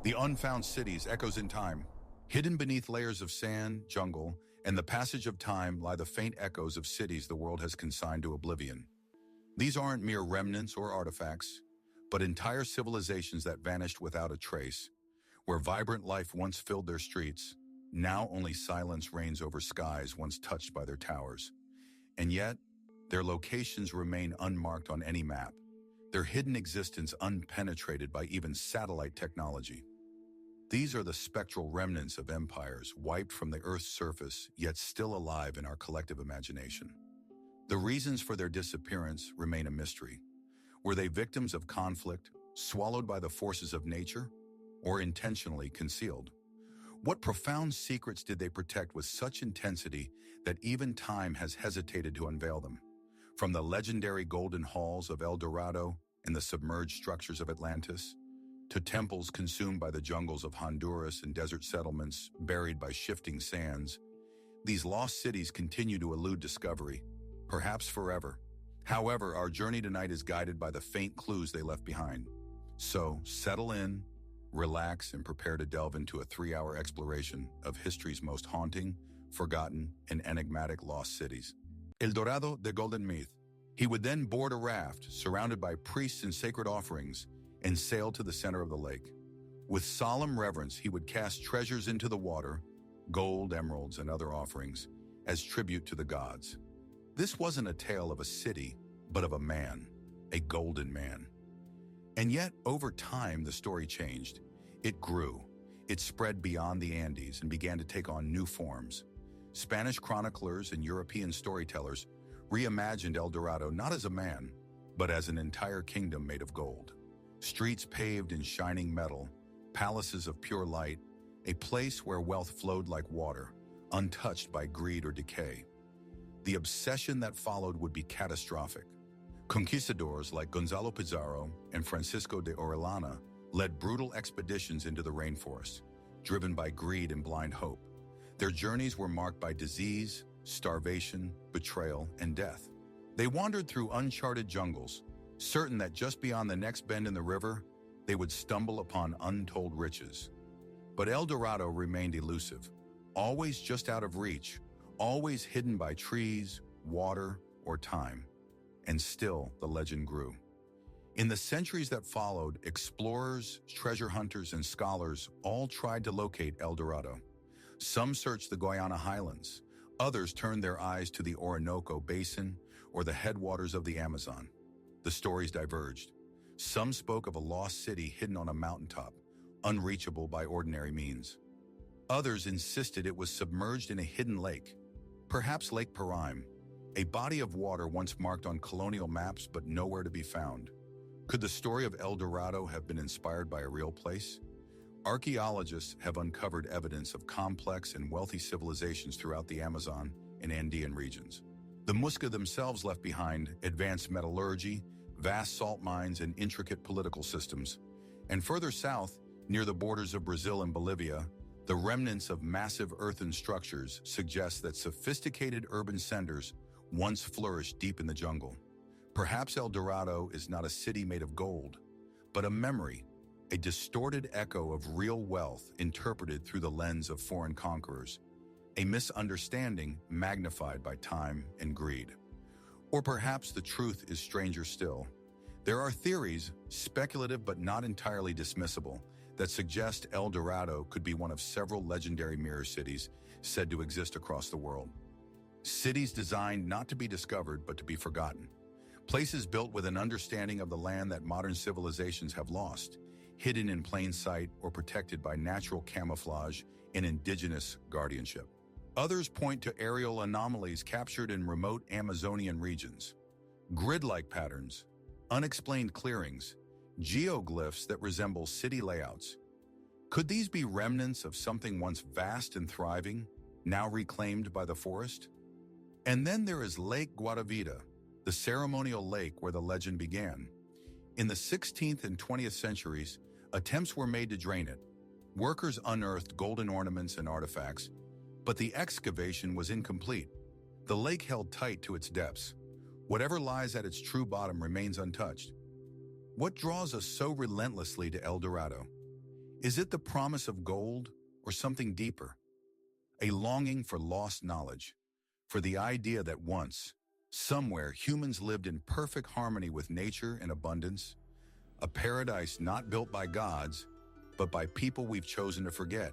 The unfound cities echoes in time. Hidden beneath layers of sand, jungle, and the passage of time lie the faint echoes of cities the world has consigned to oblivion. These aren't mere remnants or artifacts, but entire civilizations that vanished without a trace. Where vibrant life once filled their streets, now only silence reigns over skies once touched by their towers. And yet, their locations remain unmarked on any map, their hidden existence unpenetrated by even satellite technology. These are the spectral remnants of empires wiped from the Earth's surface, yet still alive in our collective imagination. The reasons for their disappearance remain a mystery. Were they victims of conflict, swallowed by the forces of nature, or intentionally concealed? What profound secrets did they protect with such intensity that even time has hesitated to unveil them? From the legendary golden halls of El Dorado and the submerged structures of Atlantis, to temples consumed by the jungles of Honduras and desert settlements buried by shifting sands, these lost cities continue to elude discovery, perhaps forever. However, our journey tonight is guided by the faint clues they left behind. So, settle in, relax, and prepare to delve into a 3-hour exploration of history's most haunting, forgotten, and enigmatic lost cities. El Dorado, the Golden Myth. He would then board a raft, surrounded by priests and sacred offerings, and sail to the center of the lake. With solemn reverence, he would cast treasures into the water, gold, emeralds, and other offerings, as tribute to the gods. This wasn't a tale of a city, but of a man, a golden man. And yet, over time, the story changed. It grew. It spread beyond the Andes and began to take on new forms. Spanish chroniclers and European storytellers reimagined El Dorado not as a man, but as an entire kingdom made of gold. Streets paved in shining metal, palaces of pure light, a place where wealth flowed like water, untouched by greed or decay. The obsession that followed would be catastrophic. Conquistadors like Gonzalo Pizarro and Francisco de Orellana led brutal expeditions into the rainforest, driven by greed and blind hope. Their journeys were marked by disease, starvation, betrayal, and death. They wandered through uncharted jungles, certain that just beyond the next bend in the river, they would stumble upon untold riches. But El Dorado remained elusive, always just out of reach, always hidden by trees, water, or time. And still, the legend grew. In the centuries that followed, explorers, treasure hunters, and scholars all tried to locate El Dorado. Some searched the Guayana highlands, others turned their eyes to the Orinoco Basin or the headwaters of the Amazon. The stories diverged. Some spoke of a lost city hidden on a mountaintop, unreachable by ordinary means. Others insisted it was submerged in a hidden lake, perhaps Lake Paraíba, a body of water once marked on colonial maps but nowhere to be found. Could the story of El Dorado have been inspired by a real place? Archaeologists have uncovered evidence of complex and wealthy civilizations throughout the Amazon and Andean regions. The Muisca themselves left behind advanced metallurgy, vast salt mines, and intricate political systems. And further south, near the borders of Brazil and Bolivia, the remnants of massive earthen structures suggest that sophisticated urban centers once flourished deep in the jungle. Perhaps El Dorado is not a city made of gold, but a memory, a distorted echo of real wealth interpreted through the lens of foreign conquerors, a misunderstanding magnified by time and greed. Or perhaps the truth is stranger still. There are theories, speculative but not entirely dismissible, that suggest El Dorado could be one of several legendary mirror cities said to exist across the world. Cities designed not to be discovered but to be forgotten. Places built with an understanding of the land that modern civilizations have lost, hidden in plain sight or protected by natural camouflage and indigenous guardianship. Others point to aerial anomalies captured in remote Amazonian regions. Grid-like patterns, unexplained clearings, geoglyphs that resemble city layouts. Could these be remnants of something once vast and thriving, now reclaimed by the forest? And then there is Lake Guatavita, the ceremonial lake where the legend began. In the 16th and 20th centuries, attempts were made to drain it. Workers unearthed golden ornaments and artifacts, but the excavation was incomplete. The lake held tight to its depths. Whatever lies at its true bottom remains untouched. What draws us so relentlessly to El Dorado? Is it the promise of gold or something deeper? A longing for lost knowledge, for the idea that once, somewhere, humans lived in perfect harmony with nature and abundance, a paradise not built by gods, but by people we've chosen to forget.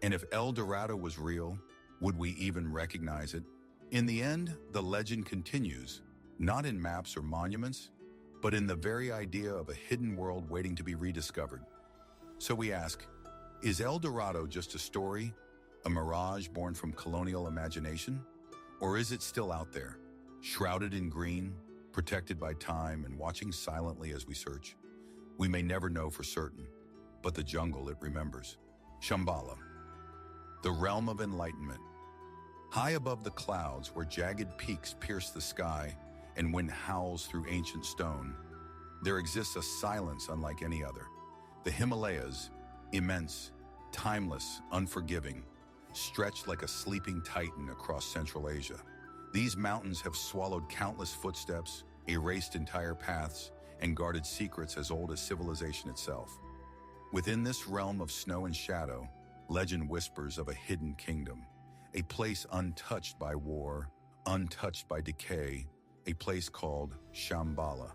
And if El Dorado was real, would we even recognize it? In the end, the legend continues, not in maps or monuments, but in the very idea of a hidden world waiting to be rediscovered. So we ask, is El Dorado just a story, a mirage born from colonial imagination? Or is it still out there, shrouded in green, protected by time and watching silently as we search? We may never know for certain, but the jungle it remembers. Shambhala, the realm of enlightenment. High above the clouds where jagged peaks pierce the sky and wind howls through ancient stone, there exists a silence unlike any other. The Himalayas, immense, timeless, unforgiving, stretched like a sleeping titan across Central Asia. These mountains have swallowed countless footsteps, erased entire paths, and guarded secrets as old as civilization itself. Within this realm of snow and shadow, legend whispers of a hidden kingdom, a place untouched by war, untouched by decay, a place called Shambhala.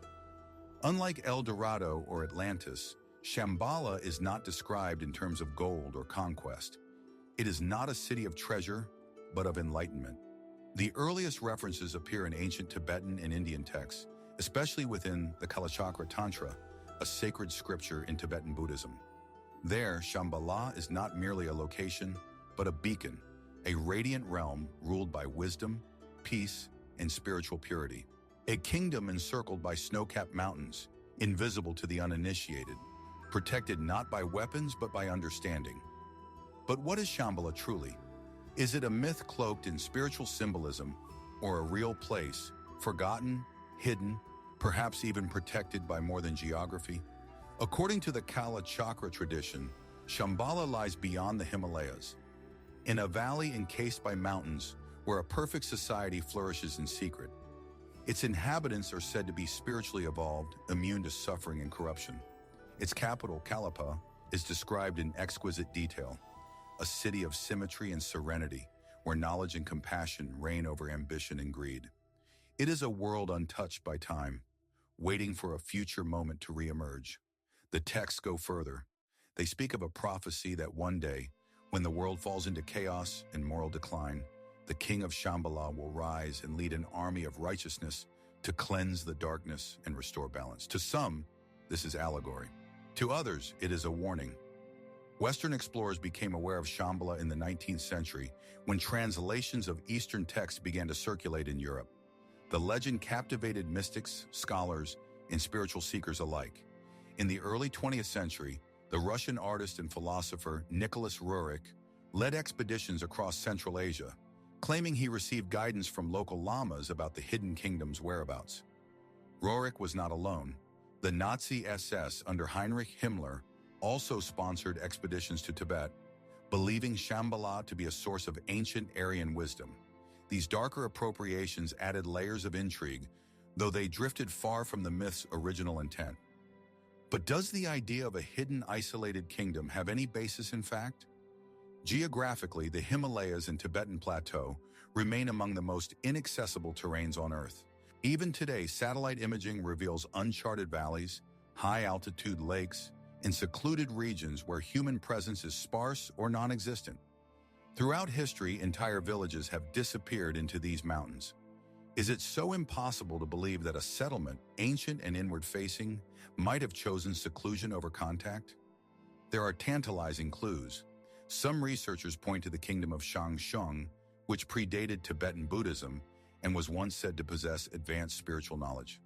Unlike El Dorado or Atlantis, Shambhala is not described in terms of gold or conquest. It is not a city of treasure, but of enlightenment. The earliest references appear in ancient Tibetan and Indian texts, especially within the Kalachakra Tantra, a sacred scripture in Tibetan Buddhism. There, Shambhala is not merely a location, but a beacon, a radiant realm ruled by wisdom, peace, and spiritual purity. A kingdom encircled by snow-capped mountains, invisible to the uninitiated, protected not by weapons but by understanding. But what is Shambhala truly? Is it a myth cloaked in spiritual symbolism, or a real place, forgotten, hidden, perhaps even protected by more than geography? According to the Kala Chakra tradition, Shambhala lies beyond the Himalayas, in a valley encased by mountains where a perfect society flourishes in secret. Its inhabitants are said to be spiritually evolved, immune to suffering and corruption. Its capital, Kalapa, is described in exquisite detail, a city of symmetry and serenity, where knowledge and compassion reign over ambition and greed. It is a world untouched by time, waiting for a future moment to reemerge. The texts go further. They speak of a prophecy that one day, when the world falls into chaos and moral decline, the king of Shambhala will rise and lead an army of righteousness to cleanse the darkness and restore balance. To some, this is allegory. To others, it is a warning. Western explorers became aware of Shambhala in the 19th century when translations of Eastern texts began to circulate in Europe. The legend captivated mystics, scholars, and spiritual seekers alike. In the early 20th century, the Russian artist and philosopher Nicholas Roerich led expeditions across Central Asia, claiming he received guidance from local lamas about the hidden kingdom's whereabouts. Roerich was not alone. The Nazi SS under Heinrich Himmler also sponsored expeditions to Tibet, believing Shambhala to be a source of ancient Aryan wisdom. These darker appropriations added layers of intrigue, though they drifted far from the myth's original intent. But does the idea of a hidden, isolated kingdom have any basis in fact? Geographically, the Himalayas and Tibetan Plateau remain among the most inaccessible terrains on Earth. Even today, satellite imaging reveals uncharted valleys, high-altitude lakes, and secluded regions where human presence is sparse or non-existent. Throughout history, entire villages have disappeared into these mountains. Is it so impossible to believe that a settlement, ancient and inward-facing, might have chosen seclusion over contact? There are tantalizing clues. Some researchers point to the kingdom of Shangshung, which predated Tibetan Buddhism and was once said to possess advanced spiritual knowledge.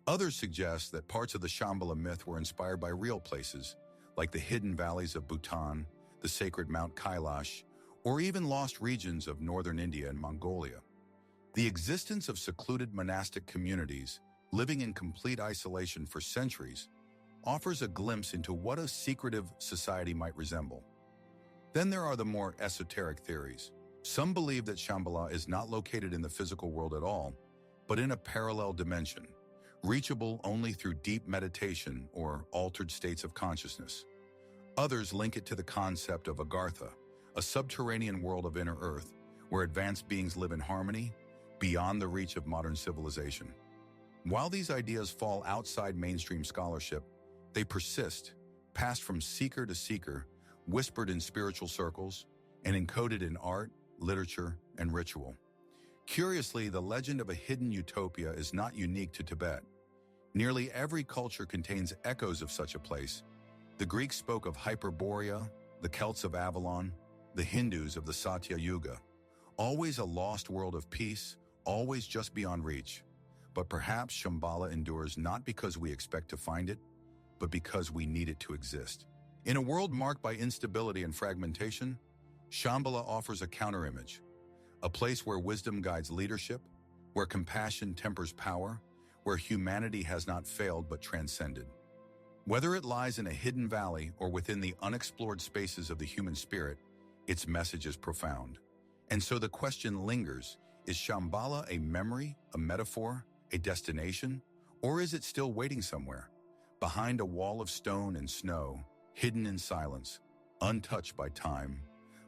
Others suggest that parts of the Shambhala myth were inspired by real places, like the hidden valleys of Bhutan, the sacred Mount Kailash, or even lost regions of northern India and Mongolia. The existence of secluded monastic communities, living in complete isolation for centuries, offers a glimpse into what a secretive society might resemble. Then there are the more esoteric theories. Some believe that Shambhala is not located in the physical world at all, but in a parallel dimension, reachable only through deep meditation or altered states of consciousness. Others link it to the concept of Agartha, a subterranean world of inner earth where advanced beings live in harmony, beyond the reach of modern civilization. While these ideas fall outside mainstream scholarship, they persist, passed from seeker to seeker, whispered in spiritual circles, and encoded in art, literature, and ritual. Curiously, the legend of a hidden utopia is not unique to Tibet. Nearly every culture contains echoes of such a place. The Greeks spoke of Hyperborea, the Celts of Avalon, the Hindus of the Satya Yuga. Always a lost world of peace, always just beyond reach. But perhaps Shambhala endures not because we expect to find it, but because we need it to exist. In a world marked by instability and fragmentation, Shambhala offers a counterimage, a place where wisdom guides leadership, where compassion tempers power, where humanity has not failed but transcended. Whether it lies in a hidden valley or within the unexplored spaces of the human spirit, its message is profound. And so the question lingers, is Shambhala a memory, a metaphor, a destination, or is it still waiting somewhere, behind a wall of stone and snow, hidden in silence, untouched by time,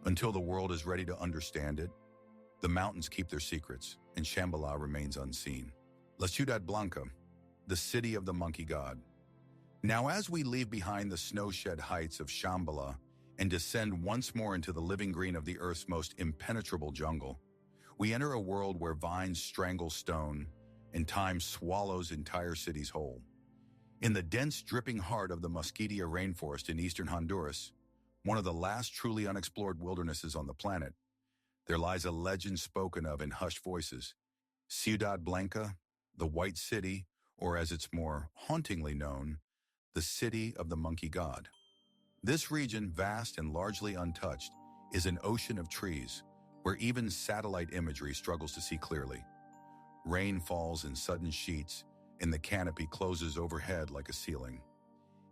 until the world is ready to understand it? The mountains keep their secrets, and Shambhala remains unseen. La Ciudad Blanca, the city of the monkey god. Now as we leave behind the snow-shed heights of Shambhala and descend once more into the living green of the Earth's most impenetrable jungle, we enter a world where vines strangle stone and time swallows entire cities whole. In the dense, dripping heart of the Mosquitia rainforest in eastern Honduras, one of the last truly unexplored wildernesses on the planet, there lies a legend spoken of in hushed voices, Ciudad Blanca, the White City, or as it's more hauntingly known, the City of the Monkey God. This region, vast and largely untouched, is an ocean of trees, where even satellite imagery struggles to see clearly. Rain falls in sudden sheets, and the canopy closes overhead like a ceiling.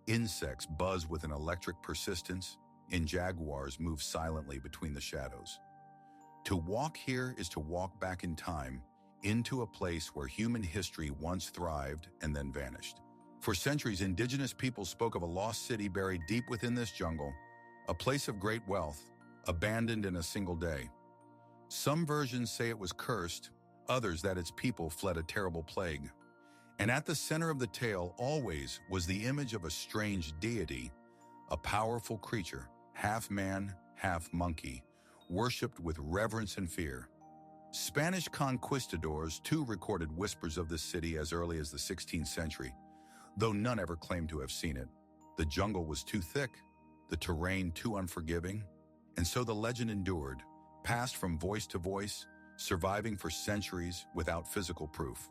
Insects buzz with an electric persistence, and jaguars move silently between the shadows. To walk here is to walk back in time, into a place where human history once thrived and then vanished. For centuries, indigenous peoples spoke of a lost city buried deep within this jungle, a place of great wealth, abandoned in a single day. Some versions say it was cursed, others that its people fled a terrible plague. And at the center of the tale always was the image of a strange deity, a powerful creature, half man, half monkey, worshipped with reverence and fear. Spanish conquistadors too recorded whispers of this city as early as the 16th century, though none ever claimed to have seen it. The jungle was too thick, the terrain too unforgiving, and so the legend endured, passed from voice to voice, surviving for centuries without physical proof.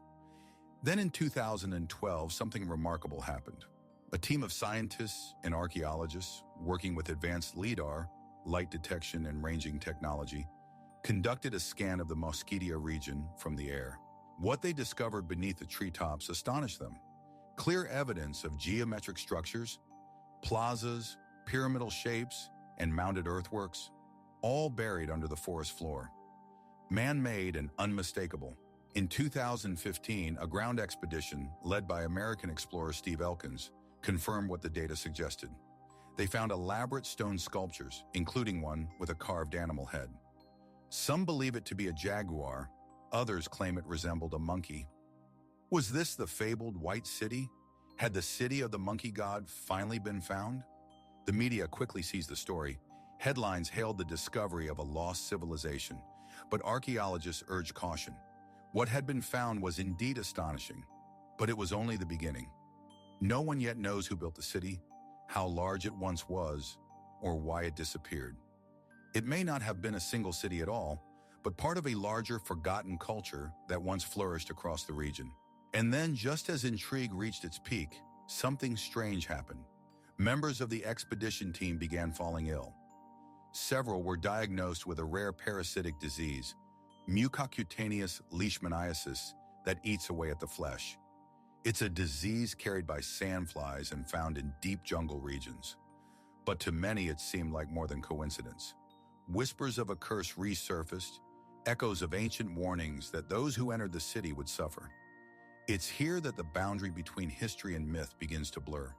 Then in 2012, something remarkable happened. A team of scientists and archaeologists, working with advanced LIDAR, light detection and ranging technology, conducted a scan of the Mosquitia region from the air. What they discovered beneath the treetops astonished them. Clear evidence of geometric structures, plazas, pyramidal shapes, and mounded earthworks, all buried under the forest floor. Man-made and unmistakable. In 2015, a ground expedition led by American explorer Steve Elkins confirmed what the data suggested. They found elaborate stone sculptures, including one with a carved animal head. Some believe it to be a jaguar, others claim it resembled a monkey. Was this the fabled White City? Had the city of the monkey god finally been found? The media quickly seized the story. Headlines hailed the discovery of a lost civilization, but archaeologists urged caution. What had been found was indeed astonishing, but it was only the beginning. No one yet knows who built the city, how large it once was, or why it disappeared. It may not have been a single city at all, but part of a larger forgotten culture that once flourished across the region. And then, just as intrigue reached its peak, something strange happened. Members of the expedition team began falling ill. Several were diagnosed with a rare parasitic disease, mucocutaneous leishmaniasis, that eats away at the flesh. It's a disease carried by sandflies and found in deep jungle regions. But to many it seemed like more than coincidence. Whispers of a curse resurfaced, echoes of ancient warnings that those who entered the city would suffer. It's here that the boundary between history and myth begins to blur.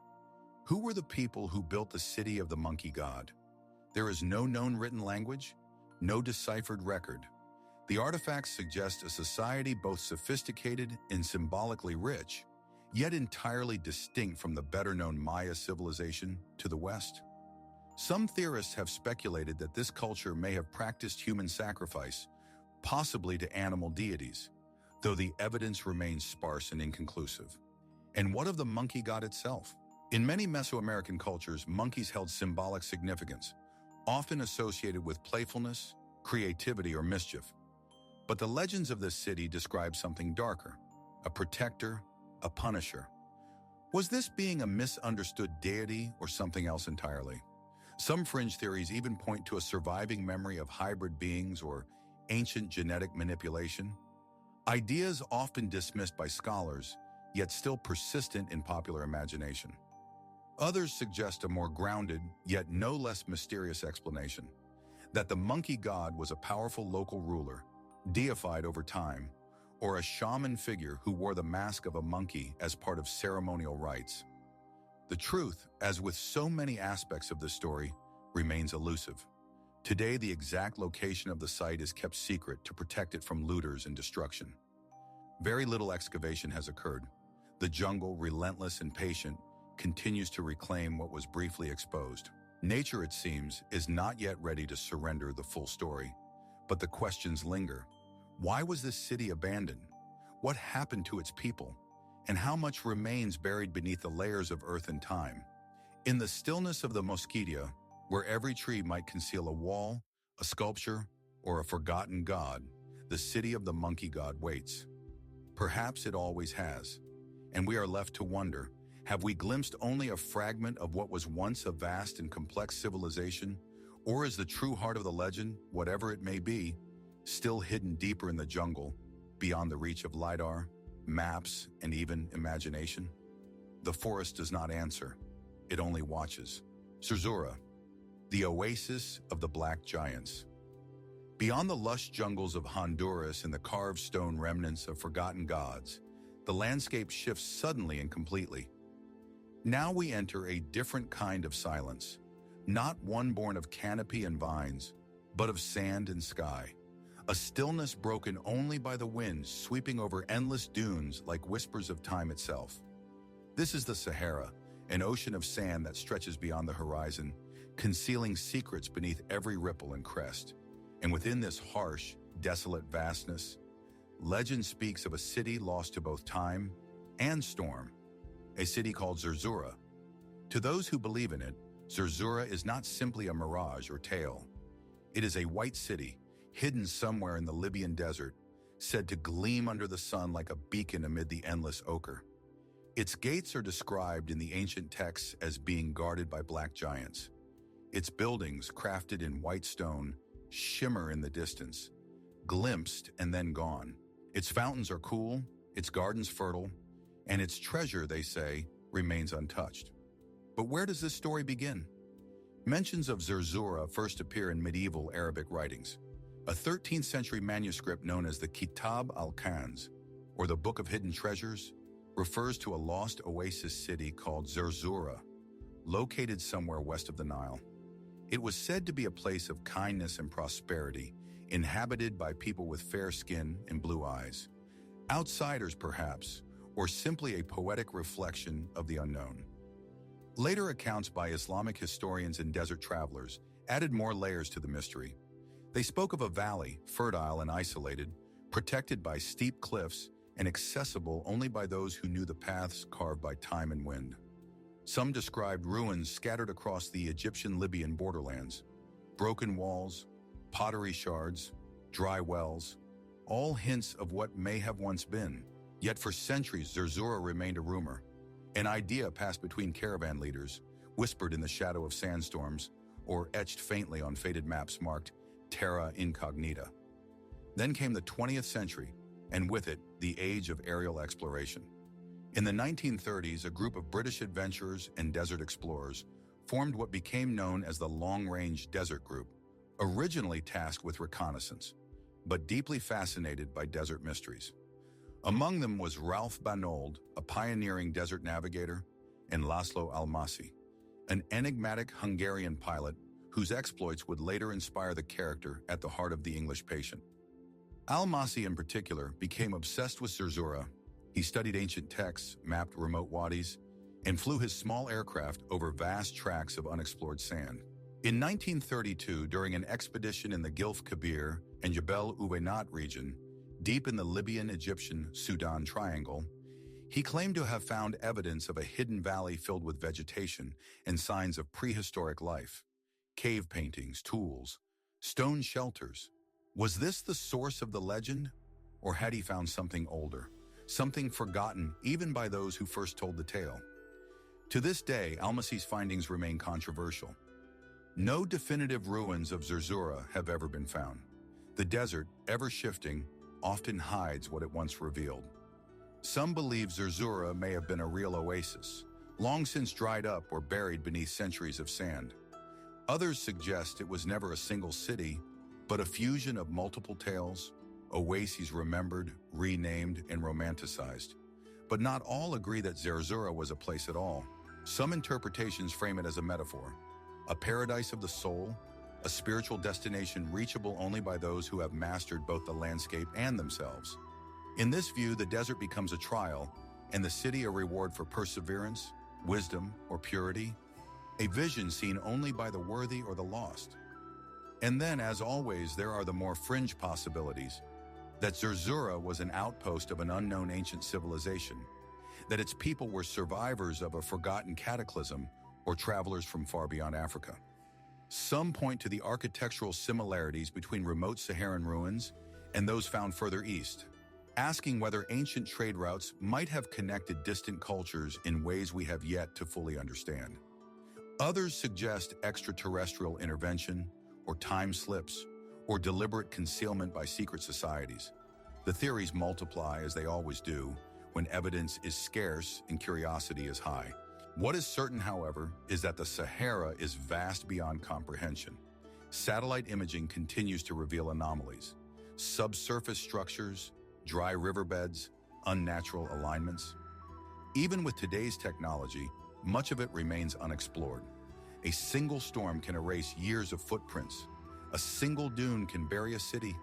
Who were the people who built the city of the monkey god? There is no known written language, no deciphered record. The artifacts suggest a society both sophisticated and symbolically rich, yet entirely distinct from the better-known Maya civilization to the west. Some theorists have speculated that this culture may have practiced human sacrifice, possibly to animal deities, though the evidence remains sparse and inconclusive. And what of the monkey god itself? In many Mesoamerican cultures, monkeys held symbolic significance, often associated with playfulness, creativity, or mischief. But the legends of this city describe something darker, a protector, a punisher. Was this being a misunderstood deity or something else entirely? Some fringe theories even point to a surviving memory of hybrid beings or ancient genetic manipulation. Ideas often dismissed by scholars, yet still persistent in popular imagination. Others suggest a more grounded, yet no less mysterious explanation, that the monkey god was a powerful local ruler, deified over time, or a shaman figure who wore the mask of a monkey as part of ceremonial rites. The truth, as with so many aspects of this story, remains elusive. Today, the exact location of the site is kept secret to protect it from looters and destruction. Very little excavation has occurred. The jungle, relentless and patient, continues to reclaim what was briefly exposed. Nature, it seems, is not yet ready to surrender the full story, but the questions linger. Why was this city abandoned? What happened to its people? And how much remains buried beneath the layers of earth and time? In the stillness of the Mosquitia, where every tree might conceal a wall, a sculpture, or a forgotten god, the city of the monkey god waits. Perhaps it always has. And we are left to wonder, have we glimpsed only a fragment of what was once a vast and complex civilization? Or is the true heart of the legend, whatever it may be, still hidden deeper in the jungle, beyond the reach of LiDAR, maps, and even imagination? The forest does not answer. It only watches. Zerzura, the oasis of the Black Giants. Beyond the lush jungles of Honduras and the carved stone remnants of forgotten gods, the landscape shifts suddenly and completely. Now we enter a different kind of silence, not one born of canopy and vines, but of sand and sky. A stillness broken only by the wind sweeping over endless dunes like whispers of time itself. This is the Sahara, an ocean of sand that stretches beyond the horizon, concealing secrets beneath every ripple and crest. And within this harsh, desolate vastness, legend speaks of a city lost to both time and storm, a city called Zerzura. To those who believe in it, Zerzura is not simply a mirage or tale. It is a white city, hidden somewhere in the Libyan desert, said to gleam under the sun like a beacon amid the endless ochre. Its gates are described in the ancient texts as being guarded by black giants. Its buildings, crafted in white stone, shimmer in the distance, glimpsed and then gone. Its fountains are cool, its gardens fertile, and its treasure, they say, remains untouched. But where does this story begin? Mentions of Zerzura first appear in medieval Arabic writings. A 13th century manuscript known as the Kitab al-Kanz, or the Book of Hidden Treasures, refers to a lost oasis city called Zerzura, located somewhere west of the Nile. It was said to be a place of kindness and prosperity, inhabited by people with fair skin and blue eyes. Outsiders, perhaps, or simply a poetic reflection of the unknown. Later accounts by Islamic historians and desert travelers added more layers to the mystery. They spoke of a valley, fertile and isolated, protected by steep cliffs and accessible only by those who knew the paths carved by time and wind. Some described ruins scattered across the Egyptian-Libyan borderlands, broken walls, pottery shards, dry wells, all hints of what may have once been. Yet for centuries, Zerzura remained a rumor, an idea passed between caravan leaders, whispered in the shadow of sandstorms, or etched faintly on faded maps marked Terra Incognita. Then came the 20th century, and with it, the age of aerial exploration. In the 1930s, a group of British adventurers and desert explorers formed what became known as the Long Range Desert Group, originally tasked with reconnaissance, but deeply fascinated by desert mysteries. Among them was Ralph Banold, a pioneering desert navigator, and Laszlo Almasi, an enigmatic Hungarian pilot whose exploits would later inspire the character at the heart of the English patient. Almasi, in particular, became obsessed with Zerzura. He studied ancient texts, mapped remote wadis, and flew his small aircraft over vast tracts of unexplored sand. In 1932, during an expedition in the Gilf Kabir and Jebel Uweinat region, deep in the Libyan-Egyptian-Sudan triangle, he claimed to have found evidence of a hidden valley filled with vegetation and signs of prehistoric life. Cave paintings, tools, stone shelters. Was this the source of the legend? Or had he found something older, something forgotten even by those who first told the tale? To this day, Almasi's findings remain controversial. No definitive ruins of Zerzura have ever been found. The desert, ever shifting, often hides what it once revealed. Some believe Zerzura may have been a real oasis, long since dried up or buried beneath centuries of sand. Others suggest it was never a single city, but a fusion of multiple tales, oases remembered, renamed, and romanticized. But not all agree that Zerzura was a place at all. Some interpretations frame it as a metaphor, a paradise of the soul, a spiritual destination reachable only by those who have mastered both the landscape and themselves. In this view, the desert becomes a trial, and the city a reward for perseverance, wisdom, or purity, a vision seen only by the worthy or the lost. And then, as always, there are the more fringe possibilities, that Zerzura was an outpost of an unknown ancient civilization, that its people were survivors of a forgotten cataclysm or travelers from far beyond Africa. Some point to the architectural similarities between remote Saharan ruins and those found further east, asking whether ancient trade routes might have connected distant cultures in ways we have yet to fully understand. Others suggest extraterrestrial intervention, or time slips, or deliberate concealment by secret societies. The theories multiply, as they always do, when evidence is scarce and curiosity is high. What is certain, however, is that the Sahara is vast beyond comprehension. Satellite imaging continues to reveal anomalies, subsurface structures, dry riverbeds, unnatural alignments. Even with today's technology, much of it remains unexplored. A single storm can erase years of footprints. A single dune can bury a city.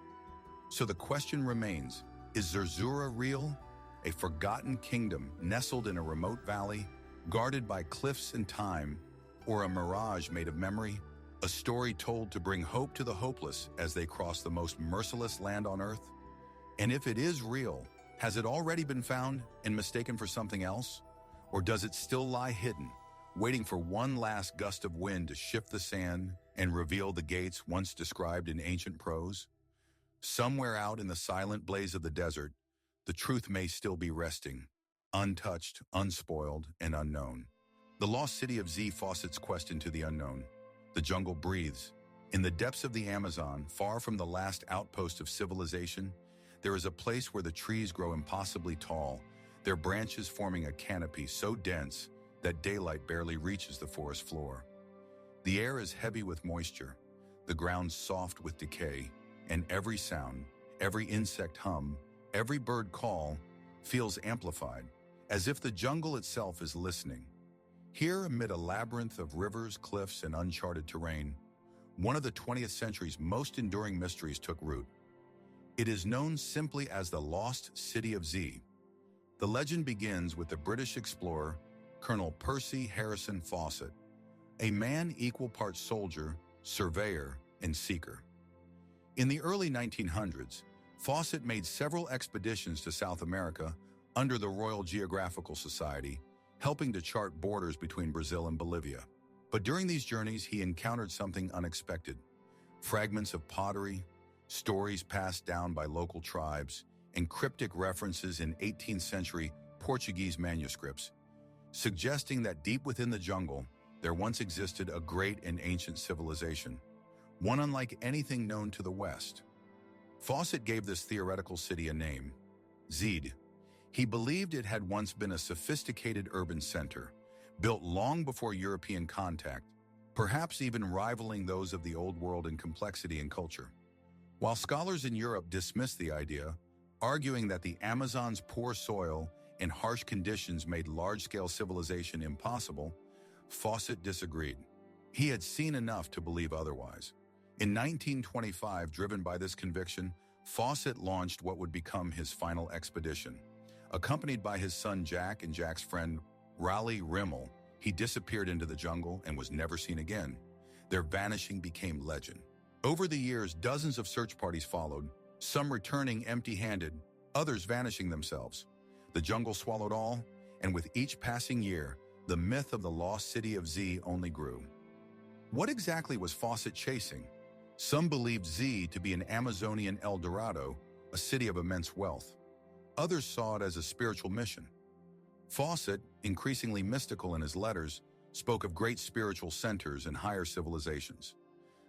So the question remains, is Zerzura real? A forgotten kingdom nestled in a remote valley, guarded by cliffs and time, or a mirage made of memory? A story told to bring hope to the hopeless as they cross the most merciless land on earth? And if it is real, has it already been found and mistaken for something else? Or does it still lie hidden, waiting for one last gust of wind to shift the sand and reveal the gates once described in ancient prose? Somewhere out in the silent blaze of the desert, the truth may still be resting, untouched, unspoiled, and unknown. The lost city of Z Fawcett's quest into the unknown. The jungle breathes. In the depths of the Amazon, far from the last outpost of civilization, there is a place where the trees grow impossibly tall, their branches forming a canopy so dense that daylight barely reaches the forest floor. The air is heavy with moisture, the ground soft with decay, and every sound, every insect hum, every bird call feels amplified, as if the jungle itself is listening. Here, amid a labyrinth of rivers, cliffs, and uncharted terrain, one of the 20th century's most enduring mysteries took root. It is known simply as the Lost City of Z. The legend begins with the British explorer, Colonel Percy Harrison Fawcett, a man equal parts soldier, surveyor, and seeker. In the early 1900s, Fawcett made several expeditions to South America under the Royal Geographical Society, helping to chart borders between Brazil and Bolivia. But during these journeys, he encountered something unexpected: fragments of pottery, stories passed down by local tribes, and cryptic references in 18th century Portuguese manuscripts, suggesting that deep within the jungle, there once existed a great and ancient civilization, one unlike anything known to the West. Fawcett gave this theoretical city a name, Zed. He believed it had once been a sophisticated urban center, built long before European contact, perhaps even rivaling those of the Old World in complexity and culture. While scholars in Europe dismissed the idea, arguing that the Amazon's poor soil and harsh conditions made large-scale civilization impossible, Fawcett disagreed. He had seen enough to believe otherwise. In 1925, driven by this conviction, Fawcett launched what would become his final expedition. Accompanied by his son Jack and Jack's friend Raleigh Rimmel, he disappeared into the jungle and was never seen again. Their vanishing became legend. Over the years, dozens of search parties followed, some returning empty-handed, others vanishing themselves. The jungle swallowed all, and with each passing year, the myth of the lost city of Z only grew. What exactly was Fawcett chasing? Some believed Z to be an Amazonian El Dorado, a city of immense wealth. Others saw it as a spiritual mission. Fawcett, increasingly mystical in his letters, spoke of great spiritual centers and higher civilizations.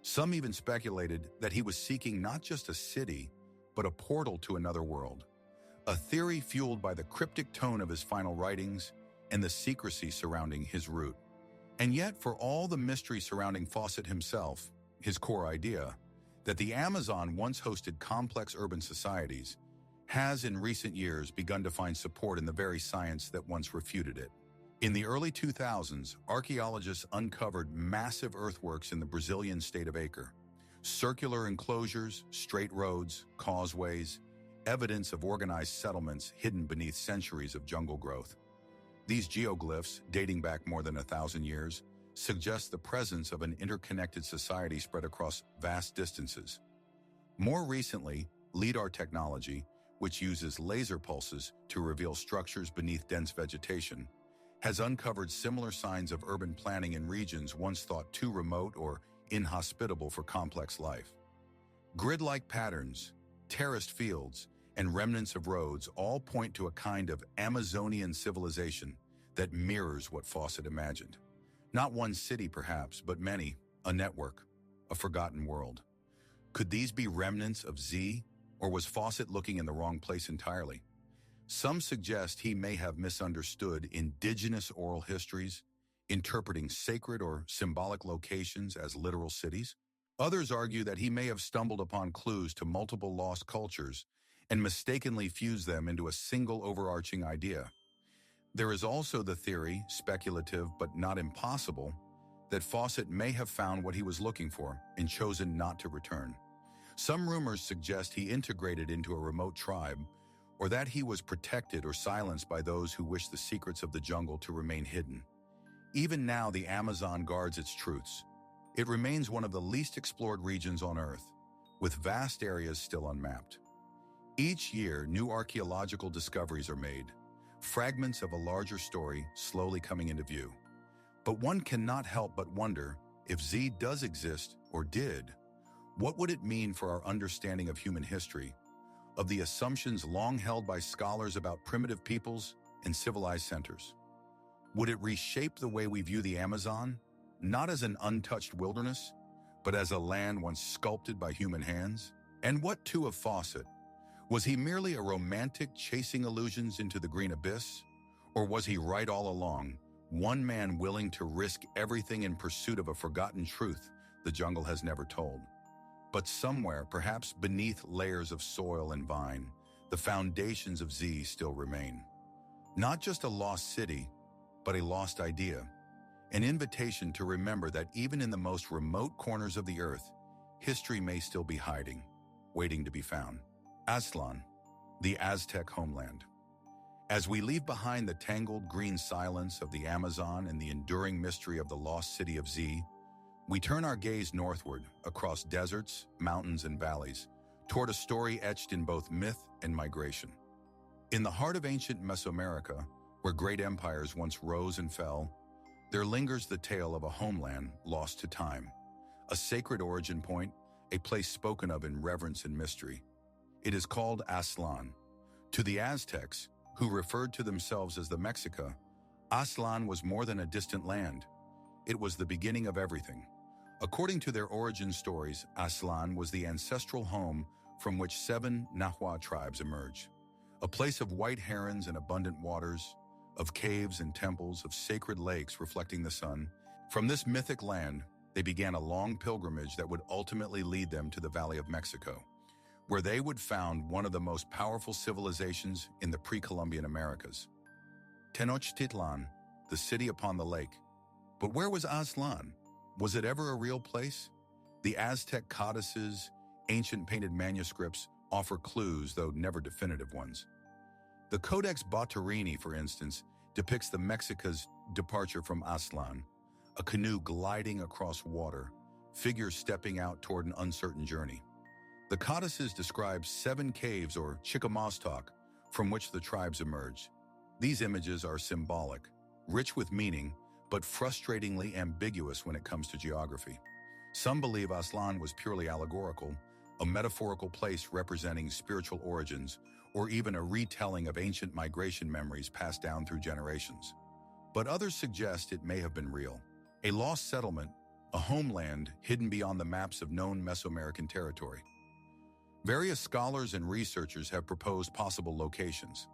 Some even speculated that he was seeking not just a city, but a portal to another world. A theory fueled by the cryptic tone of his final writings and the secrecy surrounding his route. And yet, for all the mystery surrounding Fawcett himself, his core idea, that the Amazon once hosted complex urban societies, has in recent years begun to find support in the very science that once refuted it. In the early 2000s, archaeologists uncovered massive earthworks in the Brazilian state of Acre. Circular enclosures, straight roads, causeways, evidence of organized settlements hidden beneath centuries of jungle growth. These geoglyphs, dating back more than 1,000 years, suggest the presence of an interconnected society spread across vast distances. More recently, LIDAR technology, which uses laser pulses to reveal structures beneath dense vegetation, has uncovered similar signs of urban planning in regions once thought too remote or inhospitable for complex life. Grid-like patterns, terraced fields, and remnants of roads all point to a kind of Amazonian civilization that mirrors what Fawcett imagined. Not one city, perhaps, but many, a network, a forgotten world. Could these be remnants of Z, or was Fawcett looking in the wrong place entirely? Some suggest he may have misunderstood indigenous oral histories, interpreting sacred or symbolic locations as literal cities. Others argue that he may have stumbled upon clues to multiple lost cultures and mistakenly fused them into a single overarching idea. There is also the theory, speculative but not impossible, that Fawcett may have found what he was looking for and chosen not to return. Some rumors suggest he integrated into a remote tribe, or that he was protected or silenced by those who wish the secrets of the jungle to remain hidden. Even now, the Amazon guards its truths. It remains one of the least explored regions on Earth, with vast areas still unmapped. Each year, new archaeological discoveries are made, fragments of a larger story slowly coming into view. But one cannot help but wonder, if Z does exist, or did, what would it mean for our understanding of human history, of the assumptions long held by scholars about primitive peoples and civilized centers? Would it reshape the way we view the Amazon, not as an untouched wilderness, but as a land once sculpted by human hands? And what too of Fawcett? Was he merely a romantic chasing illusions into the green abyss? Or was he right all along, one man willing to risk everything in pursuit of a forgotten truth the jungle has never told? But somewhere, perhaps beneath layers of soil and vine, the foundations of Z still remain. Not just a lost city, but a lost idea. An invitation to remember that even in the most remote corners of the earth, history may still be hiding, waiting to be found. Aztlan, the Aztec homeland. As we leave behind the tangled green silence of the Amazon and the enduring mystery of the lost city of Z, we turn our gaze northward, across deserts, mountains, and valleys, toward a story etched in both myth and migration. In the heart of ancient Mesoamerica, where great empires once rose and fell, there lingers the tale of a homeland lost to time, a sacred origin point, a place spoken of in reverence and mystery. It is called Aztlan. To the Aztecs, who referred to themselves as the Mexica, Aztlan was more than a distant land. It was the beginning of everything. According to their origin stories, Aztlan was the ancestral home from which 7 Nahua tribes emerged, a place of white herons and abundant waters, of caves and temples, of sacred lakes reflecting the sun. From this mythic land, they began a long pilgrimage that would ultimately lead them to the Valley of Mexico, where they would found one of the most powerful civilizations in the pre-Columbian Americas. Tenochtitlan, the city upon the lake. But where was Aztlan? Was it ever a real place? The Aztec codices, ancient painted manuscripts, offer clues, though never definitive ones. The Codex Boturini, for instance, depicts the Mexica's departure from Aztlan, a canoe gliding across water, figures stepping out toward an uncertain journey. The codices describe 7 caves or Chicamastok from which the tribes emerged. These images are symbolic, rich with meaning, but frustratingly ambiguous when it comes to geography. Some believe Aztlan was purely allegorical, a metaphorical place representing spiritual origins, or even a retelling of ancient migration memories passed down through generations. But others suggest it may have been real. A lost settlement, a homeland hidden beyond the maps of known Mesoamerican territory. Various scholars and researchers have proposed possible locations.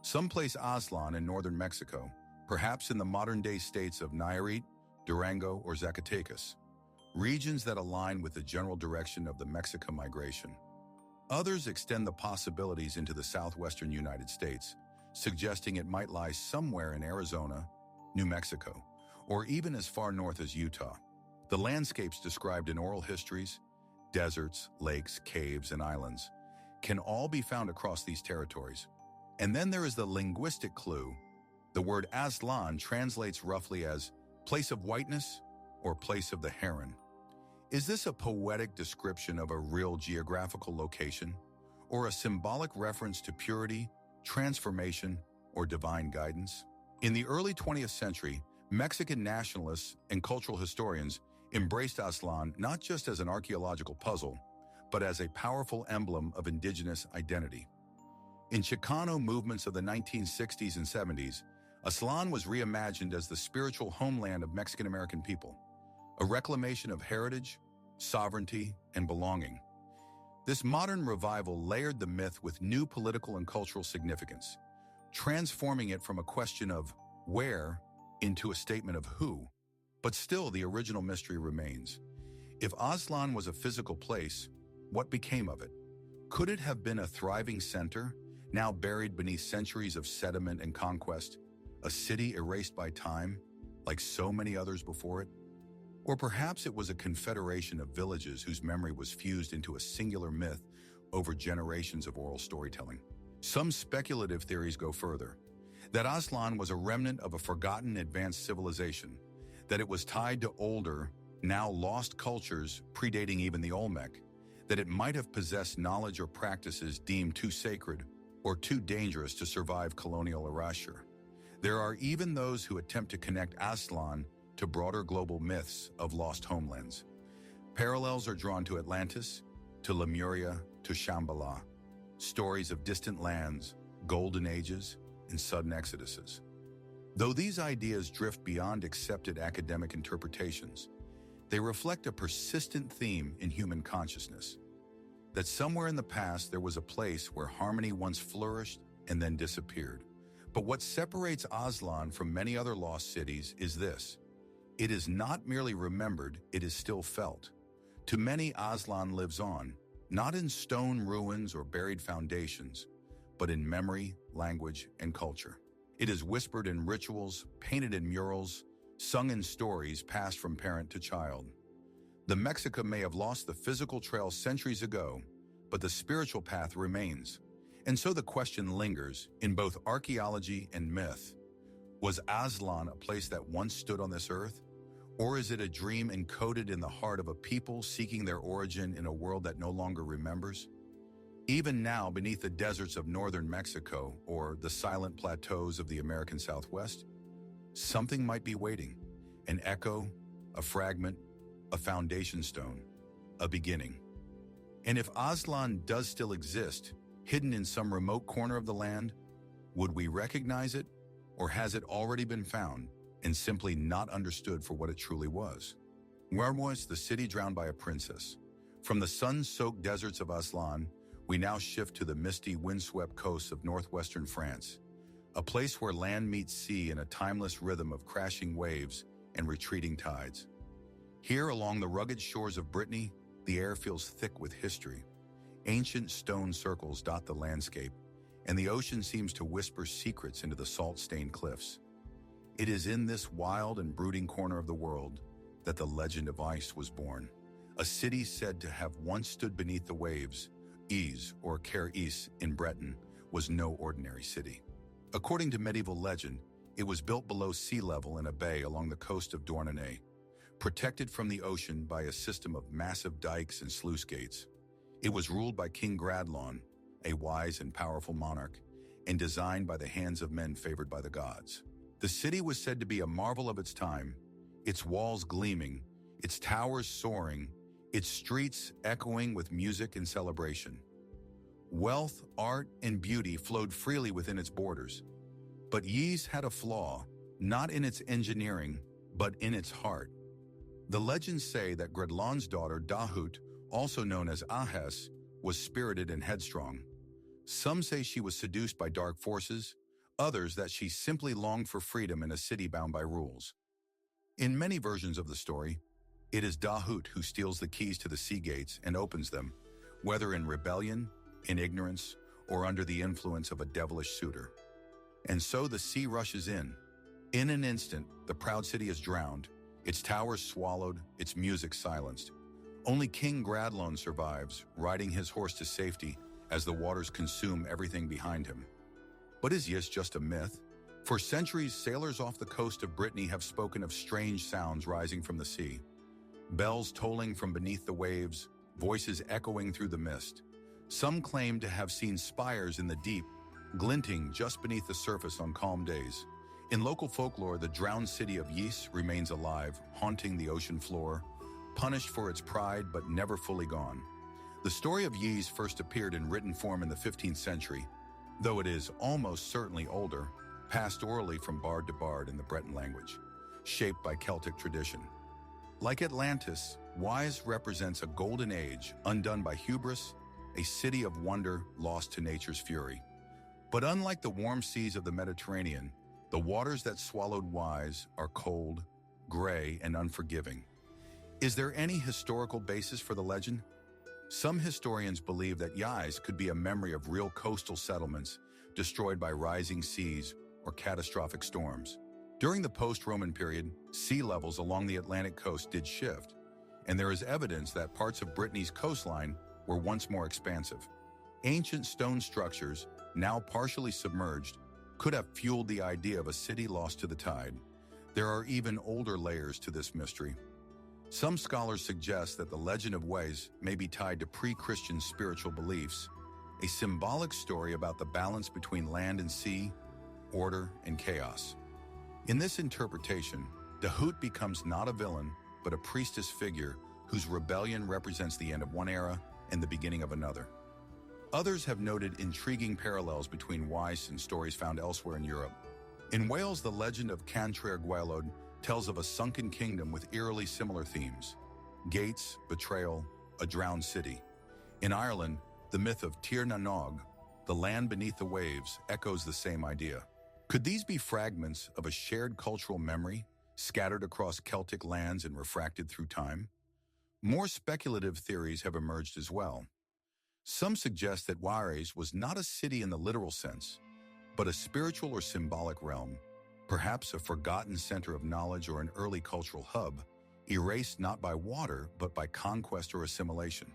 Some place Aztlan in northern Mexico, perhaps in the modern-day states of Nayarit, Durango, or Zacatecas, regions that align with the general direction of the Mexica migration. Others extend the possibilities into the southwestern United States, suggesting it might lie somewhere in Arizona, New Mexico, or even as far north as Utah. The landscapes described in oral histories, deserts, lakes, caves, and islands, can all be found across these territories. And then there is the linguistic clue. The word Aztlan translates roughly as place of whiteness or place of the heron. Is this a poetic description of a real geographical location, or a symbolic reference to purity, transformation, or divine guidance? In the early 20th century, Mexican nationalists and cultural historians embraced Aztlan not just as an archaeological puzzle, but as a powerful emblem of indigenous identity. In Chicano movements of the 1960s and 70s, Aztlan was reimagined as the spiritual homeland of Mexican-American people, a reclamation of heritage, sovereignty, and belonging. This modern revival layered the myth with new political and cultural significance, transforming it from a question of where into a statement of who. But still, the original mystery remains. If Aztlan was a physical place, what became of it? Could it have been a thriving center, now buried beneath centuries of sediment and conquest, a city erased by time, like so many others before it? Or perhaps it was a confederation of villages whose memory was fused into a singular myth over generations of oral storytelling. Some speculative theories go further, that Aztlan was a remnant of a forgotten advanced civilization, that it was tied to older, now lost cultures predating even the Olmec, that it might have possessed knowledge or practices deemed too sacred or too dangerous to survive colonial erasure. There are even those who attempt to connect Aztlan to broader global myths of lost homelands. Parallels are drawn to Atlantis, to Lemuria, to Shambhala, stories of distant lands, golden ages, and sudden exoduses. Though these ideas drift beyond accepted academic interpretations, they reflect a persistent theme in human consciousness, that somewhere in the past there was a place where harmony once flourished and then disappeared. But what separates Aztlan from many other lost cities is this: it is not merely remembered, it is still felt. To many, Aztlan lives on, not in stone ruins or buried foundations, but in memory, language, and culture. It is whispered in rituals, painted in murals, sung in stories passed from parent to child. The Mexica may have lost the physical trail centuries ago, but the spiritual path remains. And so the question lingers in both archaeology and myth. Was Aztlan a place that once stood on this earth? Or is it a dream encoded in the heart of a people seeking their origin in a world that no longer remembers? Even now, beneath the deserts of northern Mexico or the silent plateaus of the American Southwest, something might be waiting. An echo, a fragment, a foundation stone, a beginning. And if Aztlan does still exist, hidden in some remote corner of the land, would we recognize it, or has it already been found and simply not understood for what it truly was? Where was the city drowned by a princess? From the sun-soaked deserts of Aztlan, we now shift to the misty, windswept coasts of northwestern France, a place where land meets sea in a timeless rhythm of crashing waves and retreating tides. Here, along the rugged shores of Brittany, the air feels thick with history. Ancient stone circles dot the landscape, and the ocean seems to whisper secrets into the salt-stained cliffs. It is in this wild and brooding corner of the world that the legend of Ys was born. A city said to have once stood beneath the waves, Ys, or Ker Is in Breton, was no ordinary city. According to medieval legend, it was built below sea level in a bay along the coast of Douarnenez, protected from the ocean by a system of massive dikes and sluice gates. It was ruled by King Gradlon, a wise and powerful monarch, and designed by the hands of men favored by the gods. The city was said to be a marvel of its time, its walls gleaming, its towers soaring, its streets echoing with music and celebration. Wealth, art, and beauty flowed freely within its borders. But Ys had a flaw, not in its engineering, but in its heart. The legends say that Gradlon's daughter Dahut, also known as Ahes, was spirited and headstrong. Some say she was seduced by dark forces, others that she simply longed for freedom in a city bound by rules. In many versions of the story, it is Dahut who steals the keys to the sea gates and opens them, whether in rebellion, in ignorance, or under the influence of a devilish suitor. And so the sea rushes in. In an instant, the proud city is drowned, its towers swallowed, its music silenced. Only King Gradlon survives, riding his horse to safety as the waters consume everything behind him. But is Ys just a myth? For centuries, sailors off the coast of Brittany have spoken of strange sounds rising from the sea. Bells tolling from beneath the waves, voices echoing through the mist. Some claim to have seen spires in the deep, glinting just beneath the surface on calm days. In local folklore, the drowned city of Ys remains alive, haunting the ocean floor, punished for its pride but never fully gone. The story of Ys first appeared in written form in the 15th century, though it is almost certainly older, passed orally from bard to bard in the Breton language, shaped by Celtic tradition. Like Atlantis, Ys represents a golden age undone by hubris, a city of wonder lost to nature's fury. But unlike the warm seas of the Mediterranean, the waters that swallowed Ys are cold, gray, and unforgiving. Is there any historical basis for the legend? Some historians believe that Ys could be a memory of real coastal settlements destroyed by rising seas or catastrophic storms. During the post-Roman period, sea levels along the Atlantic coast did shift, and there is evidence that parts of Brittany's coastline were once more expansive. Ancient stone structures, now partially submerged, could have fueled the idea of a city lost to the tide. There are even older layers to this mystery. Some scholars suggest that the legend of Ys may be tied to pre-Christian spiritual beliefs, a symbolic story about the balance between land and sea, order and chaos. In this interpretation, Dahut becomes not a villain, but a priestess figure whose rebellion represents the end of one era and the beginning of another. Others have noted intriguing parallels between Ys and stories found elsewhere in Europe. In Wales, the legend of Cantre'r Gwaelod tells of a sunken kingdom with eerily similar themes: gates, betrayal, a drowned city. In Ireland, the myth of Tir na Nog, the land beneath the waves, echoes the same idea. Could these be fragments of a shared cultural memory, scattered across Celtic lands and refracted through time? More speculative theories have emerged as well. Some suggest that Ys was not a city in the literal sense, but a spiritual or symbolic realm, perhaps a forgotten center of knowledge or an early cultural hub, erased not by water but by conquest or assimilation.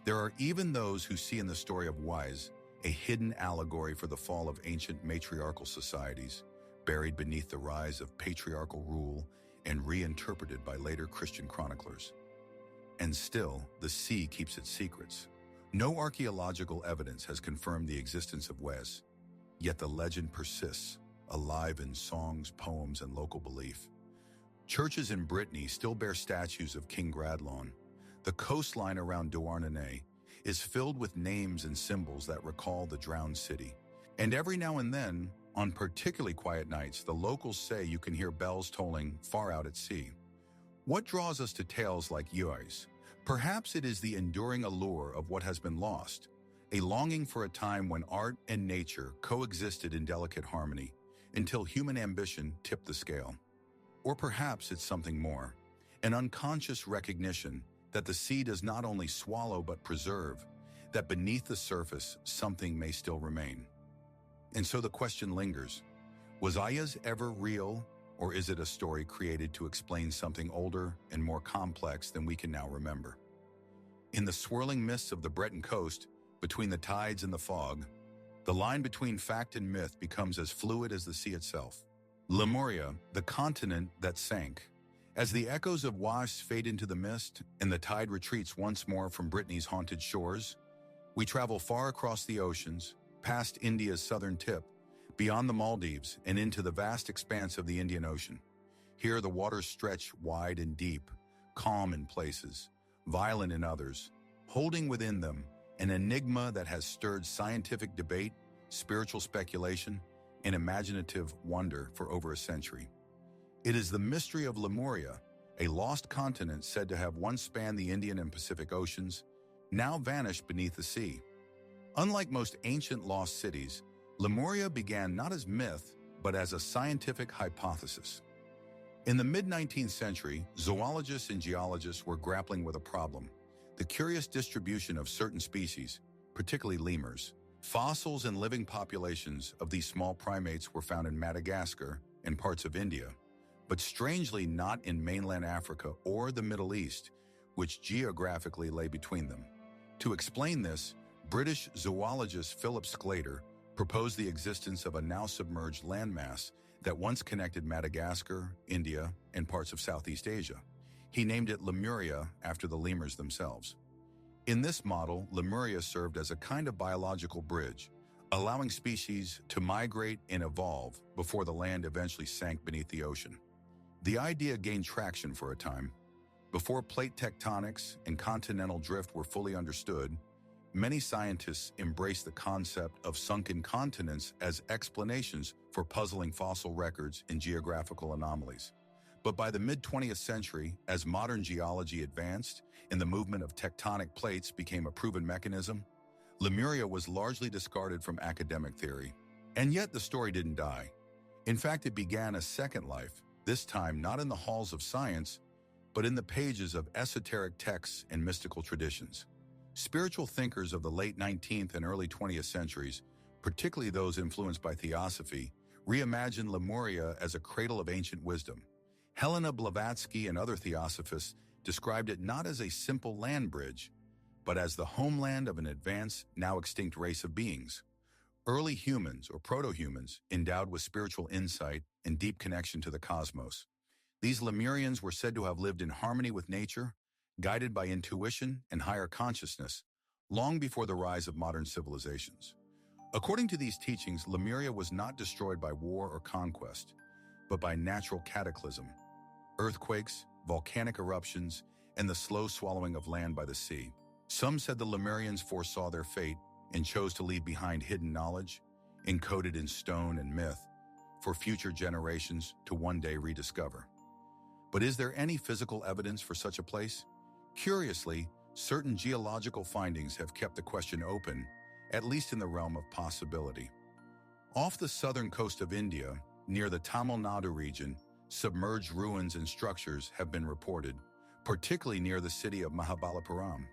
There are even those who see in the story of Ys a hidden allegory for the fall of ancient matriarchal societies, buried beneath the rise of patriarchal rule and reinterpreted by later Christian chroniclers. And still, the sea keeps its secrets. No archaeological evidence has confirmed the existence of Ys, yet the legend persists, alive in songs, poems, and local belief. Churches in Brittany still bear statues of King Gradlon. The coastline around Douarnenez is filled with names and symbols that recall the drowned city. And every now and then, on particularly quiet nights, the locals say you can hear bells tolling far out at sea. What draws us to tales like Ys? Perhaps it is the enduring allure of what has been lost, a longing for a time when art and nature coexisted in delicate harmony until human ambition tipped the scale. Or perhaps it's something more, an unconscious recognition that the sea does not only swallow but preserve, that beneath the surface something may still remain. And so the question lingers, was Ys ever real or is it a story created to explain something older and more complex than we can now remember? In the swirling mists of the Breton coast, between the tides and the fog, the line between fact and myth becomes as fluid as the sea itself. Lemuria, the continent that sank. As the echoes of wasps fade into the mist and the tide retreats once more from Brittany's haunted shores, we travel far across the oceans, past India's southern tip, beyond the Maldives and into the vast expanse of the Indian Ocean. Here the waters stretch wide and deep, calm in places, violent in others, holding within them an enigma that has stirred scientific debate, spiritual speculation, and imaginative wonder for over a century. It is the mystery of Lemuria, a lost continent said to have once spanned the Indian and Pacific Oceans, now vanished beneath the sea. Unlike most ancient lost cities, Lemuria began not as myth, but as a scientific hypothesis. In the mid-19th century, zoologists and geologists were grappling with a problem: the curious distribution of certain species, particularly lemurs. Fossils and living populations of these small primates were found in Madagascar and parts of India, but strangely not in mainland Africa or the Middle East, which geographically lay between them. To explain this, British zoologist Philip Sclater proposed the existence of a now-submerged landmass that once connected Madagascar, India, and parts of Southeast Asia. He named it Lemuria after the lemurs themselves. In this model, Lemuria served as a kind of biological bridge, allowing species to migrate and evolve before the land eventually sank beneath the ocean. The idea gained traction for a time. Before plate tectonics and continental drift were fully understood, many scientists embraced the concept of sunken continents as explanations for puzzling fossil records and geographical anomalies. But by the mid-20th century, as modern geology advanced and the movement of tectonic plates became a proven mechanism, Lemuria was largely discarded from academic theory. And yet the story didn't die. In fact, it began a second life, this time not in the halls of science, but in the pages of esoteric texts and mystical traditions. Spiritual thinkers of the late 19th and early 20th centuries, particularly those influenced by theosophy, reimagined Lemuria as a cradle of ancient wisdom. Helena Blavatsky and other theosophists described it not as a simple land bridge, but as the homeland of an advanced, now extinct race of beings. Early humans, or proto-humans, endowed with spiritual insight and deep connection to the cosmos. These Lemurians were said to have lived in harmony with nature, guided by intuition and higher consciousness, long before the rise of modern civilizations. According to these teachings, Lemuria was not destroyed by war or conquest, but by natural cataclysm, earthquakes, volcanic eruptions, and the slow swallowing of land by the sea. Some said the Lemurians foresaw their fate and chose to leave behind hidden knowledge, encoded in stone and myth, for future generations to one day rediscover. But is there any physical evidence for such a place? Curiously, certain geological findings have kept the question open, at least in the realm of possibility. Off the southern coast of India, near the Tamil Nadu region, submerged ruins and structures have been reported, particularly near the city of Mahabalipuram.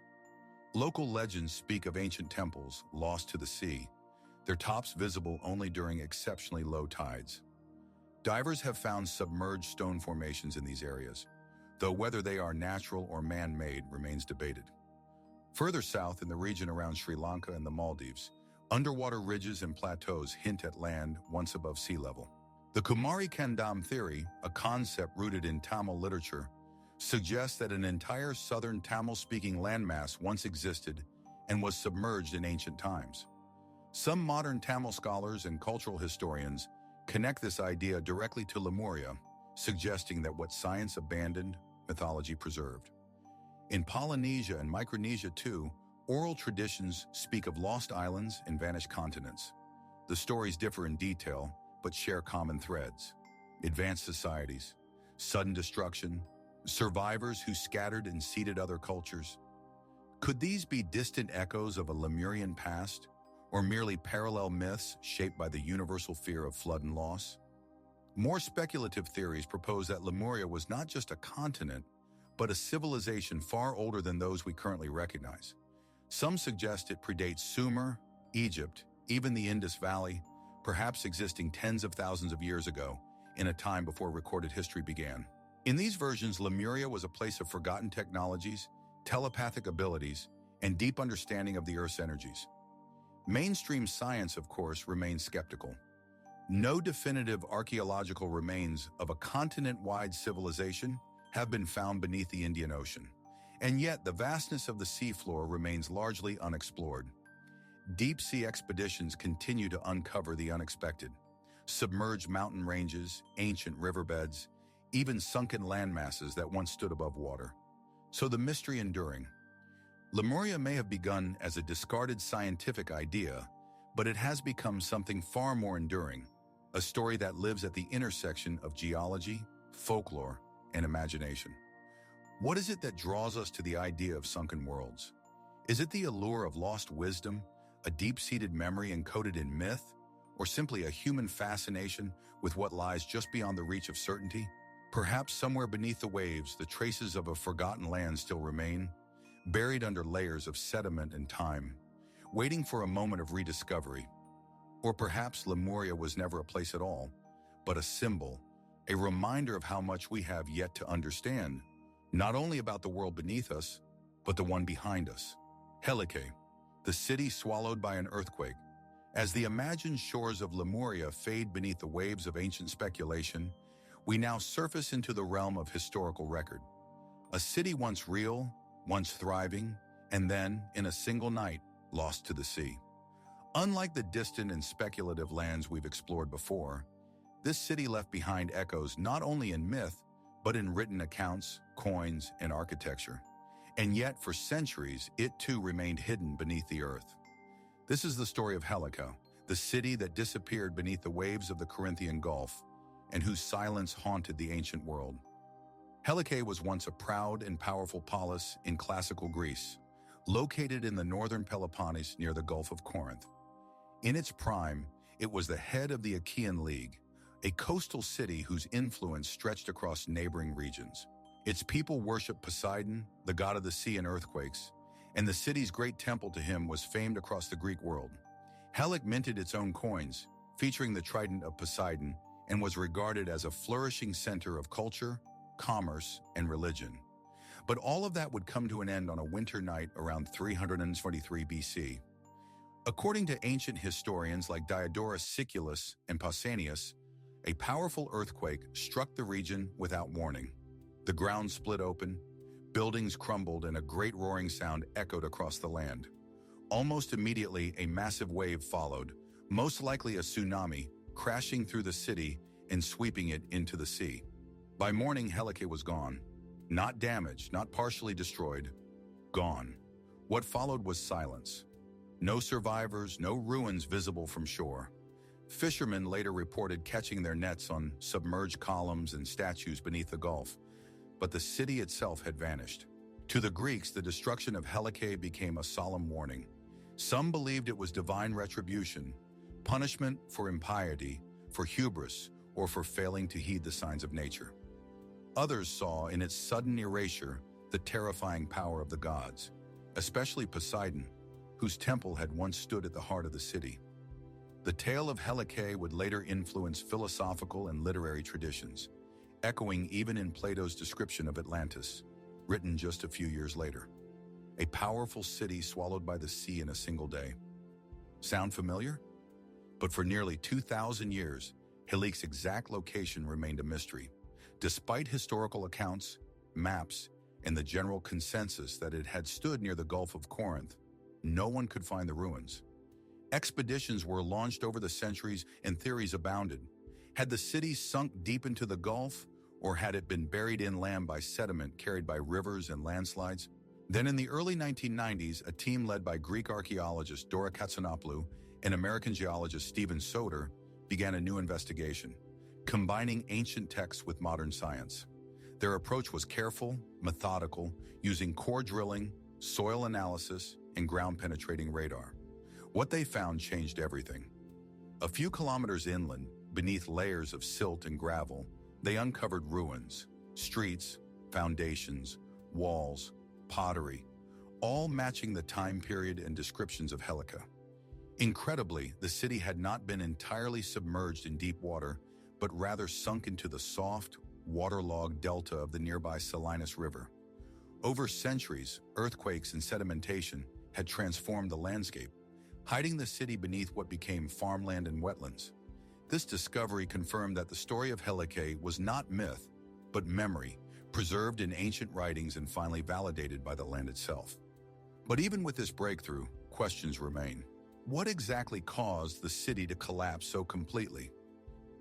Local legends speak of ancient temples lost to the sea, their tops visible only during exceptionally low tides. Divers have found submerged stone formations in these areas, though whether they are natural or man-made remains debated. Further south in the region around Sri Lanka and the Maldives, underwater ridges and plateaus hint at land once above sea level. The Kumari Kandam theory, a concept rooted in Tamil literature, suggests that an entire southern Tamil-speaking landmass once existed and was submerged in ancient times. Some modern Tamil scholars and cultural historians connect this idea directly to Lemuria, suggesting that what science abandoned, mythology preserved. In Polynesia and Micronesia too, oral traditions speak of lost islands and vanished continents. The stories differ in detail, but share common threads: advanced societies, sudden destruction, survivors who scattered and seeded other cultures. Could these be distant echoes of a Lemurian past, or merely parallel myths shaped by the universal fear of flood and loss? More speculative theories propose that Lemuria was not just a continent, but a civilization far older than those we currently recognize. Some suggest it predates Sumer, Egypt, even the Indus Valley, perhaps existing tens of thousands of years ago, in a time before recorded history began. In these versions, Lemuria was a place of forgotten technologies, telepathic abilities, and deep understanding of the Earth's energies. Mainstream science, of course, remains skeptical. No definitive archaeological remains of a continent-wide civilization have been found beneath the Indian Ocean, and yet the vastness of the seafloor remains largely unexplored. Deep-sea expeditions continue to uncover the unexpected. Submerged mountain ranges, ancient riverbeds, even sunken landmasses that once stood above water. So the mystery enduring. Lemuria may have begun as a discarded scientific idea, but it has become something far more enduring, a story that lives at the intersection of geology, folklore, and imagination. What is it that draws us to the idea of sunken worlds? Is it the allure of lost wisdom, a deep-seated memory encoded in myth, or simply a human fascination with what lies just beyond the reach of certainty? Perhaps somewhere beneath the waves, the traces of a forgotten land still remain, buried under layers of sediment and time, waiting for a moment of rediscovery. Or perhaps Lemuria was never a place at all, but a symbol, a reminder of how much we have yet to understand, not only about the world beneath us, but the one behind us. Helike, the city swallowed by an earthquake. As the imagined shores of Lemuria fade beneath the waves of ancient speculation, we now surface into the realm of historical record. A city once real, once thriving, and then, in a single night, lost to the sea. Unlike the distant and speculative lands we've explored before, this city left behind echoes not only in myth, but in written accounts, coins, and architecture. And yet, for centuries, it too remained hidden beneath the earth. This is the story of Helike, the city that disappeared beneath the waves of the Corinthian Gulf, and whose silence haunted the ancient world. Helike was once a proud and powerful polis in classical Greece, located in the northern Peloponnese near the Gulf of Corinth. In its prime, it was the head of the Achaean League, a coastal city whose influence stretched across neighboring regions. Its people worshiped Poseidon, the god of the sea and earthquakes, and the city's great temple to him was famed across the Greek world. Helike minted its own coins, featuring the trident of Poseidon, and was regarded as a flourishing center of culture, commerce, and religion. But all of that would come to an end on a winter night around 323 BC. According to ancient historians like Diodorus Siculus and Pausanias, a powerful earthquake struck the region without warning. The ground split open, buildings crumbled, and a great roaring sound echoed across the land. Almost immediately, a massive wave followed, most likely a tsunami, crashing through the city and sweeping it into the sea. By morning, Helike was gone. Not damaged, not partially destroyed. Gone. What followed was silence. No survivors, no ruins visible from shore. Fishermen later reported catching their nets on submerged columns and statues beneath the gulf, but the city itself had vanished. To the Greeks, the destruction of Helike became a solemn warning. Some believed it was divine retribution, punishment for impiety, for hubris, or for failing to heed the signs of nature. Others saw in its sudden erasure the terrifying power of the gods, especially Poseidon, whose temple had once stood at the heart of the city. The tale of Helike would later influence philosophical and literary traditions, echoing even in Plato's description of Atlantis, written just a few years later. A powerful city swallowed by the sea in a single day. Sound familiar? But for nearly 2,000 years, Helike's exact location remained a mystery, despite historical accounts, maps, and the general consensus that it had stood near the Gulf of Corinth. No one could find the ruins. Expeditions were launched over the centuries and theories abounded. Had the city sunk deep into the Gulf, or had it been buried inland by sediment carried by rivers and landslides? Then in the early 1990s, a team led by Greek archaeologist Dora Katsonopoulou and American geologist Stephen Soter began a new investigation, combining ancient texts with modern science. Their approach was careful, methodical, using core drilling, soil analysis, and ground-penetrating radar. What they found changed everything. A few kilometers inland, beneath layers of silt and gravel, they uncovered ruins, streets, foundations, walls, pottery, all matching the time period and descriptions of Helike. Incredibly, the city had not been entirely submerged in deep water, but rather sunk into the soft, waterlogged delta of the nearby Salinas River. Over centuries, earthquakes and sedimentation had transformed the landscape, hiding the city beneath what became farmland and wetlands. This discovery confirmed that the story of Helike was not myth, but memory, preserved in ancient writings and finally validated by the land itself. But even with this breakthrough, questions remain. What exactly caused the city to collapse so completely?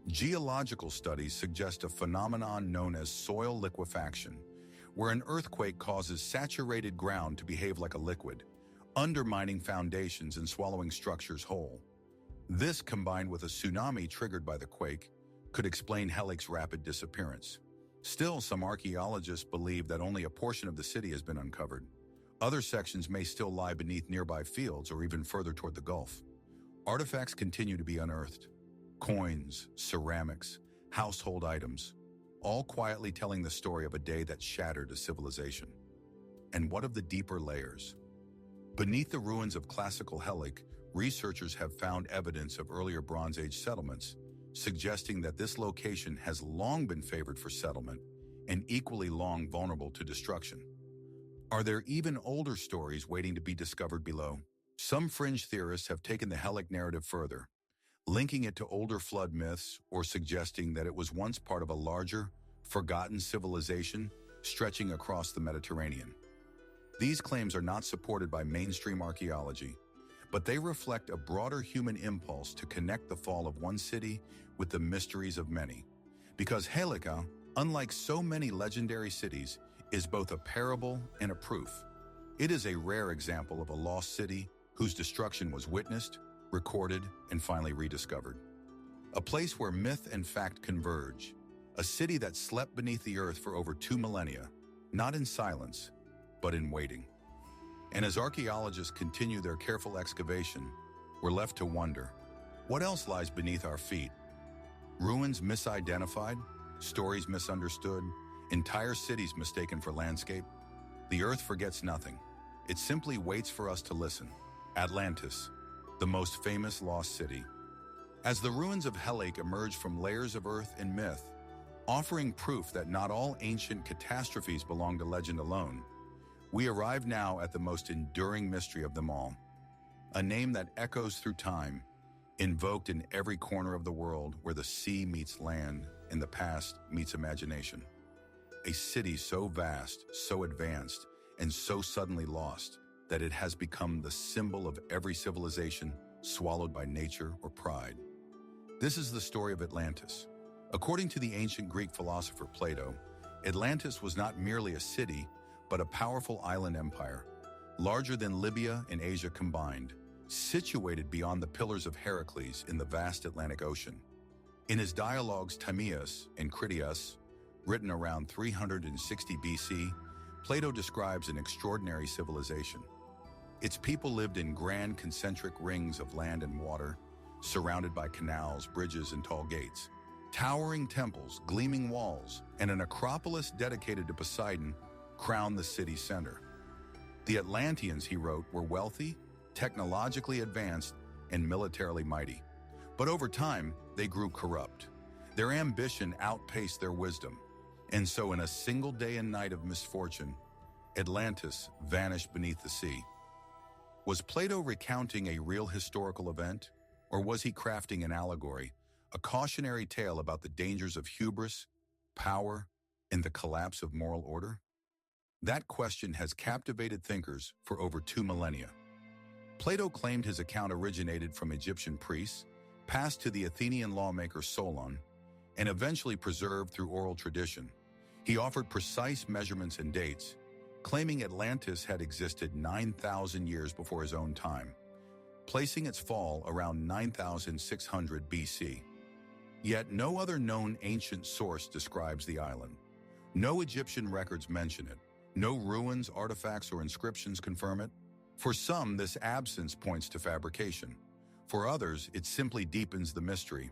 Geological studies suggest a phenomenon known as soil liquefaction, where an earthquake causes saturated ground to behave like a liquid, undermining foundations and swallowing structures whole. This, combined with a tsunami triggered by the quake, could explain Helike's rapid disappearance. Still, some archaeologists believe that only a portion of the city has been uncovered. Other sections may still lie beneath nearby fields or even further toward the Gulf. Artifacts continue to be unearthed. Coins, ceramics, household items, all quietly telling the story of a day that shattered a civilization. And what of the deeper layers? Beneath the ruins of classical Helike, researchers have found evidence of earlier Bronze Age settlements, suggesting that this location has long been favored for settlement and equally long vulnerable to destruction. Are there even older stories waiting to be discovered below? Some fringe theorists have taken the Helike narrative further, linking it to older flood myths or suggesting that it was once part of a larger, forgotten civilization stretching across the Mediterranean. These claims are not supported by mainstream archaeology, but they reflect a broader human impulse to connect the fall of one city with the mysteries of many. Because Helike, unlike so many legendary cities, is both a parable and a proof. It is a rare example of a lost city whose destruction was witnessed, recorded, and finally rediscovered. A place where myth and fact converge. A city that slept beneath the earth for over 2 millennia, not in silence, but in waiting. And as archaeologists continue their careful excavation, we're left to wonder, what else lies beneath our feet? Ruins misidentified, stories misunderstood, entire cities mistaken for landscape? The earth forgets nothing. It simply waits for us to listen. Atlantis, the most famous lost city. As the ruins of Helike emerge from layers of earth and myth, offering proof that not all ancient catastrophes belong to legend alone, we arrive now at the most enduring mystery of them all. A name that echoes through time, invoked in every corner of the world where the sea meets land and the past meets imagination. A city so vast, so advanced, and so suddenly lost that it has become the symbol of every civilization swallowed by nature or pride. This is the story of Atlantis. According to the ancient Greek philosopher Plato, Atlantis was not merely a city, but a powerful island empire, larger than Libya and Asia combined, situated beyond the Pillars of Heracles in the vast Atlantic Ocean. In his dialogues Timaeus and Critias, written around 360 BC, Plato describes an extraordinary civilization. Its people lived in grand concentric rings of land and water, surrounded by canals, bridges, and tall gates. Towering temples, gleaming walls, and an acropolis dedicated to Poseidon crowned the city's center. The Atlanteans, he wrote, were wealthy, technologically advanced, and militarily mighty. But over time, they grew corrupt. Their ambition outpaced their wisdom. And so in a single day and night of misfortune, Atlantis vanished beneath the sea. Was Plato recounting a real historical event, or was he crafting an allegory, a cautionary tale about the dangers of hubris, power, and the collapse of moral order? That question has captivated thinkers for over 2 millennia. Plato claimed his account originated from Egyptian priests, passed to the Athenian lawmaker Solon, and eventually preserved through oral tradition. He offered precise measurements and dates, claiming Atlantis had existed 9,000 years before his own time, placing its fall around 9,600 BC. Yet no other known ancient source describes the island. No Egyptian records mention it. No ruins, artifacts, or inscriptions confirm it. For some, this absence points to fabrication. For others, it simply deepens the mystery.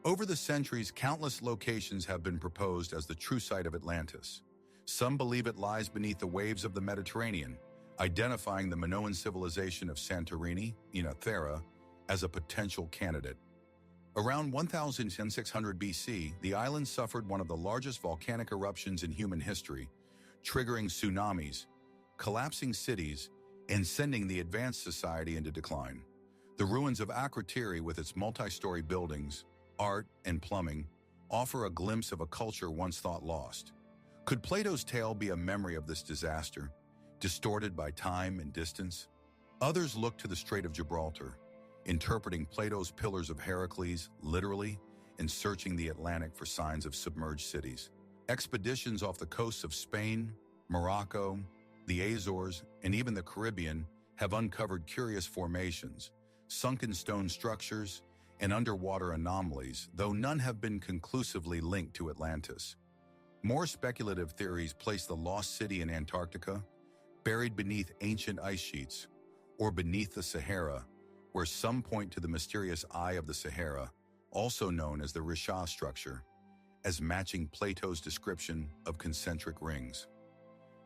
Over the centuries, countless locations have been proposed as the true site of Atlantis. Some believe it lies beneath the waves of the Mediterranean, identifying the Minoan civilization of Santorini, Thera, as a potential candidate. Around 1600 BC, the island suffered one of the largest volcanic eruptions in human history, triggering tsunamis, collapsing cities, and sending the advanced society into decline. The ruins of Akrotiri, with its multi-story buildings, art, and plumbing, offer a glimpse of a culture once thought lost. Could Plato's tale be a memory of this disaster, distorted by time and distance? Others look to the Strait of Gibraltar, interpreting Plato's Pillars of Heracles literally and searching the Atlantic for signs of submerged cities. Expeditions off the coasts of Spain, Morocco, the Azores, and even the Caribbean have uncovered curious formations, sunken stone structures, and underwater anomalies, though none have been conclusively linked to Atlantis. More speculative theories place the lost city in Antarctica, buried beneath ancient ice sheets, or beneath the Sahara, where some point to the mysterious Eye of the Sahara, also known as the Risha structure, as matching Plato's description of concentric rings.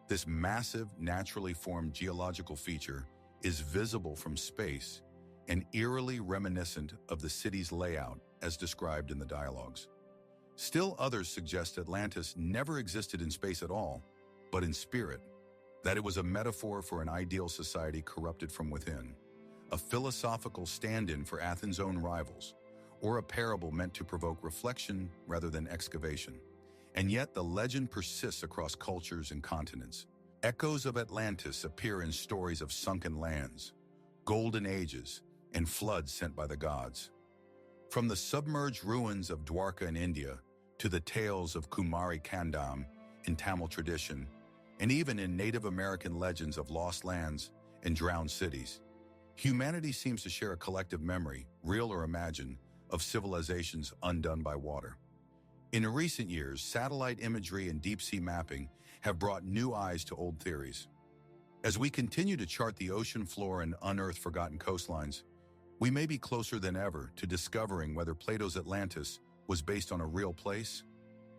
This massive, naturally formed geological feature is visible from space and eerily reminiscent of the city's layout as described in the dialogues. Still others suggest Atlantis never existed in space at all, but in spirit, that it was a metaphor for an ideal society corrupted from within, a philosophical stand-in for Athens' own rivals, or a parable meant to provoke reflection rather than excavation. And yet the legend persists across cultures and continents. Echoes of Atlantis appear in stories of sunken lands, golden ages, and floods sent by the gods. From the submerged ruins of Dwarka in India to the tales of Kumari Kandam in Tamil tradition, and even in Native American legends of lost lands and drowned cities, humanity seems to share a collective memory, real or imagined, of civilizations undone by water. In recent years, satellite imagery and deep-sea mapping have brought new eyes to old theories. As we continue to chart the ocean floor and unearth forgotten coastlines, we may be closer than ever to discovering whether Plato's Atlantis was based on a real place,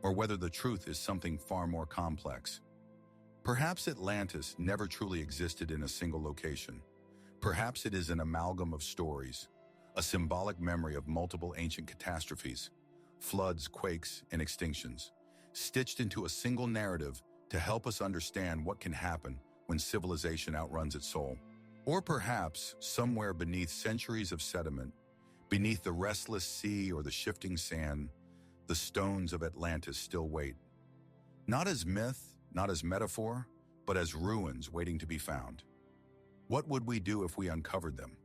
or whether the truth is something far more complex. Perhaps Atlantis never truly existed in a single location. Perhaps it is an amalgam of stories, a symbolic memory of multiple ancient catastrophes, floods, quakes, and extinctions, stitched into a single narrative to help us understand what can happen when civilization outruns its soul. Or perhaps, somewhere beneath centuries of sediment, beneath the restless sea or the shifting sand, the stones of Atlantis still wait. Not as myth, not as metaphor, but as ruins waiting to be found. What would we do if we uncovered them?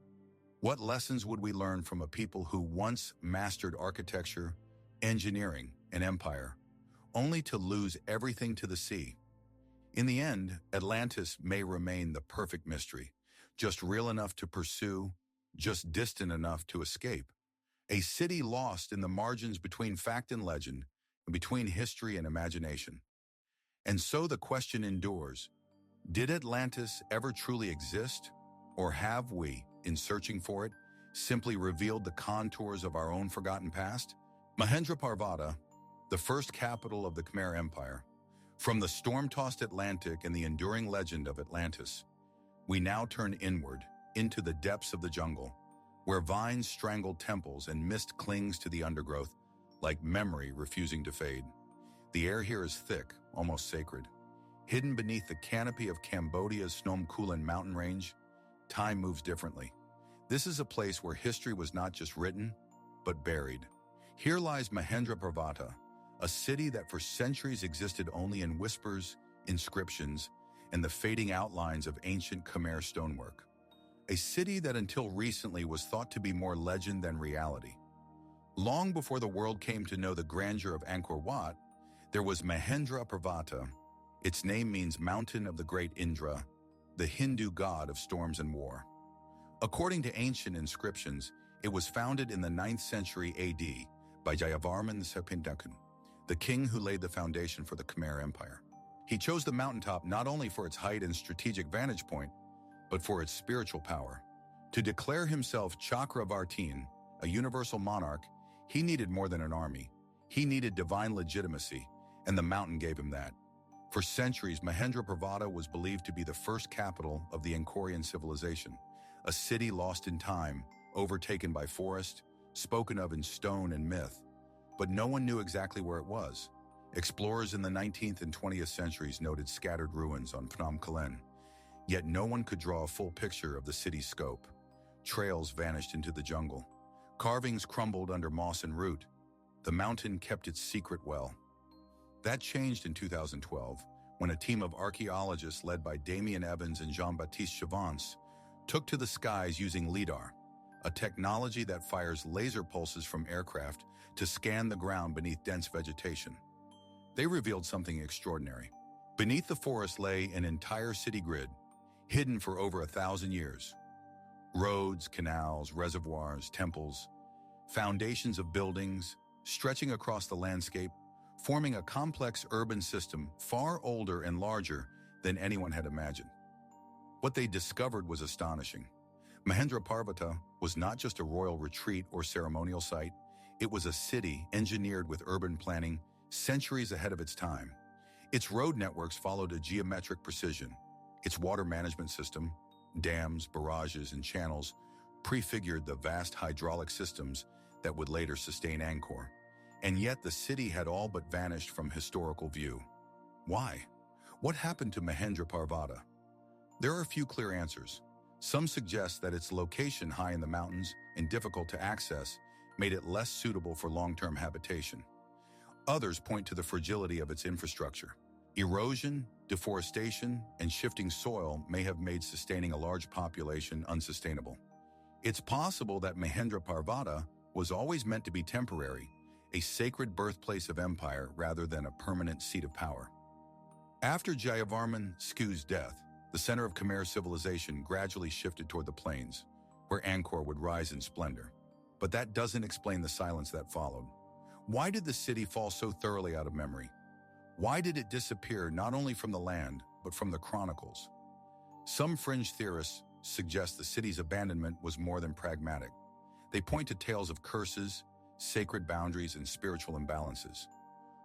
What lessons would we learn from a people who once mastered architecture, engineering, and empire, only to lose everything to the sea? In the end, Atlantis may remain the perfect mystery, just real enough to pursue, just distant enough to escape. A city lost in the margins between fact and legend, and between history and imagination. And so the question endures, did Atlantis ever truly exist? Or have we, in searching for it, simply revealed the contours of our own forgotten past? Mahendraparvata, the first capital of the Khmer Empire, from the storm-tossed Atlantic and the enduring legend of Atlantis, we now turn inward, into the depths of the jungle, where vines strangle temples and mist clings to the undergrowth, like memory refusing to fade. The air here is thick, almost sacred. Hidden beneath the canopy of Cambodia's Phnom Kulen mountain range, time moves differently. This is a place where history was not just written, but buried. Here lies Mahendraparvata, a city that for centuries existed only in whispers, inscriptions, and the fading outlines of ancient Khmer stonework. A city that until recently was thought to be more legend than reality. Long before the world came to know the grandeur of Angkor Wat, there was Mahendraparvata. Its name means Mountain of the Great Indra, the Hindu god of storms and war. According to ancient inscriptions, it was founded in the 9th century AD by Jayavarman II, the king who laid the foundation for the Khmer Empire. He chose the mountaintop not only for its height and strategic vantage point, but for its spiritual power. To declare himself Chakravartin, a universal monarch, he needed more than an army. He needed divine legitimacy, and the mountain gave him that. For centuries, Mahendraparvata was believed to be the first capital of the Angkorian civilization, a city lost in time, overtaken by forest, spoken of in stone and myth, but no one knew exactly where it was. Explorers in the 19th and 20th centuries noted scattered ruins on Phnom Penh, yet no one could draw a full picture of the city's scope. Trails vanished into the jungle. Carvings crumbled under moss and root. The mountain kept its secret well. That changed in 2012, when a team of archaeologists led by Damien Evans and Jean-Baptiste Chavance took to the skies using LIDAR, a technology that fires laser pulses from aircraft to scan the ground beneath dense vegetation. They revealed something extraordinary. Beneath the forest lay an entire city grid, hidden for over 1,000 years. Roads, canals, reservoirs, temples, foundations of buildings, stretching across the landscape, forming a complex urban system far older and larger than anyone had imagined. What they discovered was astonishing. Mahendraparvata was not just a royal retreat or ceremonial site, it was a city engineered with urban planning centuries ahead of its time. Its road networks followed a geometric precision. Its water management system, dams, barrages, and channels, prefigured the vast hydraulic systems that would later sustain Angkor. And yet the city had all but vanished from historical view. Why? What happened to Mahendraparvata? There are a few clear answers. Some suggest that its location high in the mountains and difficult to access made it less suitable for long-term habitation. Others point to the fragility of its infrastructure. Erosion, deforestation, and shifting soil may have made sustaining a large population unsustainable. It's possible that Mahendraparvata was always meant to be temporary, a sacred birthplace of empire rather than a permanent seat of power. After Jayavarman Sku's death, the center of Khmer civilization gradually shifted toward the plains, where Angkor would rise in splendor. But that doesn't explain the silence that followed. Why did the city fall so thoroughly out of memory? Why did it disappear not only from the land, but from the chronicles? Some fringe theorists suggest the city's abandonment was more than pragmatic. They point to tales of curses, sacred boundaries, and spiritual imbalances.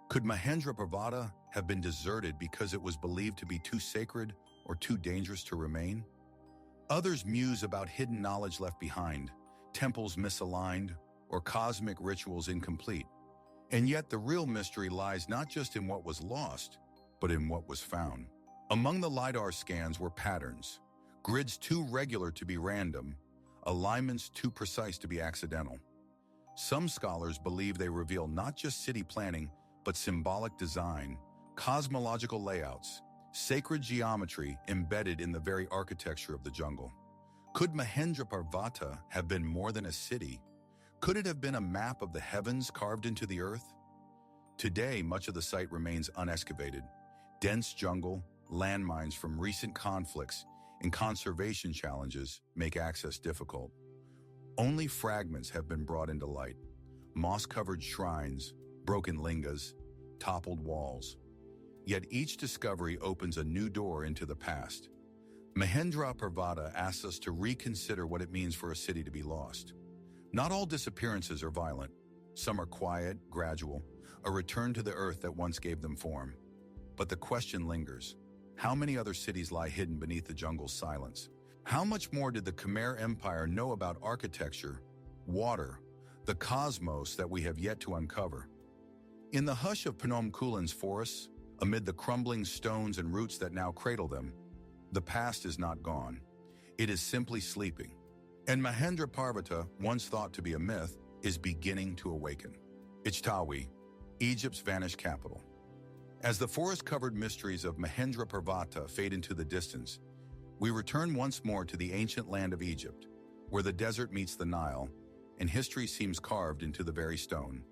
Could Mahendraparvata have been deserted because it was believed to be too sacred or too dangerous to remain? Others muse about hidden knowledge left behind, temples misaligned, or cosmic rituals incomplete. And yet the real mystery lies not just in what was lost, but in what was found. Among the LiDAR scans were patterns, grids too regular to be random, alignments too precise to be accidental. Some scholars believe they reveal not just city planning, but symbolic design, cosmological layouts, sacred geometry embedded in the very architecture of the jungle. Could Mahendraparvata have been more than a city? Could it have been a map of the heavens carved into the earth? Today, much of the site remains unexcavated. Dense jungle, landmines from recent conflicts, and conservation challenges make access difficult. Only fragments have been brought into light. Moss-covered shrines, broken lingas, toppled walls. Yet each discovery opens a new door into the past. Mahendraparvata asks us to reconsider what it means for a city to be lost. Not all disappearances are violent. Some are quiet, gradual, a return to the earth that once gave them form. But the question lingers. How many other cities lie hidden beneath the jungle's silence? How much more did the Khmer Empire know about architecture, water, the cosmos that we have yet to uncover? In the hush of Phnom Kulen's forests, amid the crumbling stones and roots that now cradle them, the past is not gone. It is simply sleeping. And Mahendraparvata, once thought to be a myth, is beginning to awaken. Ichtawi, Egypt's vanished capital. As the forest-covered mysteries of Mahendraparvata fade into the distance, we return once more to the ancient land of Egypt, where the desert meets the Nile, and history seems carved into the very stone.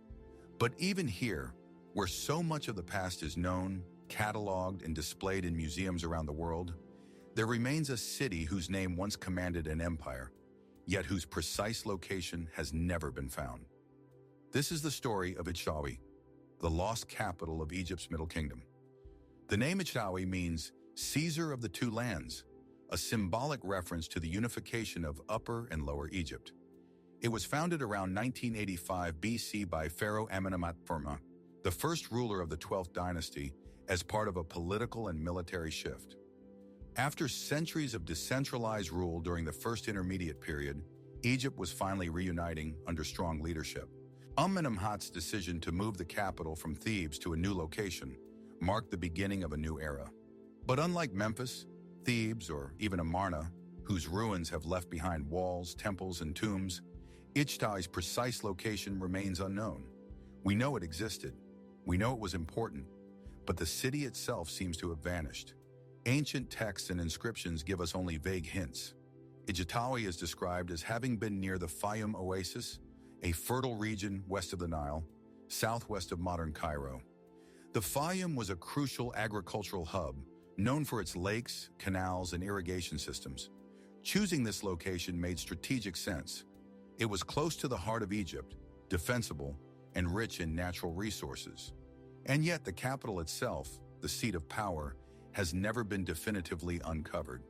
But even here, where so much of the past is known, cataloged, and displayed in museums around the world, there remains a city whose name once commanded an empire, yet whose precise location has never been found. This is the story of Ichtawi, the lost capital of Egypt's Middle Kingdom. The name Ichtawi means Caesar of the Two Lands, a symbolic reference to the unification of Upper and Lower Egypt. It was founded around 1985 BC by Pharaoh Amenemhat, the first ruler of the 12th dynasty, as part of a political and military shift. After centuries of decentralized rule during the First Intermediate period, Egypt was finally reuniting under strong leadership. Amenemhat's decision to move the capital from Thebes to a new location marked the beginning of a new era. But unlike Memphis, Thebes, or even Amarna, whose ruins have left behind walls, temples, and tombs, Ichtawi's precise location remains unknown. We know it existed. We know it was important. But the city itself seems to have vanished. Ancient texts and inscriptions give us only vague hints. Ichtawi is described as having been near the Fayum Oasis, a fertile region west of the Nile, southwest of modern Cairo. The Fayum was a crucial agricultural hub, known for its lakes, canals, and irrigation systems. Choosing this location made strategic sense. It was close to the heart of Egypt, defensible, and rich in natural resources. And yet the capital itself, the seat of power, has never been definitively uncovered.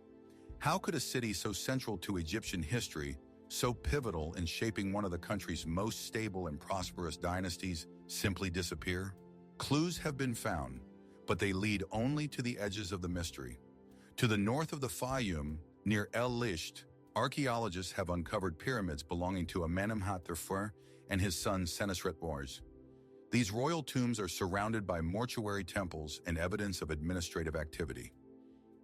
How could a city so central to Egyptian history, so pivotal in shaping one of the country's most stable and prosperous dynasties, simply disappear? Clues have been found, but they lead only to the edges of the mystery. To the north of the Fayum, near El Lisht, archaeologists have uncovered pyramids belonging to Amenemhat III and his son Senusret. These royal tombs are surrounded by mortuary temples and evidence of administrative activity.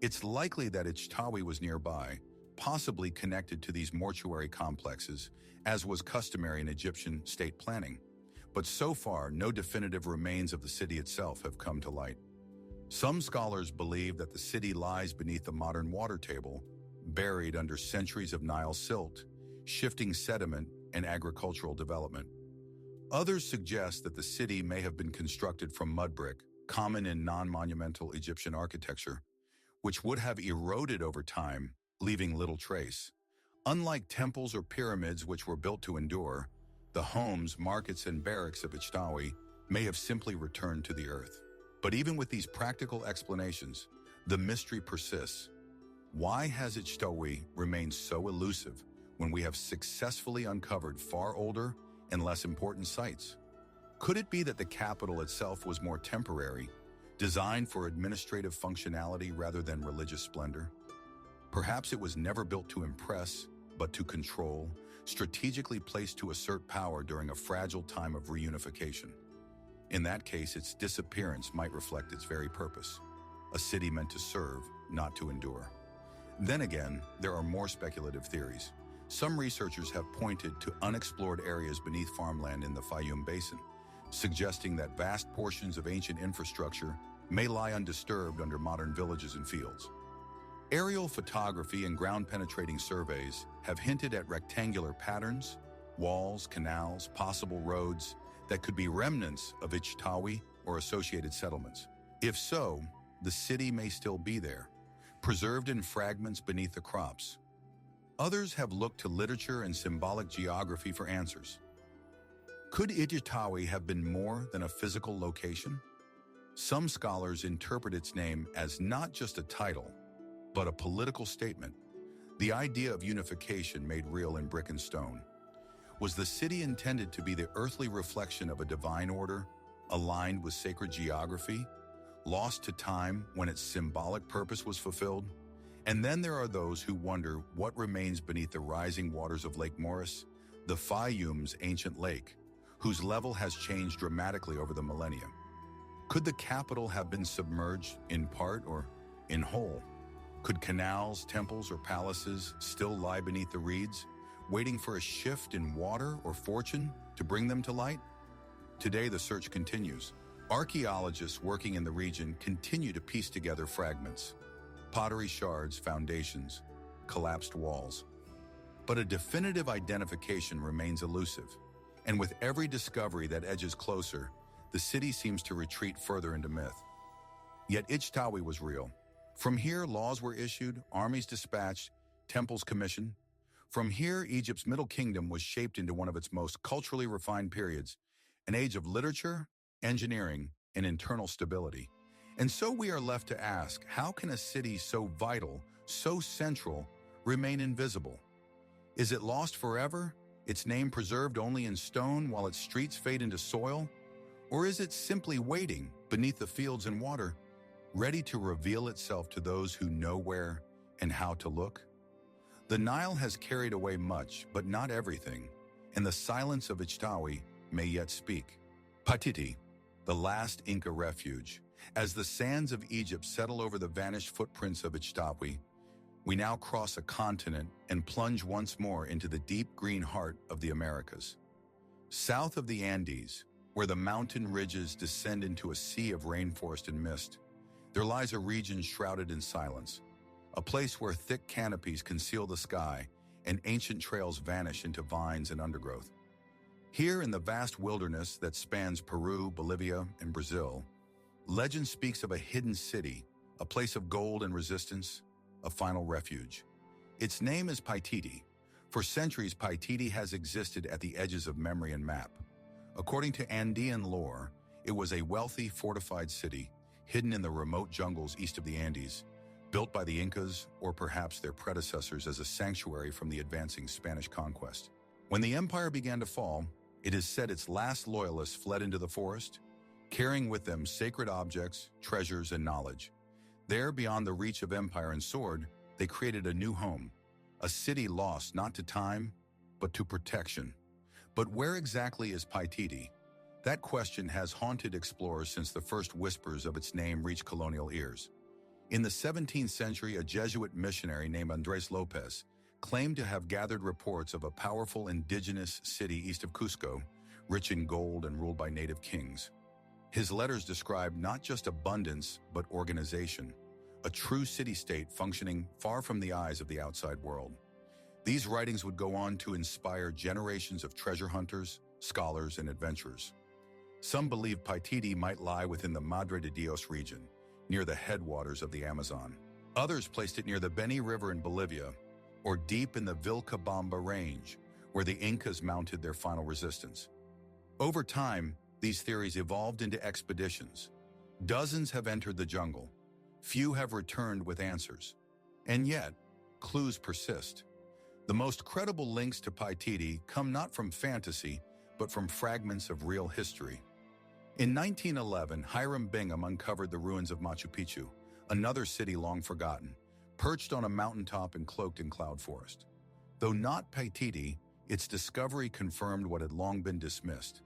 It's likely that Ichtawi was nearby, possibly connected to these mortuary complexes, as was customary in Egyptian state planning. But so far, no definitive remains of the city itself have come to light. Some scholars believe that the city lies beneath the modern water table, buried under centuries of Nile silt, shifting sediment, and agricultural development. Others suggest that the city may have been constructed from mud brick, common in non-monumental Egyptian architecture, which would have eroded over time, leaving little trace. Unlike temples or pyramids which were built to endure, the homes, markets, and barracks of Ichtawi may have simply returned to the earth. But even with these practical explanations, the mystery persists. Why has Ichtawi remained so elusive when we have successfully uncovered far older and less important sites? Could it be that the capital itself was more temporary, designed for administrative functionality rather than religious splendor? Perhaps it was never built to impress, but to control, strategically placed to assert power during a fragile time of reunification. In that case, its disappearance might reflect its very purpose, a city meant to serve, not to endure. Then again, there are more speculative theories. Some researchers have pointed to unexplored areas beneath farmland in the Fayum Basin, suggesting that vast portions of ancient infrastructure may lie undisturbed under modern villages and fields. Aerial photography and ground-penetrating surveys have hinted at rectangular patterns, walls, canals, possible roads that could be remnants of Ichtawi or associated settlements. If so, the city may still be there, preserved in fragments beneath the crops. Others have looked to literature and symbolic geography for answers. Could Ichtawi have been more than a physical location? Some scholars interpret its name as not just a title, but a political statement, the idea of unification made real in brick and stone. Was the city intended to be the earthly reflection of a divine order, aligned with sacred geography, lost to time when its symbolic purpose was fulfilled? And then there are those who wonder what remains beneath the rising waters of Lake Moeris, the Fayum's ancient lake, whose level has changed dramatically over the millennia. Could the capital have been submerged in part or in whole? Could canals, temples, or palaces still lie beneath the reeds, waiting for a shift in water or fortune to bring them to light? Today, the search continues. Archaeologists working in the region continue to piece together fragments, pottery shards, foundations, collapsed walls. But a definitive identification remains elusive, and with every discovery that edges closer, the city seems to retreat further into myth. Yet Ichtawi was real. From here, laws were issued, armies dispatched, temples commissioned. From here, Egypt's Middle Kingdom was shaped into one of its most culturally refined periods, an age of literature, engineering, and internal stability. And so we are left to ask, how can a city so vital, so central, remain invisible? Is it lost forever, its name preserved only in stone while its streets fade into soil? Or is it simply waiting beneath the fields and water, ready to reveal itself to those who know where and how to look? The Nile has carried away much, but not everything, and the silence of Ichtawi may yet speak. Paititi, the last Inca refuge. As the sands of Egypt settle over the vanished footprints of Ichtawi, we now cross a continent and plunge once more into the deep green heart of the Americas. South of the Andes, where the mountain ridges descend into a sea of rainforest and mist, there lies a region shrouded in silence, a place where thick canopies conceal the sky and ancient trails vanish into vines and undergrowth. Here in the vast wilderness that spans Peru, Bolivia, and Brazil, legend speaks of a hidden city, a place of gold and resistance, a final refuge. Its name is Paititi. For centuries, Paititi has existed at the edges of memory and map. According to Andean lore, it was a wealthy, fortified city, hidden in the remote jungles east of the Andes, built by the Incas or perhaps their predecessors as a sanctuary from the advancing Spanish conquest. When the empire began to fall, it is said its last loyalists fled into the forest, carrying with them sacred objects, treasures, and knowledge. There, beyond the reach of empire and sword, they created a new home, a city lost not to time, but to protection. But where exactly is Paititi? That question has haunted explorers since the first whispers of its name reached colonial ears. In the 17th century, a Jesuit missionary named Andrés López claimed to have gathered reports of a powerful indigenous city east of Cusco, rich in gold and ruled by native kings. His letters describe not just abundance, but organization, a true city-state functioning far from the eyes of the outside world. These writings would go on to inspire generations of treasure hunters, scholars, and adventurers. Some believe Paititi might lie within the Madre de Dios region, near the headwaters of the Amazon. Others placed it near the Beni River in Bolivia, or deep in the Vilcabamba Range, where the Incas mounted their final resistance. Over time, these theories evolved into expeditions. Dozens have entered the jungle. Few have returned with answers. And yet, clues persist. The most credible links to Paititi come not from fantasy, but from fragments of real history. In 1911, Hiram Bingham uncovered the ruins of Machu Picchu, another city long forgotten, perched on a mountaintop and cloaked in cloud forest. Though not Paititi, its discovery confirmed what had long been dismissed,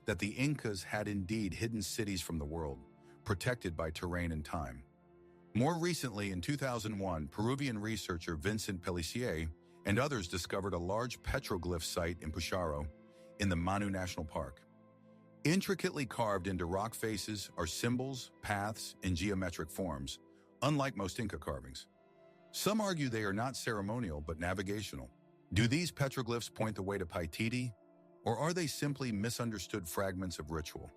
that the Incas had indeed hidden cities from the world, protected by terrain and time. More recently, in 2001, Peruvian researcher Vincent Pellicier and others discovered a large petroglyph site in Pucharo, in the Manu National Park. Intricately carved into rock faces are symbols, paths, and geometric forms, unlike most Inca carvings. Some argue they are not ceremonial but navigational. Do these petroglyphs point the way to Paititi, or are they simply misunderstood fragments of ritual?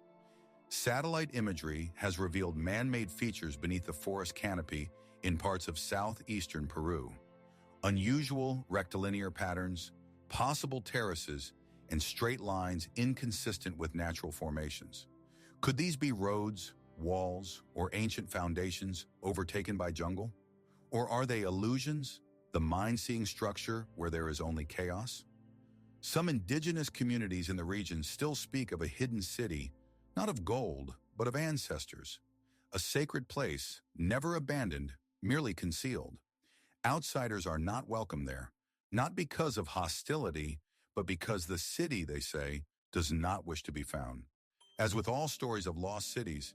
Satellite imagery has revealed man-made features beneath the forest canopy in parts of southeastern Peru. Unusual rectilinear patterns, possible terraces, and straight lines inconsistent with natural formations. Could these be roads, walls, or ancient foundations overtaken by jungle? Or are they illusions, the mind-seeing structure where there is only chaos? Some indigenous communities in the region still speak of a hidden city, not of gold, but of ancestors. A sacred place, never abandoned, merely concealed. Outsiders are not welcome there, not because of hostility, but because the city, they say, does not wish to be found. As with all stories of lost cities,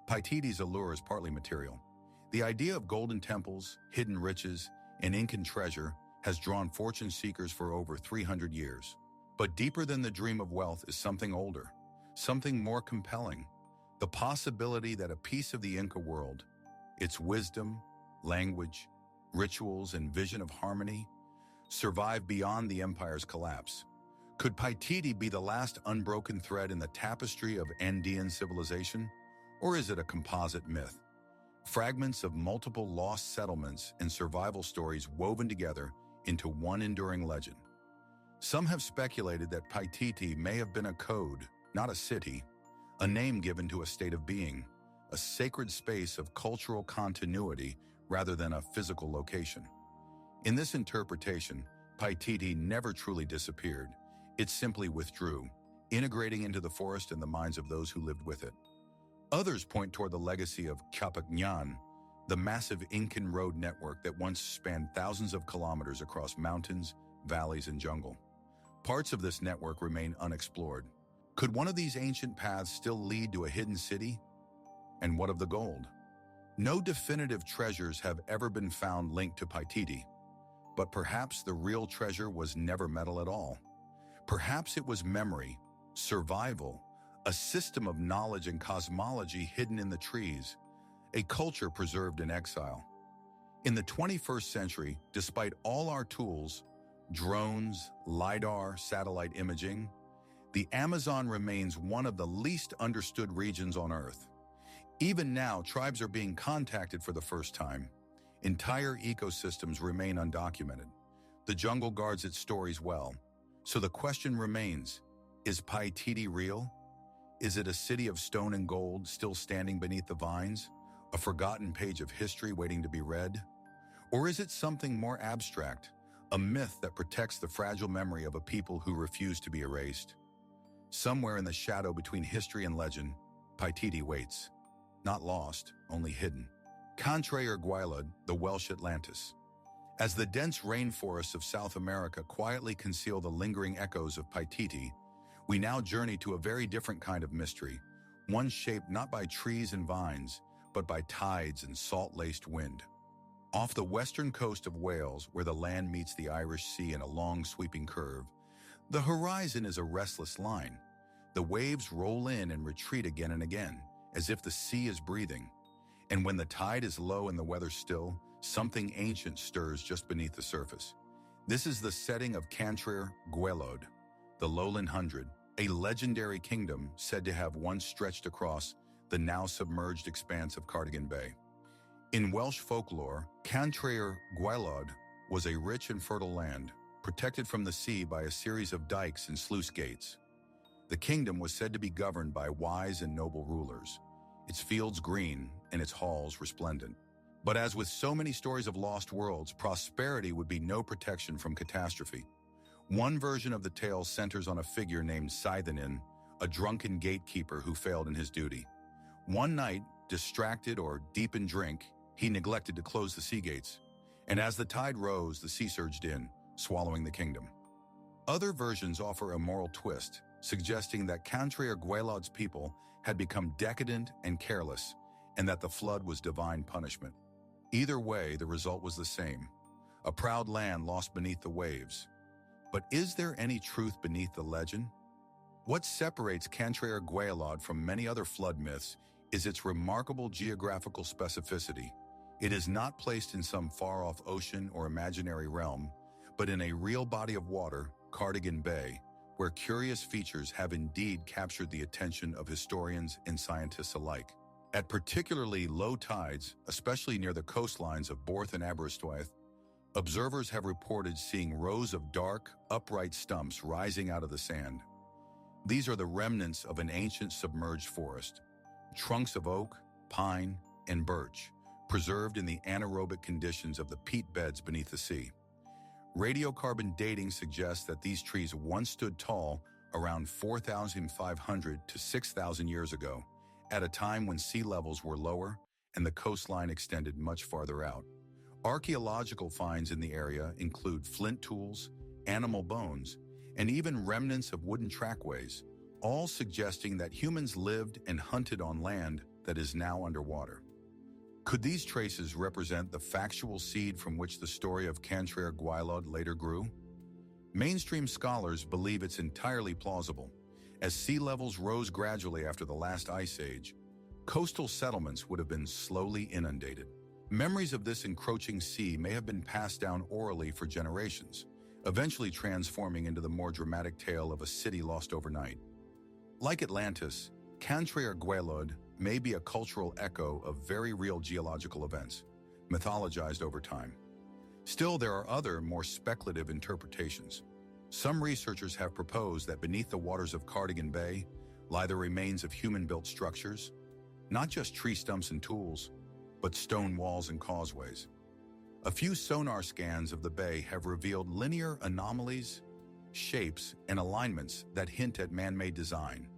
Paititi's allure is partly material. The idea of golden temples, hidden riches, and Incan treasure has drawn fortune seekers for over 300 years. But deeper than the dream of wealth is something older, something more compelling, the possibility that a piece of the Inca world, its wisdom, language, rituals, and vision of harmony, survive beyond the empire's collapse. Could Paititi be the last unbroken thread in the tapestry of Andean civilization, or is it a composite myth? Fragments of multiple lost settlements and survival stories woven together into one enduring legend. Some have speculated that Paititi may have been a code, not a city, a name given to a state of being, a sacred space of cultural continuity rather than a physical location. In this interpretation, Paititi never truly disappeared. It simply withdrew, integrating into the forest and the minds of those who lived with it. Others point toward the legacy of Capacñan, the massive Incan road network that once spanned thousands of kilometers across mountains, valleys, and jungle. Parts of this network remain unexplored. Could one of these ancient paths still lead to a hidden city? And what of the gold? No definitive treasures have ever been found linked to Paititi, but perhaps the real treasure was never metal at all. Perhaps it was memory, survival, a system of knowledge and cosmology hidden in the trees, a culture preserved in exile. In the 21st century, despite all our tools, drones, LiDAR, satellite imaging, the Amazon remains one of the least understood regions on Earth. Even now, tribes are being contacted for the first time. Entire ecosystems remain undocumented. The jungle guards its stories well. So the question remains, is Paititi real? Is it a city of stone and gold still standing beneath the vines? A forgotten page of history waiting to be read? Or is it something more abstract, a myth that protects the fragile memory of a people who refuse to be erased? Somewhere in the shadow between history and legend, Paititi waits. Not lost, only hidden. Constellations, the Welsh Atlantis. As the dense rainforests of South America quietly conceal the lingering echoes of Paititi, we now journey to a very different kind of mystery, one shaped not by trees and vines, but by tides and salt-laced wind. Off the western coast of Wales, where the land meets the Irish Sea in a long sweeping curve, the horizon is a restless line. The waves roll in and retreat again and again, as if the sea is breathing. And when the tide is low and the weather still, something ancient stirs just beneath the surface. This is the setting of Cantre'r Gwaelod, the Lowland Hundred, a legendary kingdom said to have once stretched across the now submerged expanse of Cardigan Bay. In Welsh folklore, Cantre'r Gwaelod was a rich and fertile land, protected from the sea by a series of dikes and sluice gates. The kingdom was said to be governed by wise and noble rulers, its fields green and its halls resplendent. But as with so many stories of lost worlds, prosperity would be no protection from catastrophe. One version of the tale centers on a figure named Scythanin, a drunken gatekeeper who failed in his duty. One night, distracted or deep in drink, he neglected to close the sea gates, and as the tide rose, the sea surged in, swallowing the kingdom. Other versions offer a moral twist, suggesting that Cantre'r Gwaelod's people had become decadent and careless, and that the flood was divine punishment. Either way, the result was the same: a proud land lost beneath the waves. But is there any truth beneath the legend? What separates Cantre'r Gwaelod from many other flood myths is its remarkable geographical specificity. It is not placed in some far-off ocean or imaginary realm, but in a real body of water, Cardigan Bay, where curious features have indeed captured the attention of historians and scientists alike. At particularly low tides, especially near the coastlines of Borth and Aberystwyth, observers have reported seeing rows of dark, upright stumps rising out of the sand. These are the remnants of an ancient submerged forest, trunks of oak, pine, and birch, preserved in the anaerobic conditions of the peat beds beneath the sea. Radiocarbon dating suggests that these trees once stood tall around 4,500 to 6,000 years ago, at a time when sea levels were lower and the coastline extended much farther out. Archaeological finds in the area include flint tools, animal bones, and even remnants of wooden trackways, all suggesting that humans lived and hunted on land that is now underwater. Could these traces represent the factual seed from which the story of Cantre'r Gwaelod later grew? Mainstream scholars believe it's entirely plausible. As sea levels rose gradually after the last ice age, coastal settlements would have been slowly inundated. Memories of this encroaching sea may have been passed down orally for generations, eventually transforming into the more dramatic tale of a city lost overnight. Like Atlantis, Cantre'r Gwaelod may be a cultural echo of very real geological events, mythologized over time. Still, there are other, more speculative interpretations. Some researchers have proposed that beneath the waters of Cardigan Bay lie the remains of human-built structures, not just tree stumps and tools, but stone walls and causeways. A few sonar scans of the bay have revealed linear anomalies, shapes, and alignments that hint at man-made design,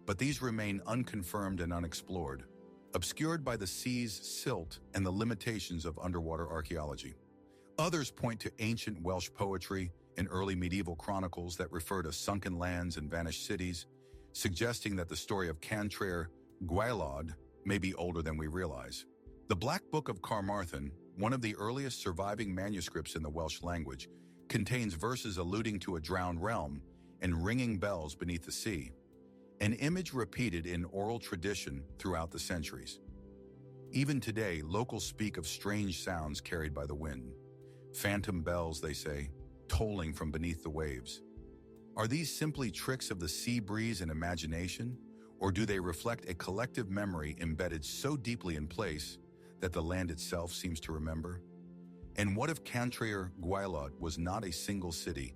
but these remain unconfirmed and unexplored. obscured by the sea's silt and the limitations of underwater archaeology. Others point to ancient Welsh poetry and early medieval chronicles that refer to sunken lands and vanished cities, suggesting that the story of Cantrair Gwaelod may be older than we realize. The Black Book of Carmarthen, one of the earliest surviving manuscripts in the Welsh language, contains verses alluding to a drowned realm and ringing bells beneath the sea, an image repeated in oral tradition throughout the centuries. Even today, locals speak of strange sounds carried by the wind. Phantom bells, they say, tolling from beneath the waves. Are these simply tricks of the sea breeze and imagination, or do they reflect a collective memory embedded so deeply in place that the land itself seems to remember? And what if Cantrair Gwaelod was not a single city,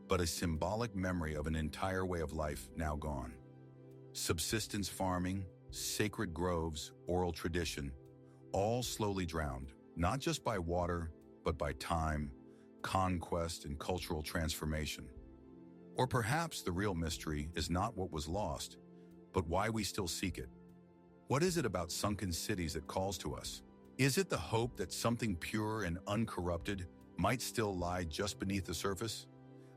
but a symbolic memory of an entire way of life now gone? Subsistence farming, sacred groves, oral tradition, all slowly drowned, not just by water, but by time, conquest, and cultural transformation. Or perhaps the real mystery is not what was lost, but why we still seek it. What is it about sunken cities that calls to us? Is it the hope that something pure and uncorrupted might still lie just beneath the surface?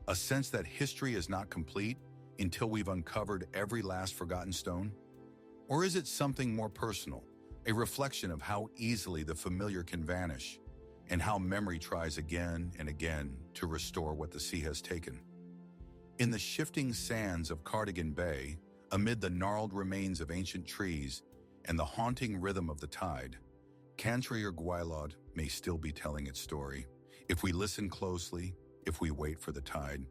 A sense that history is not complete until we've uncovered every last forgotten stone? Or is it something more personal, a reflection of how easily the familiar can vanish, and how memory tries again and again to restore what the sea has taken? In the shifting sands of Cardigan Bay, amid the gnarled remains of ancient trees and the haunting rhythm of the tide, Cantrair Gwaelod may still be telling its story, if we listen closely, if we wait for the tide.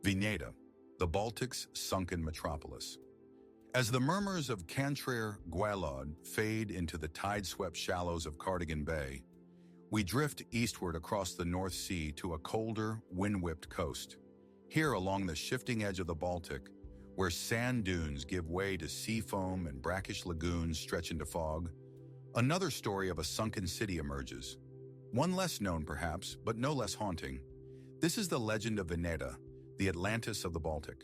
Veneta, the Baltic's sunken metropolis. As the murmurs of Cantrair Gwaelod fade into the tide-swept shallows of Cardigan Bay, we drift eastward across the North Sea to a colder, wind-whipped coast. Here along the shifting edge of the Baltic, where sand dunes give way to sea foam and brackish lagoons stretch into fog, another story of a sunken city emerges. One less known perhaps, but no less haunting. This is the legend of Veneta, the Atlantis of the Baltic.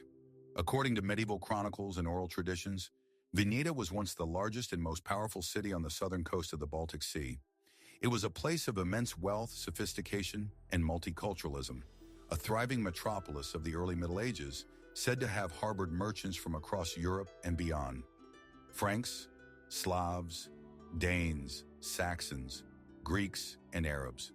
According to medieval chronicles and oral traditions, Veneta was once the largest and most powerful city on the southern coast of the Baltic Sea. It was a place of immense wealth, sophistication, and multiculturalism, a thriving metropolis of the early Middle Ages, said to have harbored merchants from across Europe and beyond. Franks, Slavs, Danes, Saxons, Greeks, and Arabs.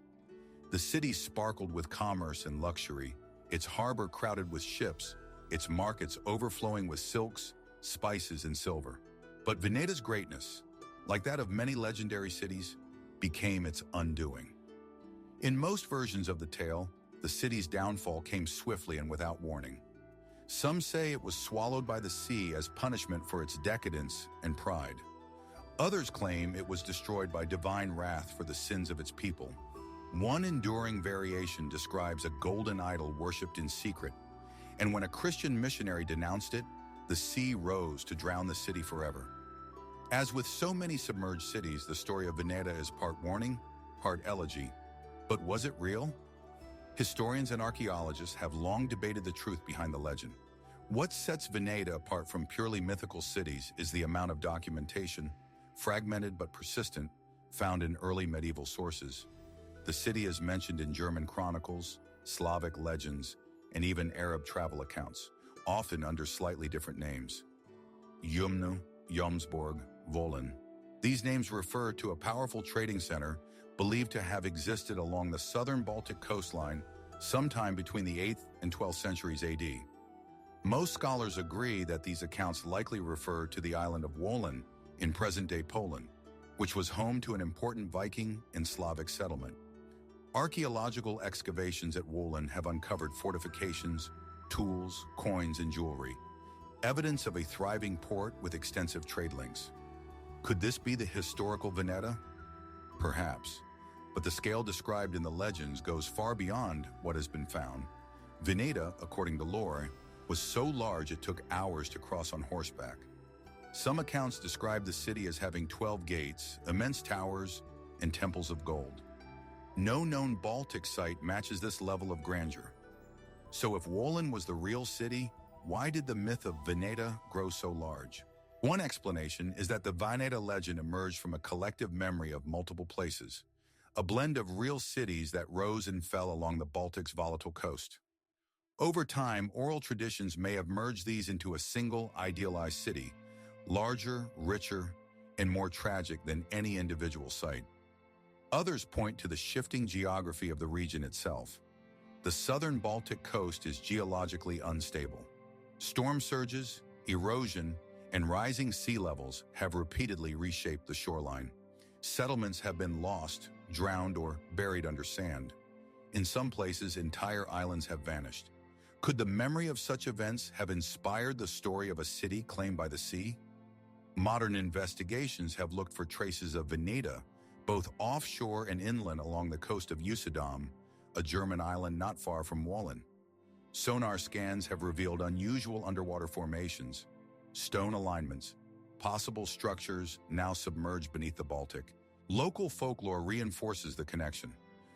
The city sparkled with commerce and luxury, its harbor crowded with ships, its markets overflowing with silks, spices, and silver. But Veneta's greatness, like that of many legendary cities, became its undoing. In most versions of the tale, the city's downfall came swiftly and without warning. Some say it was swallowed by the sea as punishment for its decadence and pride. Others claim it was destroyed by divine wrath for the sins of its people. One enduring variation describes a golden idol worshipped in secret, and when a Christian missionary denounced it, the sea rose to drown the city forever. As with so many submerged cities, the story of Veneta is part warning, part elegy. But was it real? Historians and archaeologists have long debated the truth behind the legend. What sets Veneta apart from purely mythical cities is the amount of documentation, fragmented but persistent, found in early medieval sources. The city is mentioned in German chronicles, Slavic legends, and even Arab travel accounts, often under slightly different names. Yumnu, Jomsborg, Volin. These names refer to a powerful trading center believed to have existed along the southern Baltic coastline sometime between the 8th and 12th centuries AD. Most scholars agree that these accounts likely refer to the island of Wolin in present-day Poland, which was home to an important Viking and Slavic settlement. Archaeological excavations at Wolin have uncovered fortifications, tools, coins, and jewelry, evidence of a thriving port with extensive trade links. Could this be the historical Veneta? Perhaps, but the scale described in the legends goes far beyond what has been found. Veneta, according to lore, was so large it took hours to cross on horseback. Some accounts describe the city as having 12 gates, immense towers, and temples of gold. No known Baltic site matches this level of grandeur. So if Wolin was the real city, why did the myth of Veneta grow so large? One explanation is that the Veneta legend emerged from a collective memory of multiple places, a blend of real cities that rose and fell along the Baltic's volatile coast. Over time, oral traditions may have merged these into a single, idealized city, larger, richer, and more tragic than any individual site. Others point to the shifting geography of the region itself. The southern Baltic coast is geologically unstable. Storm surges, erosion, and rising sea levels have repeatedly reshaped the shoreline. Settlements have been lost, drowned, or buried under sand. In some places, entire islands have vanished. Could the memory of such events have inspired the story of a city claimed by the sea? Modern investigations have looked for traces of Veneta, both offshore and inland along the coast of Usedom, a German island not far from Wallen. Sonar scans have revealed unusual underwater formations, stone alignments, possible structures now submerged beneath the Baltic. Local folklore reinforces the connection.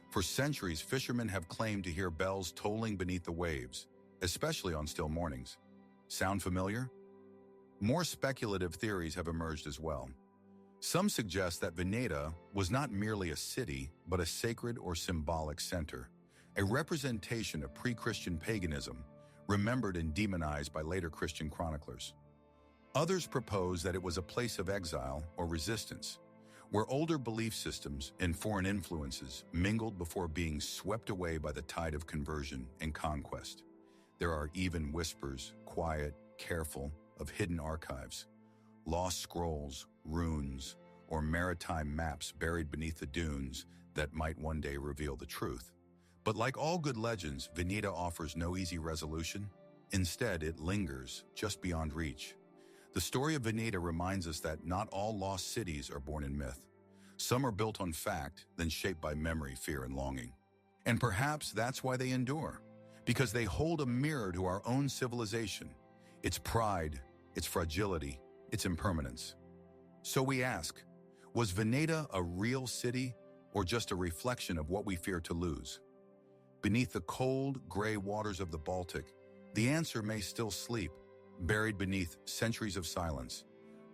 For centuries, fishermen have claimed to hear bells tolling beneath the waves, especially on still mornings. Sound familiar? More speculative theories have emerged as well. Some suggest that Veneta was not merely a city, but a sacred or symbolic center, a representation of pre-Christian paganism, remembered and demonized by later Christian chroniclers. Others propose that it was a place of exile or resistance, where older belief systems and foreign influences mingled before being swept away by the tide of conversion and conquest. There are even whispers, quiet, careful, of hidden archives, lost scrolls, runes, or maritime maps buried beneath the dunes that might one day reveal the truth. But like all good legends, Veneta offers no easy resolution. Instead, it lingers just beyond reach. The story of Veneta reminds us that not all lost cities are born in myth. Some are built on fact, then shaped by memory, fear, and longing. And perhaps that's why they endure, because they hold a mirror to our own civilization, its pride, its fragility, its impermanence. So we ask, was Veneta a real city or just a reflection of what we fear to lose? Beneath the cold, gray waters of the Baltic, the answer may still sleep, buried beneath centuries of silence,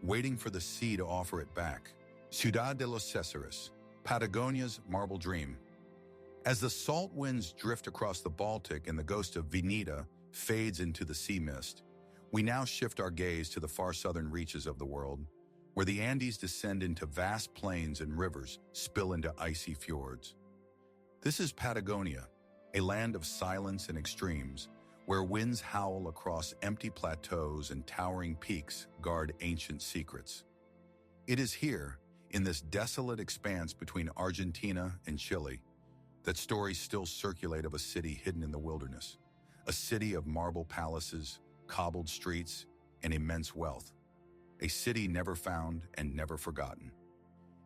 waiting for the sea to offer it back. Ciudad de los Césares, Patagonia's marble dream. As the salt winds drift across the Baltic and the ghost of Veneta fades into the sea mist, we now shift our gaze to the far southern reaches of the world, where the Andes descend into vast plains and rivers spill into icy fjords. This is Patagonia, a land of silence and extremes, where winds howl across empty plateaus and towering peaks guard ancient secrets. It is here, in this desolate expanse between Argentina and Chile, that stories still circulate of a city hidden in the wilderness, a city of marble palaces, cobbled streets, and immense wealth, a city never found and never forgotten.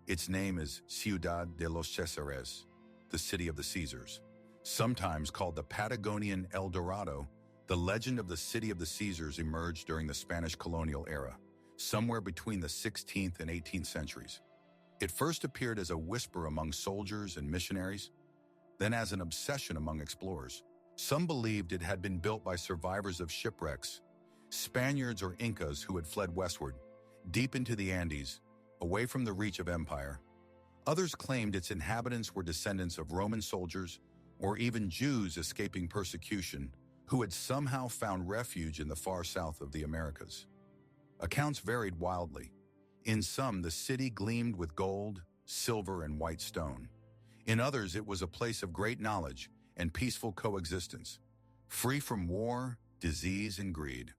Its name is Ciudad de los Césares, the city of the Caesars. Sometimes called the Patagonian El Dorado, the legend of the city of the Caesars emerged during the Spanish colonial era, somewhere between the 16th and 18th centuries. It first appeared as a whisper among soldiers and missionaries, then as an obsession among explorers. Some believed it had been built by survivors of shipwrecks, Spaniards or Incas who had fled westward, deep into the Andes, away from the reach of empire. Others claimed its inhabitants were descendants of Roman soldiers or even Jews escaping persecution who had somehow found refuge in the far south of the Americas. Accounts varied wildly. In some, the city gleamed with gold, silver, and white stone. In others, it was a place of great knowledge and peaceful coexistence, free from war, disease, and greed.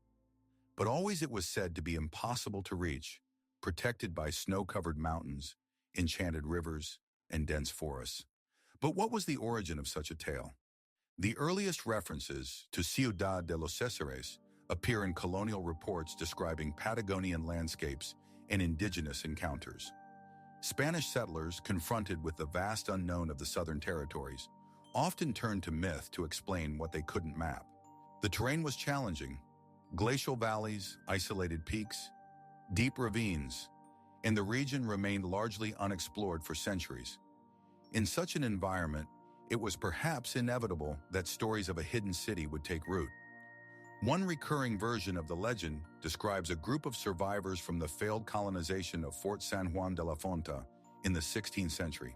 But always it was said to be impossible to reach, protected by snow-covered mountains, enchanted rivers, and dense forests. But what was the origin of such a tale? The earliest references to Ciudad de los Césares appear in colonial reports describing Patagonian landscapes and indigenous encounters. Spanish settlers, confronted with the vast unknown of the southern territories, often turned to myth to explain what they couldn't map. The terrain was challenging: glacial valleys, isolated peaks, deep ravines, and the region remained largely unexplored for centuries. In such an environment, it was perhaps inevitable that stories of a hidden city would take root. One recurring version of the legend describes a group of survivors from the failed colonization of Fort San Juan de la Fonta in the 16th century.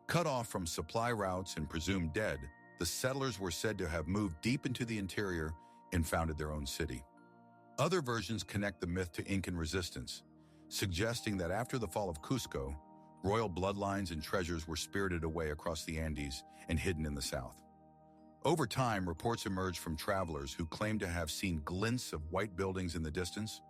Cut off from supply routes and presumed dead, the settlers were said to have moved deep into the interior and founded their own city. Other versions connect the myth to Incan resistance, suggesting that after the fall of Cusco, royal bloodlines and treasures were spirited away across the Andes and hidden in the south. Over time, reports emerged from travelers who claimed to have seen glints of white buildings in the distance,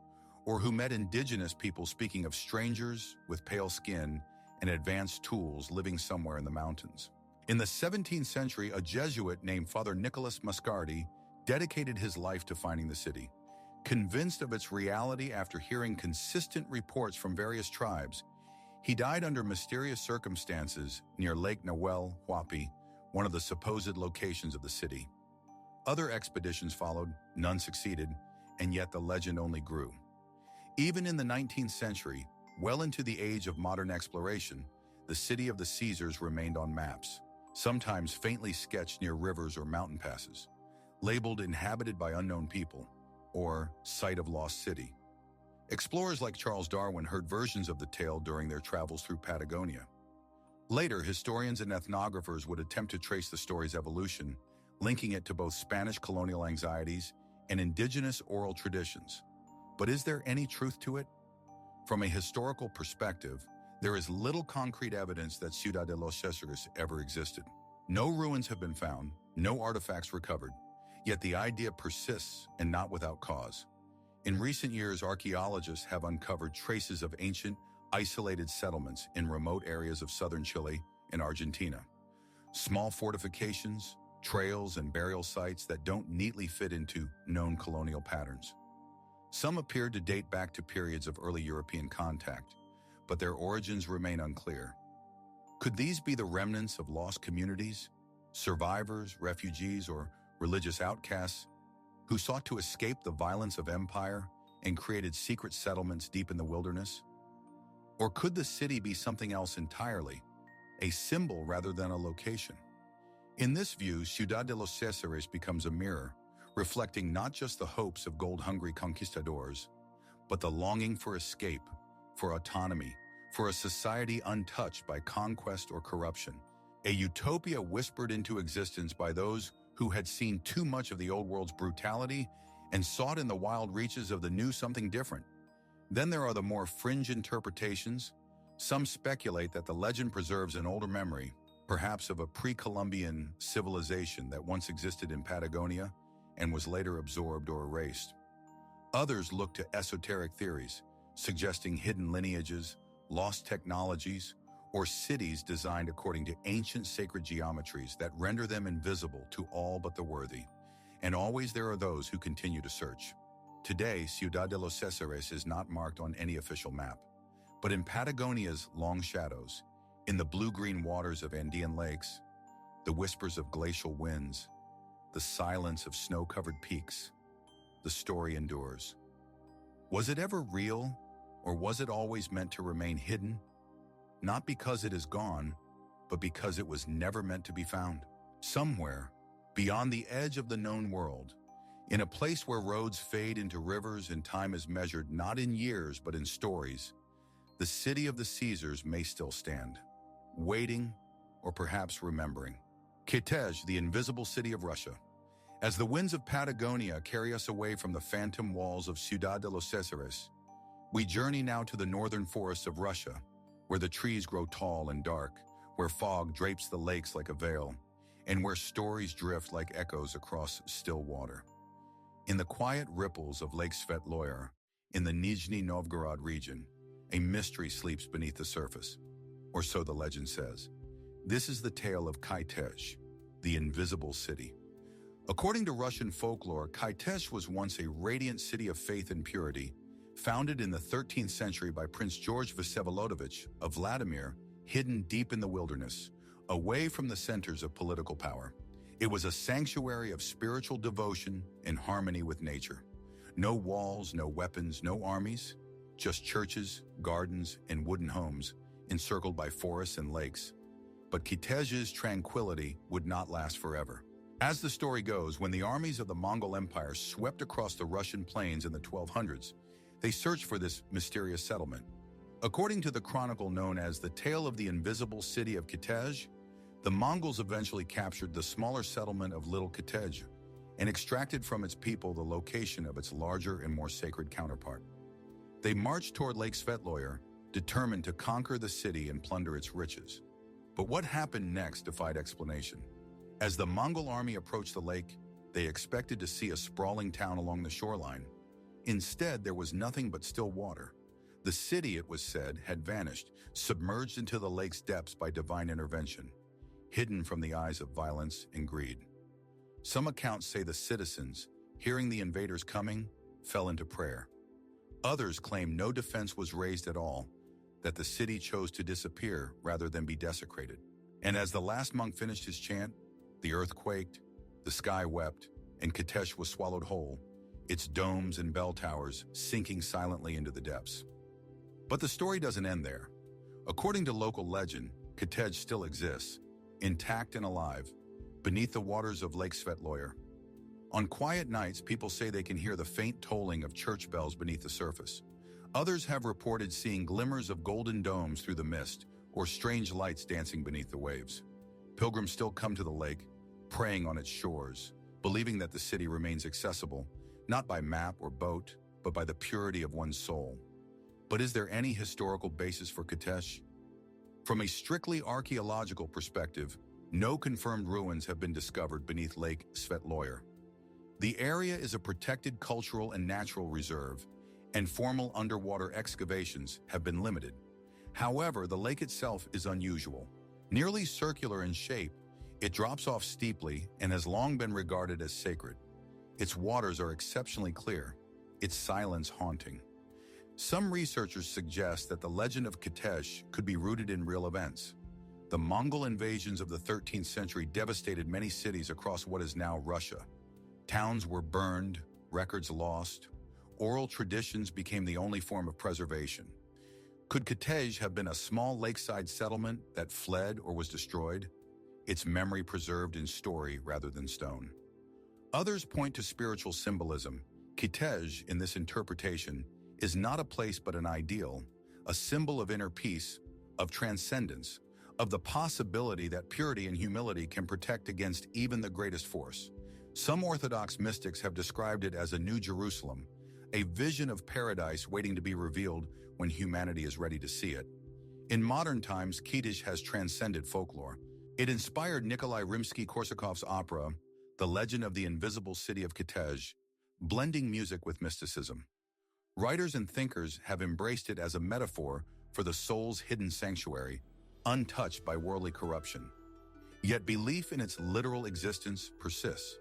or who met indigenous people speaking of strangers with pale skin and advanced tools living somewhere in the mountains. In the 17th century, a Jesuit named Father Nicholas Mascardi dedicated his life to finding the city. Convinced of its reality after hearing consistent reports from various tribes, he died under mysterious circumstances near Lake Nahuel Huapi, one of the supposed locations of the city. Other expeditions followed, none succeeded, and yet the legend only grew. Even in the 19th century, well into the age of modern exploration, the city of the Caesars remained on maps, sometimes faintly sketched near rivers or mountain passes, labeled inhabited by unknown people, or site of lost city. Explorers like Charles Darwin heard versions of the tale during their travels through Patagonia. Later, historians and ethnographers would attempt to trace the story's evolution, linking it to both Spanish colonial anxieties and indigenous oral traditions. But is there any truth to it? From a historical perspective, there is little concrete evidence that Ciudad de los Césares ever existed. No ruins have been found, no artifacts recovered, yet the idea persists, and not without cause. In recent years, archaeologists have uncovered traces of ancient, isolated settlements in remote areas of southern Chile and Argentina. Small fortifications, trails, and burial sites that don't neatly fit into known colonial patterns. Some appear to date back to periods of early European contact, but their origins remain unclear. Could these be the remnants of lost communities, survivors, refugees, or religious outcasts who sought to escape the violence of empire and created secret settlements deep in the wilderness? Or could the city be something else entirely, a symbol rather than a location? In this view, Ciudad de los Césares becomes a mirror, reflecting not just the hopes of gold-hungry conquistadors, but the longing for escape, for autonomy, for a society untouched by conquest or corruption, a utopia whispered into existence by those who had seen too much of the old world's brutality and sought in the wild reaches of the new something different. Then there are the more fringe interpretations. Some speculate that the legend preserves an older memory, perhaps of a pre-Columbian civilization that once existed in Patagonia and was later absorbed or erased. Others look to esoteric theories, suggesting hidden lineages, lost technologies, or cities designed according to ancient sacred geometries that render them invisible to all but the worthy. And always there are those who continue to search. Today, Ciudad de los Césares is not marked on any official map, but in Patagonia's long shadows, in the blue-green waters of Andean lakes, the whispers of glacial winds, the silence of snow-covered peaks, the story endures. Was it ever real, or was it always meant to remain hidden? Not because it is gone, but because it was never meant to be found. Somewhere, beyond the edge of the known world, in a place where roads fade into rivers and time is measured not in years but in stories, the city of the Caesars may still stand, waiting or perhaps remembering. Kitezh, the invisible city of Russia. As the winds of Patagonia carry us away from the phantom walls of Ciudad de los Césares, we journey now to the northern forests of Russia, where the trees grow tall and dark, where fog drapes the lakes like a veil, and where stories drift like echoes across still water. In the quiet ripples of Lake Svetloyar, in the Nizhny Novgorod region, a mystery sleeps beneath the surface, or so the legend says. This is the tale of Kitezh, the invisible city. According to Russian folklore, Kitezh was once a radiant city of faith and purity, founded in the 13th century by Prince George Vsevolodovich of Vladimir, hidden deep in the wilderness, away from the centers of political power. It was a sanctuary of spiritual devotion and harmony with nature. No walls, no weapons, no armies, just churches, gardens, and wooden homes, encircled by forests and lakes. But Kitezh's tranquility would not last forever. As the story goes, when the armies of the Mongol Empire swept across the Russian plains in the 1200s, they searched for this mysterious settlement. According to the chronicle known as the Tale of the Invisible City of Kitej, the Mongols eventually captured the smaller settlement of Little Kitej and extracted from its people the location of its larger and more sacred counterpart. They marched toward Lake Svetloyer, determined to conquer the city and plunder its riches. But what happened next defied explanation. As the Mongol army approached the lake, they expected to see a sprawling town along the shoreline. Instead, there was nothing but still water. The city, it was said, had vanished, submerged into the lake's depths by divine intervention, hidden from the eyes of violence and greed. Some accounts say the citizens, hearing the invaders coming, fell into prayer. Others claim no defense was raised at all, that the city chose to disappear rather than be desecrated. And as the last monk finished his chant, the earth quaked, the sky wept, and Kitej was swallowed whole, its domes and bell towers sinking silently into the depths. But the story doesn't end there. According to local legend, Kitej still exists, intact and alive, beneath the waters of Lake Svetloyer. On quiet nights, people say they can hear the faint tolling of church bells beneath the surface. Others have reported seeing glimmers of golden domes through the mist or strange lights dancing beneath the waves. Pilgrims still come to the lake, praying on its shores, believing that the city remains accessible, not by map or boat, but by the purity of one's soul. But is there any historical basis for Kitej? From a strictly archaeological perspective, no confirmed ruins have been discovered beneath Lake Svetloyer. The area is a protected cultural and natural reserve, and formal underwater excavations have been limited. However, the lake itself is unusual. Nearly circular in shape, it drops off steeply and has long been regarded as sacred. Its waters are exceptionally clear, its silence haunting. Some researchers suggest that the legend of Kitej could be rooted in real events. The Mongol invasions of the 13th century devastated many cities across what is now Russia. Towns were burned, records lost. Oral traditions became the only form of preservation. Could Kitej have been a small lakeside settlement that fled or was destroyed, its memory preserved in story rather than stone? Others point to spiritual symbolism. Kitej, in this interpretation, is not a place but an ideal, a symbol of inner peace, of transcendence, of the possibility that purity and humility can protect against even the greatest force. Some Orthodox mystics have described it as a new Jerusalem, a vision of paradise waiting to be revealed when humanity is ready to see it. In modern times, Kitej has transcended folklore. It inspired Nikolai Rimsky-Korsakov's opera, The Legend of the Invisible City of Kitej, blending music with mysticism. Writers and thinkers have embraced it as a metaphor for the soul's hidden sanctuary, untouched by worldly corruption. Yet belief in its literal existence persists.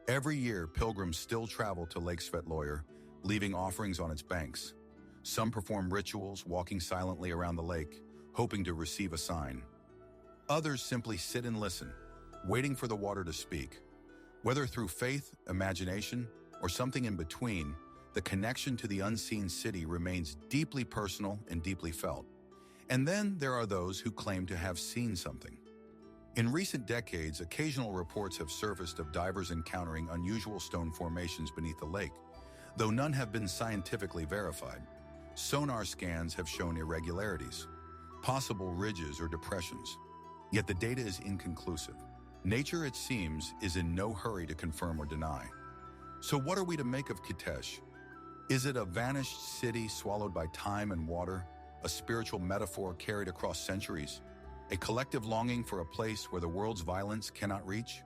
Every year, pilgrims still travel to Lake Svetloyer, leaving offerings on its banks. Some perform rituals, walking silently around the lake, hoping to receive a sign. Others simply sit and listen, waiting for the water to speak. Whether through faith, imagination, or something in between, the connection to the unseen city remains deeply personal and deeply felt. And then there are those who claim to have seen something. In recent decades, occasional reports have surfaced of divers encountering unusual stone formations beneath the lake, though none have been scientifically verified. Sonar scans have shown irregularities, possible ridges or depressions. Yet the data is inconclusive. Nature, it seems, is in no hurry to confirm or deny. So what are we to make of Kitej? Is it a vanished city swallowed by time and water, a spiritual metaphor carried across centuries, a collective longing for a place where the world's violence cannot reach?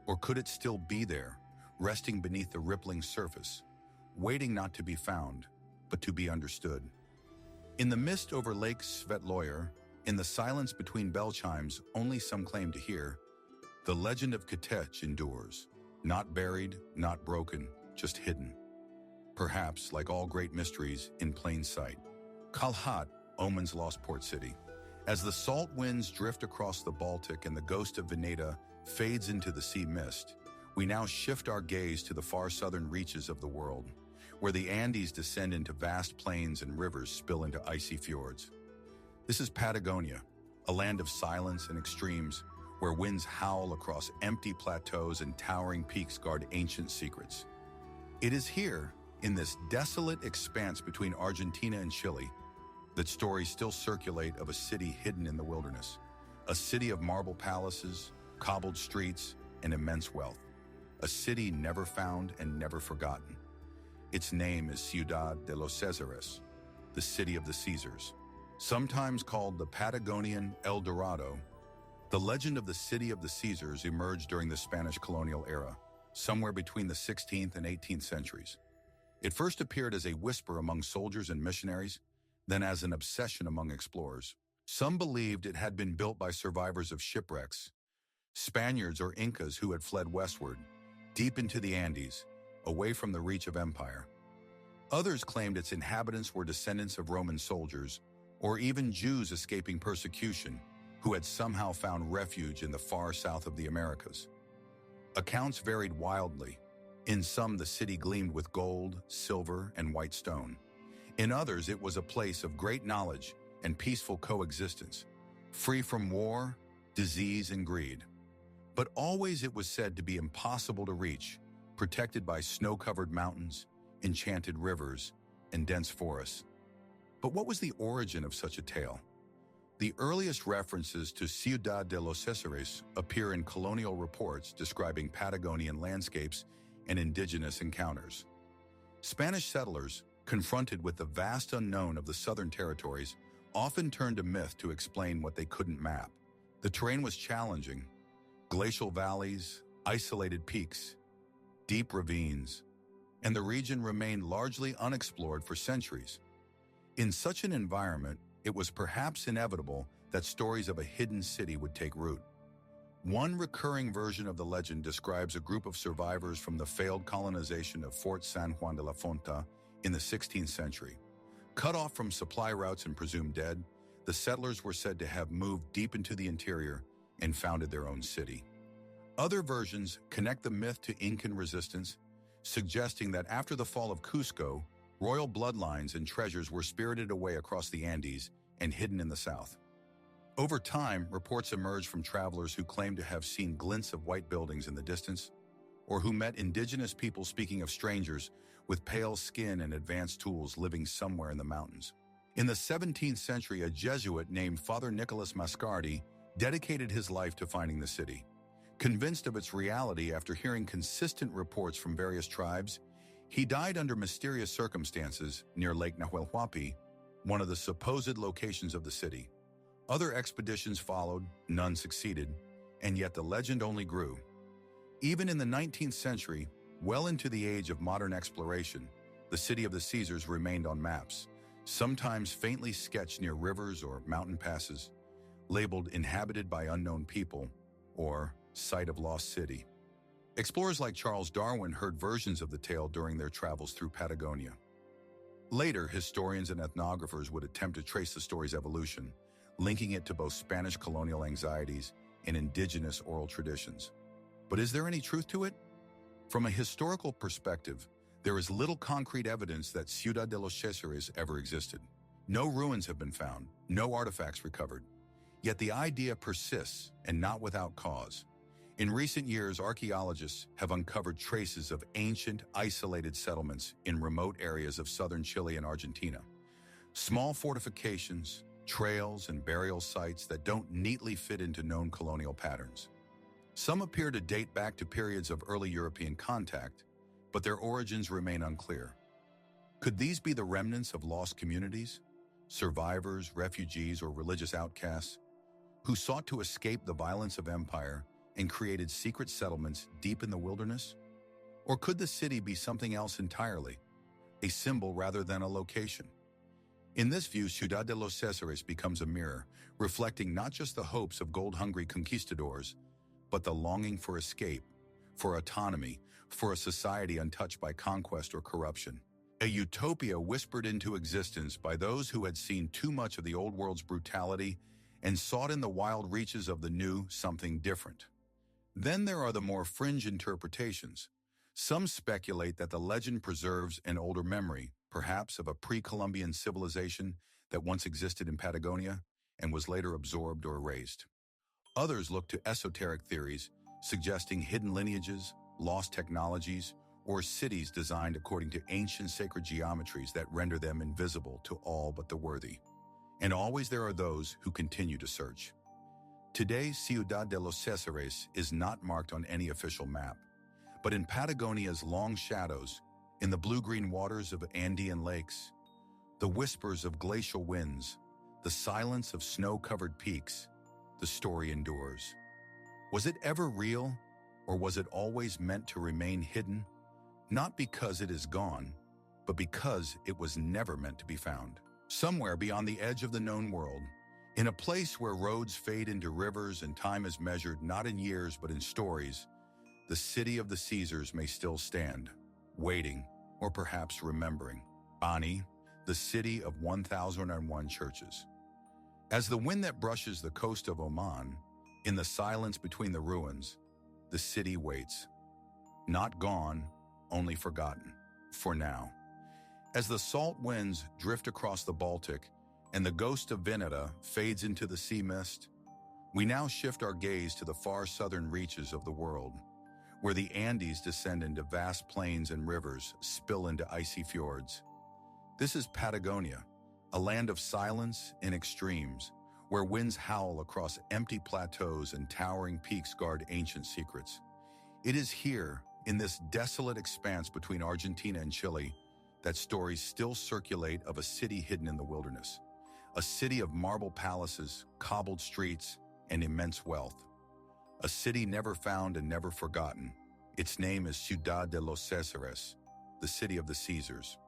Or could it still be there, resting beneath the rippling surface, waiting not to be found, but to be understood? In the mist over Lake Svetloyer, in the silence between bell chimes only some claim to hear, the legend of Kitej endures, not buried, not broken, just hidden. Perhaps, like all great mysteries, in plain sight. Kalhat, Oman's lost port city. As the salt winds drift across the Baltic and the ghost of Veneta fades into the sea mist, we now shift our gaze to the far southern reaches of the world, where the Andes descend into vast plains and rivers spill into icy fjords. This is Patagonia, a land of silence and extremes, where winds howl across empty plateaus and towering peaks guard ancient secrets. It is here, in this desolate expanse between Argentina and Chile, that stories still circulate of a city hidden in the wilderness. A city of marble palaces, cobbled streets, and immense wealth. A city never found and never forgotten. Its name is Ciudad de los Césares, the city of the Caesars. Sometimes called the Patagonian El Dorado, the legend of the city of the Caesars emerged during the Spanish colonial era, somewhere between the 16th and 18th centuries. It first appeared as a whisper among soldiers and missionaries, then as an obsession among explorers. Some believed it had been built by survivors of shipwrecks, Spaniards or Incas who had fled westward, deep into the Andes, away from the reach of empire. Others claimed its inhabitants were descendants of Roman soldiers, or even Jews escaping persecution, who had somehow found refuge in the far south of the Americas. Accounts varied wildly. In some, the city gleamed with gold, silver, and white stone. In others, it was a place of great knowledge and peaceful coexistence, free from war, disease, and greed. But always it was said to be impossible to reach, protected by snow-covered mountains, enchanted rivers, and dense forests. But what was the origin of such a tale? The earliest references to Ciudad de los Césares appear in colonial reports describing Patagonian landscapes and indigenous encounters. Spanish settlers, confronted with the vast unknown of the southern territories, often turned to myth to explain what they couldn't map. The terrain was challenging: glacial valleys, isolated peaks, deep ravines, and the region remained largely unexplored for centuries. In such an environment, it was perhaps inevitable that stories of a hidden city would take root. One recurring version of the legend describes a group of survivors from the failed colonization of Fort San Juan de la Fonta in the 16th century. Cut off from supply routes and presumed dead, the settlers were said to have moved deep into the interior and founded their own city. Other versions connect the myth to Incan resistance, suggesting that after the fall of Cusco, royal bloodlines and treasures were spirited away across the Andes and hidden in the south. Over time, reports emerged from travelers who claimed to have seen glints of white buildings in the distance, or who met indigenous people speaking of strangers with pale skin and advanced tools living somewhere in the mountains. In the 17th century, a Jesuit named Father Nicholas Mascardi dedicated his life to finding the city. Convinced of its reality after hearing consistent reports from various tribes, he died under mysterious circumstances near Lake Nahuelhuapi, one of the supposed locations of the city. Other expeditions followed, none succeeded, and yet the legend only grew. Even in the 19th century, well into the age of modern exploration, the city of the Caesars remained on maps, sometimes faintly sketched near rivers or mountain passes, labeled inhabited by unknown people, or site of lost city. Explorers like Charles Darwin heard versions of the tale during their travels through Patagonia. Later, historians and ethnographers would attempt to trace the story's evolution, linking it to both Spanish colonial anxieties and indigenous oral traditions. But is there any truth to it? From a historical perspective, there is little concrete evidence that Ciudad de los Césares ever existed. No ruins have been found, no artifacts recovered. Yet the idea persists, and not without cause. In recent years, archaeologists have uncovered traces of ancient, isolated settlements in remote areas of southern Chile and Argentina. Small fortifications, trails, and burial sites that don't neatly fit into known colonial patterns. Some appear to date back to periods of early European contact, but their origins remain unclear. Could these be the remnants of lost communities, survivors, refugees, or religious outcasts, who sought to escape the violence of empire and created secret settlements deep in the wilderness? Or could the city be something else entirely, a symbol rather than a location? In this view, Ciudad de los Césares becomes a mirror, reflecting not just the hopes of gold-hungry conquistadors, but the longing for escape, for autonomy, for a society untouched by conquest or corruption. A utopia whispered into existence by those who had seen too much of the old world's brutality and sought in the wild reaches of the new something different. Then there are the more fringe interpretations. Some speculate that the legend preserves an older memory, perhaps of a pre-Columbian civilization that once existed in Patagonia and was later absorbed or erased. Others look to esoteric theories, suggesting hidden lineages, lost technologies, or cities designed according to ancient sacred geometries that render them invisible to all but the worthy. And always there are those who continue to search. Today, Ciudad de los Césares is not marked on any official map, but in Patagonia's long shadows, in the blue-green waters of Andean lakes, the whispers of glacial winds, the silence of snow-covered peaks, the story endures. Was it ever real, or was it always meant to remain hidden? Not because it is gone, but because it was never meant to be found. Somewhere beyond the edge of the known world, in a place where roads fade into rivers and time is measured not in years but in stories, the city of the Caesars may still stand, waiting, or perhaps remembering. Ani, the city of 1,001 churches. As the wind that brushes the coast of Oman, in the silence between the ruins, the city waits. Not gone, only forgotten, for now. As the salt winds drift across the Baltic and the ghost of Veneta fades into the sea mist, we now shift our gaze to the far southern reaches of the world, where the Andes descend into vast plains and rivers spill into icy fjords. This is Patagonia, a land of silence and extremes, where winds howl across empty plateaus and towering peaks guard ancient secrets. It is here, in this desolate expanse between Argentina and Chile, that stories still circulate of a city hidden in the wilderness. A city of marble palaces, cobbled streets, and immense wealth. A city never found and never forgotten. Its name is Ciudad de los Césares, the city of the Caesars.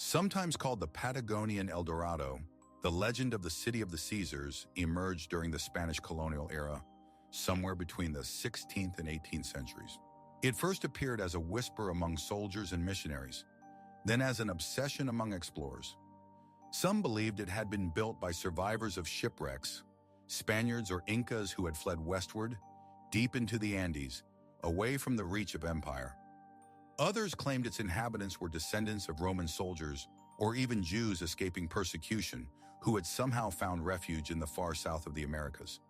Sometimes called the Patagonian El Dorado, the legend of the city of the Caesars emerged during the Spanish colonial era, somewhere between the 16th and 18th centuries. It first appeared as a whisper among soldiers and missionaries, then as an obsession among explorers. Some believed it had been built by survivors of shipwrecks, Spaniards or Incas who had fled westward, deep into the Andes, away from the reach of empire. Others claimed its inhabitants were descendants of Roman soldiers or even Jews escaping persecution who had somehow found refuge in the far south of the Americas.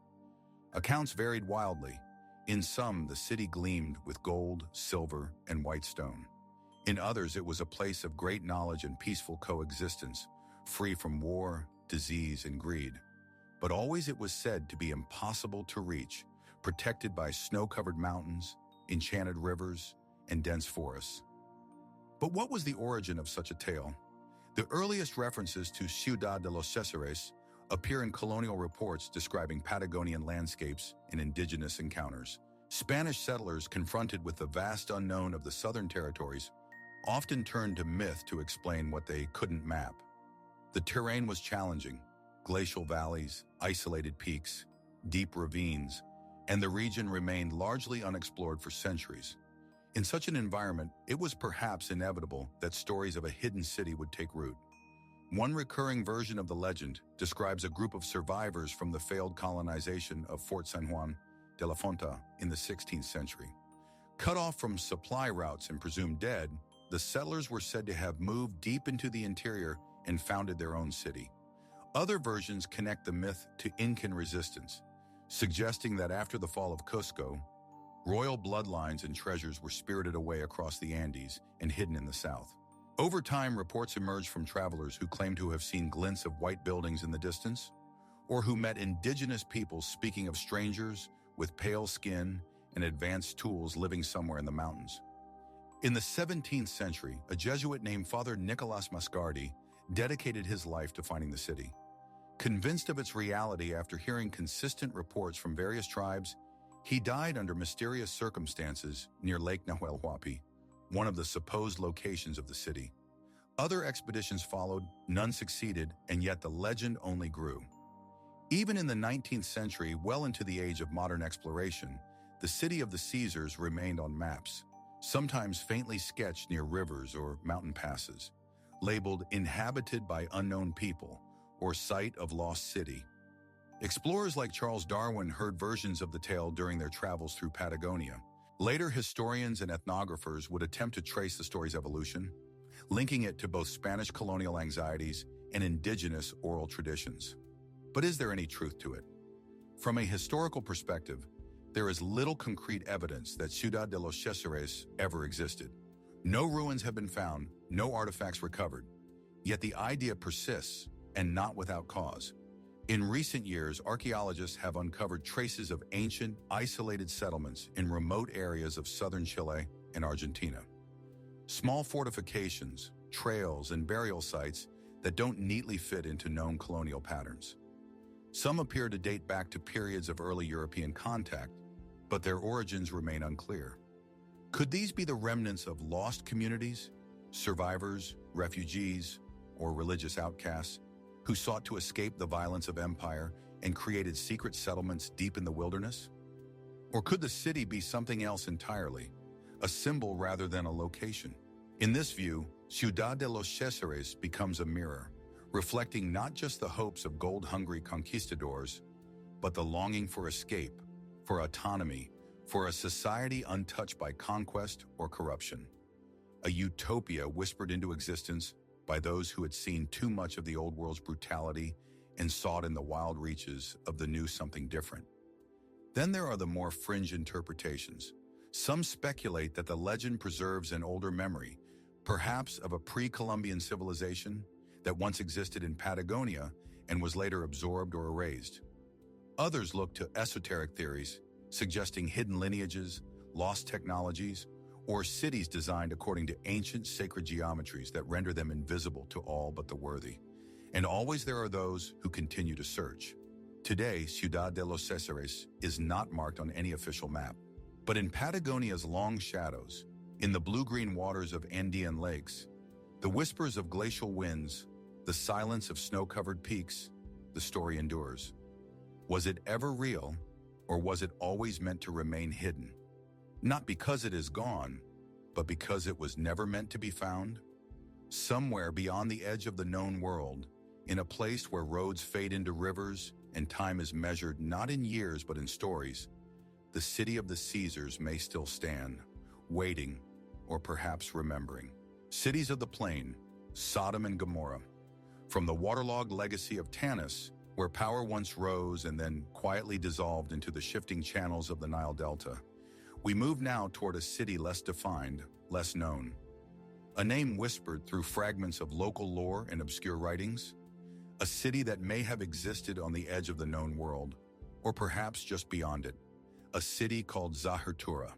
Accounts varied wildly. In some, the city gleamed with gold, silver, and white stone. In others, it was a place of great knowledge and peaceful coexistence, free from war, disease, and greed. But always it was said to be impossible to reach, protected by snow-covered mountains, enchanted rivers, and dense forests. But what was the origin of such a tale? The earliest references to Ciudad de los Césares appear in colonial reports describing Patagonian landscapes and indigenous encounters. Spanish settlers confronted with the vast unknown of the southern territories often turned to myth to explain what they couldn't map. The terrain was challenging: glacial valleys, isolated peaks, deep ravines, and the region remained largely unexplored for centuries. In such an environment, it was perhaps inevitable that stories of a hidden city would take root. One recurring version of the legend describes a group of survivors from the failed colonization of Fort San Juan de la Fonta in the 16th century. Cut off from supply routes and presumed dead, the settlers were said to have moved deep into the interior and founded their own city. Other versions connect the myth to Incan resistance, suggesting that after the fall of Cusco, royal bloodlines and treasures were spirited away across the Andes and hidden in the south. Over time, reports emerged from travelers who claimed to have seen glints of white buildings in the distance, or who met indigenous peoples speaking of strangers with pale skin and advanced tools living somewhere in the mountains. In the 17th century, a Jesuit named Father Nicolas Mascardi dedicated his life to finding the city. Convinced of its reality after hearing consistent reports from various tribes, he died under mysterious circumstances near Lake Nahuelhuapi, one of the supposed locations of the city. Other expeditions followed, none succeeded, and yet the legend only grew. Even in the 19th century, well into the age of modern exploration, the city of the Caesars remained on maps, sometimes faintly sketched near rivers or mountain passes, labeled inhabited by unknown people or site of lost city. Explorers like Charles Darwin heard versions of the tale during their travels through Patagonia. Later, historians and ethnographers would attempt to trace the story's evolution, linking it to both Spanish colonial anxieties and indigenous oral traditions. But is there any truth to it? From a historical perspective, there is little concrete evidence that Ciudad de los Césares ever existed. No ruins have been found, no artifacts recovered. Yet the idea persists, and not without cause. In recent years, archaeologists have uncovered traces of ancient, isolated settlements in remote areas of southern Chile and Argentina. Small fortifications, trails, and burial sites that don't neatly fit into known colonial patterns. Some appear to date back to periods of early European contact, but their origins remain unclear. Could these be the remnants of lost communities, survivors, refugees, or religious outcasts who sought to escape the violence of empire and created secret settlements deep in the wilderness? Or could the city be something else entirely, a symbol rather than a location? In this view, Ciudad de los Césares becomes a mirror, reflecting not just the hopes of gold-hungry conquistadors, but the longing for escape, for autonomy, for a society untouched by conquest or corruption. A utopia whispered into existence by those who had seen too much of the old world's brutality and sought in the wild reaches of the new something different. Then there are the more fringe interpretations. Some speculate that the legend preserves an older memory, perhaps of a pre-Columbian civilization that once existed in Patagonia and was later absorbed or erased. Others look to esoteric theories, suggesting hidden lineages, lost technologies, or cities designed according to ancient sacred geometries that render them invisible to all but the worthy. And always there are those who continue to search. Today, Ciudad de los Césares is not marked on any official map, but in Patagonia's long shadows, in the blue-green waters of Andean lakes, the whispers of glacial winds, the silence of snow-covered peaks, the story endures. Was it ever real, or was it always meant to remain hidden? Not because it is gone, but because it was never meant to be found? Somewhere beyond the edge of the known world, in a place where roads fade into rivers and time is measured not in years but in stories, the city of the Caesars may still stand, waiting, or perhaps remembering. Cities of the plain, Sodom and Gomorrah. From the waterlogged legacy of Tanis, where power once rose and then quietly dissolved into the shifting channels of the Nile Delta, we move now toward a city less defined, less known. A name whispered through fragments of local lore and obscure writings. A city that may have existed on the edge of the known world, or perhaps just beyond it. A city called Zahertura.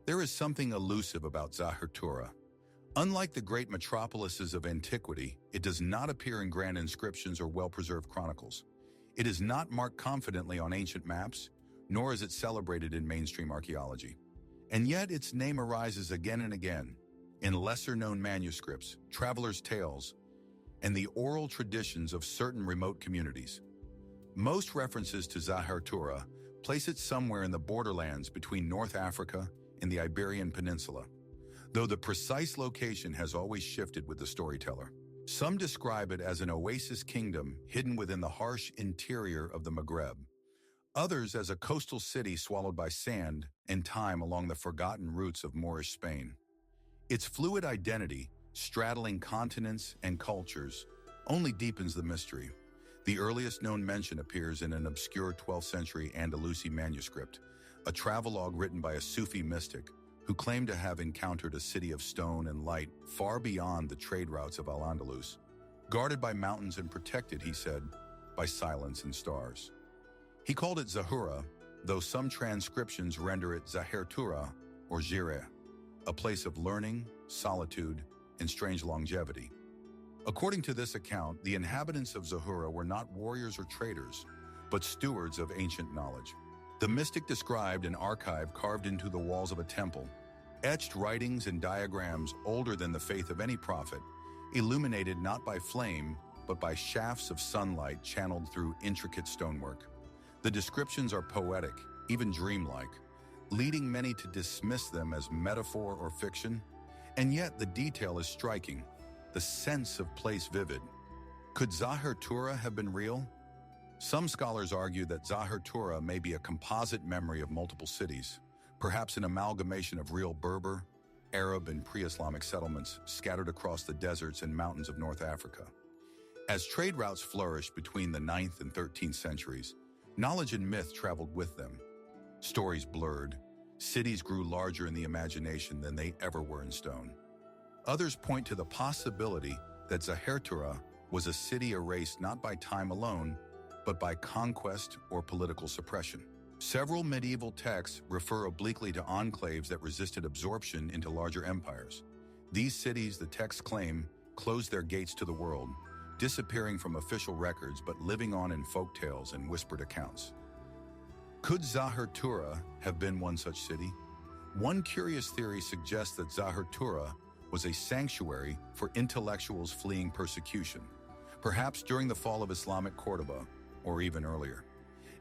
There is something elusive about Zahertura. Unlike the great metropolises of antiquity, it does not appear in grand inscriptions or well-preserved chronicles. It is not marked confidently on ancient maps, nor is it celebrated in mainstream archaeology. And yet its name arises again and again in lesser-known manuscripts, travelers' tales, and the oral traditions of certain remote communities. Most references to Zahertura place it somewhere in the borderlands between North Africa and the Iberian Peninsula, though the precise location has always shifted with the storyteller. Some describe it as an oasis kingdom hidden within the harsh interior of the Maghreb. Others as a coastal city swallowed by sand and time along the forgotten roots of Moorish Spain. Its fluid identity, straddling continents and cultures, only deepens the mystery. The earliest known mention appears in an obscure 12th century Andalusi manuscript, a travelogue written by a Sufi mystic who claimed to have encountered a city of stone and light far beyond the trade routes of Al-Andalus, guarded by mountains and protected, he said, by silence and stars. He called it Zahura, though some transcriptions render it Zahertura or Jire, a place of learning, solitude, and strange longevity. According to this account, the inhabitants of Zahura were not warriors or traders, but stewards of ancient knowledge. The mystic described an archive carved into the walls of a temple, etched writings and diagrams older than the faith of any prophet, illuminated not by flame, but by shafts of sunlight channeled through intricate stonework. The descriptions are poetic, even dreamlike, leading many to dismiss them as metaphor or fiction, and yet the detail is striking, the sense of place vivid. Could Zahertura have been real? Some scholars argue that Zahertura may be a composite memory of multiple cities, perhaps an amalgamation of real Berber, Arab, and pre-Islamic settlements scattered across the deserts and mountains of North Africa. As trade routes flourished between the 9th and 13th centuries, Knowledge and myth traveled with them. Stories blurred. Cities grew larger in the imagination than they ever were in stone. Others point to the possibility that Zahertura was a city erased not by time alone, but by conquest or political suppression. Several medieval texts refer obliquely to enclaves that resisted absorption into larger empires. These cities, the texts claim, closed their gates to the world, disappearing from official records but living on in folktales and whispered accounts. Could Zahertura have been one such city? One curious theory suggests that Zahertura was a sanctuary for intellectuals fleeing persecution, perhaps during the fall of Islamic Cordoba, or even earlier.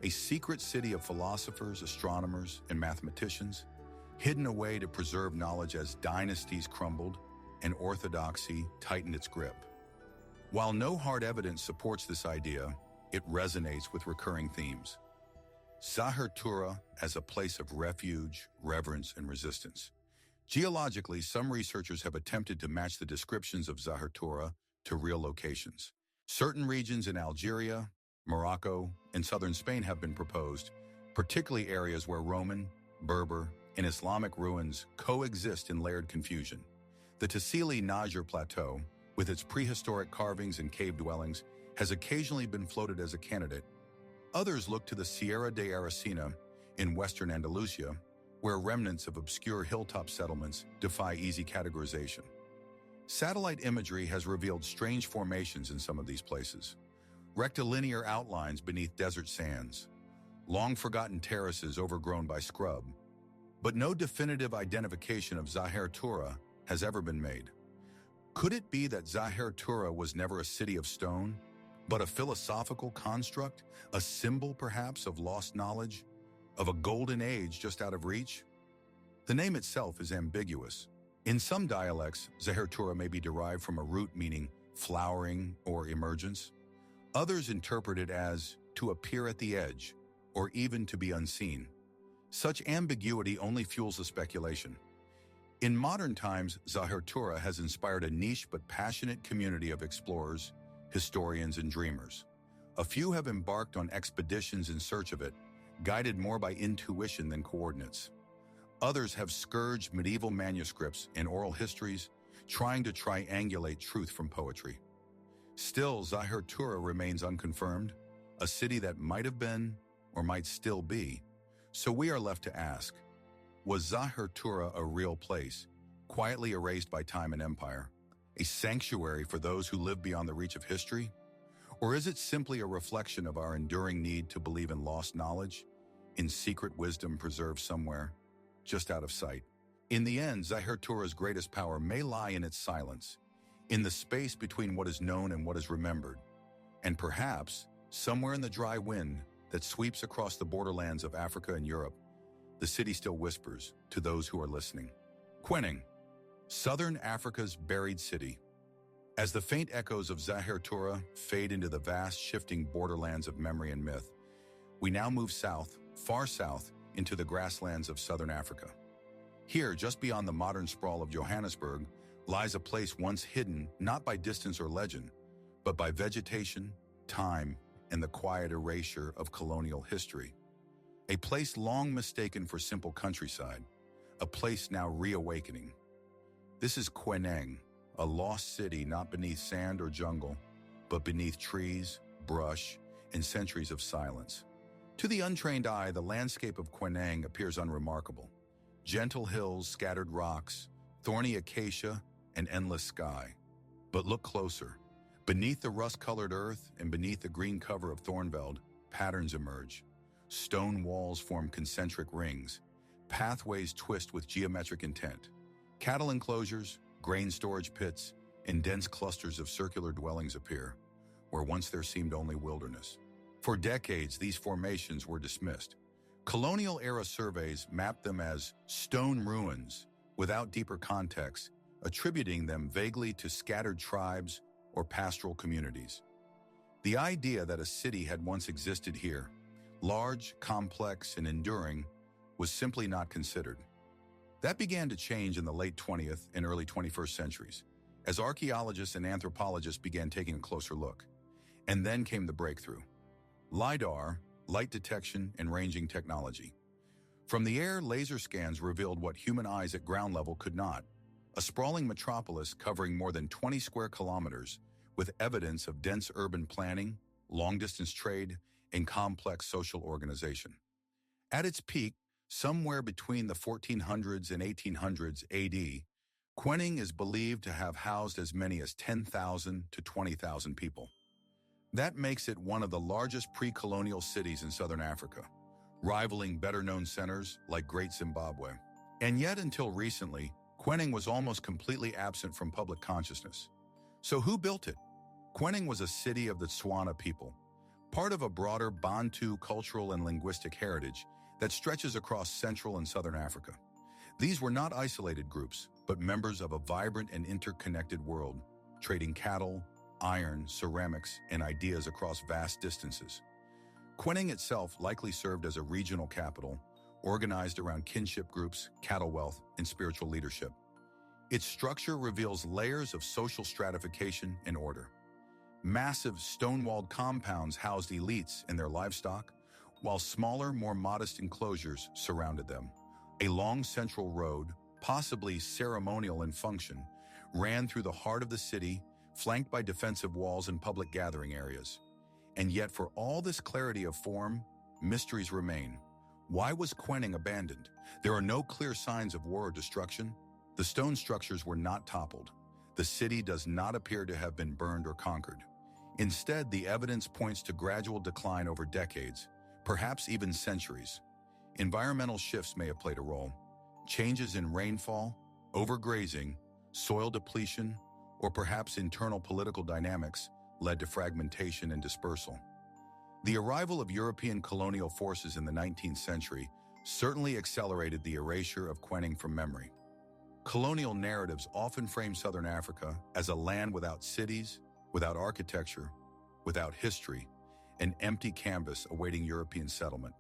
A secret city of philosophers, astronomers, and mathematicians, hidden away to preserve knowledge as dynasties crumbled and orthodoxy tightened its grip. While no hard evidence supports this idea, it resonates with recurring themes. Zahertura as a place of refuge, reverence, and resistance. Geologically, some researchers have attempted to match the descriptions of Zahertura to real locations. Certain regions in Algeria, Morocco, and southern Spain have been proposed, particularly areas where Roman, Berber, and Islamic ruins coexist in layered confusion. The Tassili Niger Plateau, with its prehistoric carvings and cave dwellings, has occasionally been floated as a candidate. Others look to the Sierra de Aracena in western Andalusia, where remnants of obscure hilltop settlements defy easy categorization. Satellite imagery has revealed strange formations in some of these places. Rectilinear outlines beneath desert sands, long-forgotten terraces overgrown by scrub. But no definitive identification of Zahertura has ever been made. Could it be that Zahertura was never a city of stone, but a philosophical construct, a symbol perhaps of lost knowledge, of a golden age just out of reach? The name itself is ambiguous. In some dialects, Zahertura may be derived from a root meaning flowering or emergence. Others interpret it as to appear at the edge, or even to be unseen. Such ambiguity only fuels the speculation. In modern times, Zahertura has inspired a niche but passionate community of explorers, historians, and dreamers. A few have embarked on expeditions in search of it, guided more by intuition than coordinates. Others have scourged medieval manuscripts and oral histories, trying to triangulate truth from poetry. Still, Zahertura remains unconfirmed, a city that might have been or might still be. So we are left to ask, was Zahertura a real place, quietly erased by time and empire, a sanctuary for those who live beyond the reach of history? Or is it simply a reflection of our enduring need to believe in lost knowledge, in secret wisdom preserved somewhere, just out of sight? In the end, Zahertura's greatest power may lie in its silence, in the space between what is known and what is remembered, and perhaps, somewhere in the dry wind that sweeps across the borderlands of Africa and Europe, the city still whispers to those who are listening. Kweneng, Southern Africa's buried city. As the faint echoes of Zahertura fade into the vast, shifting borderlands of memory and myth, we now move south, far south, into the grasslands of southern Africa. Here, just beyond the modern sprawl of Johannesburg, lies a place once hidden not by distance or legend, but by vegetation, time, and the quiet erasure of colonial history. A place long mistaken for simple countryside, a place now reawakening. This is Kweneng, a lost city not beneath sand or jungle, but beneath trees, brush, and centuries of silence. To the untrained eye, the landscape of Kweneng appears unremarkable. Gentle hills, scattered rocks, thorny acacia, and endless sky. But look closer. Beneath the rust-colored earth and beneath the green cover of thornveld, patterns emerge. Stone walls form concentric rings. Pathways twist with geometric intent. Cattle enclosures, grain storage pits, and dense clusters of circular dwellings appear, where once there seemed only wilderness. For decades, these formations were dismissed. Colonial-era surveys mapped them as stone ruins, without deeper context, attributing them vaguely to scattered tribes or pastoral communities. The idea that a city had once existed here, large, complex, and enduring, was simply not considered. That began to change in the late 20th and early 21st centuries, as archaeologists and anthropologists began taking a closer look. And then came the breakthrough. LiDAR, light detection, and ranging technology. From the air, laser scans revealed what human eyes at ground level could not. A sprawling metropolis covering more than 20 square kilometers, with evidence of dense urban planning, long-distance trade, and complex social organization. At its peak, somewhere between the 1400s and 1800s AD, Quenning is believed to have housed as many as 10,000 to 20,000 people. That makes it one of the largest pre-colonial cities in southern Africa, rivaling better-known centers like Great Zimbabwe. And yet, until recently, Quenning was almost completely absent from public consciousness. So who built it? Quenning was a city of the Tswana people, part of a broader Bantu cultural and linguistic heritage that stretches across Central and Southern Africa. These were not isolated groups, but members of a vibrant and interconnected world, trading cattle, iron, ceramics, and ideas across vast distances. Quenning itself likely served as a regional capital, organized around kinship groups, cattle wealth, and spiritual leadership. Its structure reveals layers of social stratification and order. Massive stone-walled compounds housed elites and their livestock, while smaller, more modest enclosures surrounded them. A long central road, possibly ceremonial in function, ran through the heart of the city, flanked by defensive walls and public gathering areas. And yet, for all this clarity of form, mysteries remain. Why was Quenning abandoned? There are no clear signs of war or destruction. The stone structures were not toppled. The city does not appear to have been burned or conquered. Instead, the evidence points to gradual decline over decades, perhaps even centuries. Environmental shifts may have played a role. Changes in rainfall, overgrazing, soil depletion, or perhaps internal political dynamics led to fragmentation and dispersal. The arrival of European colonial forces in the 19th century certainly accelerated the erasure of Quenning from memory. Colonial narratives often frame Southern Africa as a land without cities, without architecture, without history, an empty canvas awaiting European settlement.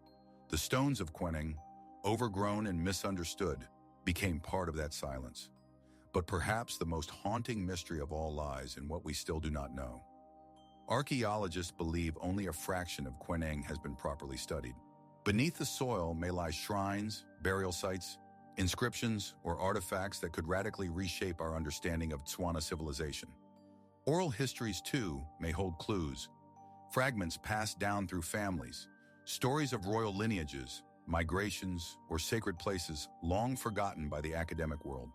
The stones of Quenning, overgrown and misunderstood, became part of that silence. But perhaps the most haunting mystery of all lies in what we still do not know. Archaeologists believe only a fraction of Quenning has been properly studied. Beneath the soil may lie shrines, burial sites, inscriptions, or artifacts that could radically reshape our understanding of Tswana civilization. Oral histories, too, may hold clues, fragments passed down through families, stories of royal lineages, migrations, or sacred places long forgotten by the academic world.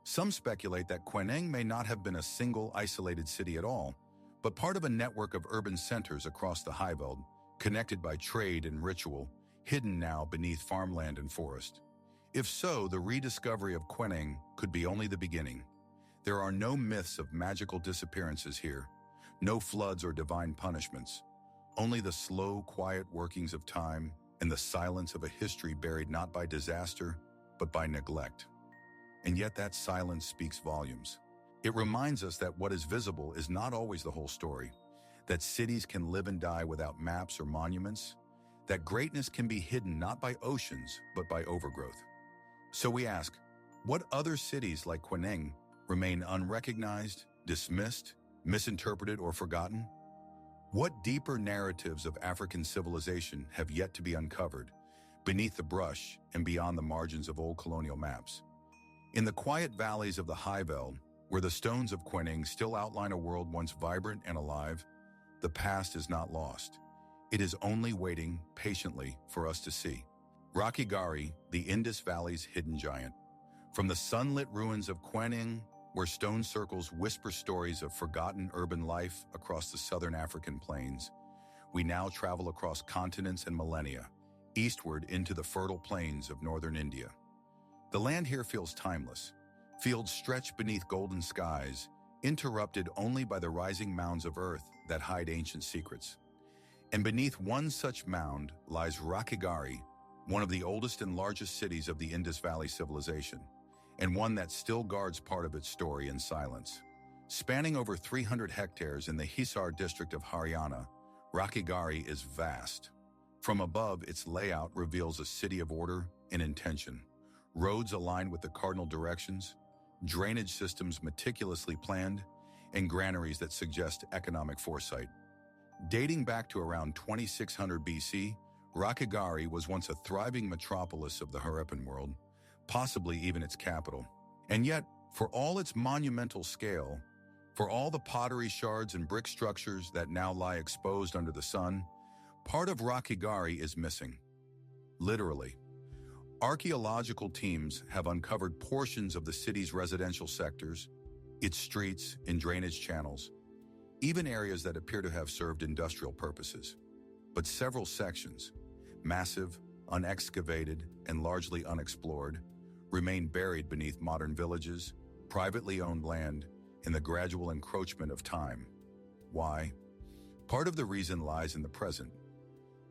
Some speculate that Quenning may not have been a single isolated city at all, but part of a network of urban centers across the Highveld, connected by trade and ritual, hidden now beneath farmland and forest. If so, the rediscovery of Quenning could be only the beginning. There are no myths of magical disappearances here, no floods or divine punishments, only the slow, quiet workings of time and the silence of a history buried not by disaster, but by neglect. And yet that silence speaks volumes. It reminds us that what is visible is not always the whole story, that cities can live and die without maps or monuments, that greatness can be hidden not by oceans, but by overgrowth. So we ask, what other cities like Quenning remain unrecognized, dismissed, misinterpreted, or forgotten? What deeper narratives of African civilization have yet to be uncovered, beneath the brush and beyond the margins of old colonial maps? In the quiet valleys of the Highveld, where the stones of Quenning still outline a world once vibrant and alive, the past is not lost. It is only waiting patiently for us to see. Rakigari, the Indus Valley's hidden giant. From the sunlit ruins of Quenning, where stone circles whisper stories of forgotten urban life across the southern African plains, we now travel across continents and millennia, eastward into the fertile plains of northern India. The land here feels timeless. Fields stretch beneath golden skies, interrupted only by the rising mounds of earth that hide ancient secrets. And beneath one such mound lies Rakigari, one of the oldest and largest cities of the Indus Valley civilization, and one that still guards part of its story in silence. Spanning over 300 hectares in the Hisar district of Haryana, Rakigari is vast. From above, its layout reveals a city of order and intention. Roads aligned with the cardinal directions, drainage systems meticulously planned, and granaries that suggest economic foresight. Dating back to around 2600 BC, Rakhigarhi was once a thriving metropolis of the Harappan world, possibly even its capital. And yet, for all its monumental scale, for all the pottery shards and brick structures that now lie exposed under the sun, part of Rakhigarhi is missing. Literally. Archaeological teams have uncovered portions of the city's residential sectors, its streets and drainage channels, even areas that appear to have served industrial purposes. But several sections, massive, unexcavated, and largely unexplored, remain buried beneath modern villages, privately owned land, and the gradual encroachment of time. Why? Part of the reason lies in the present.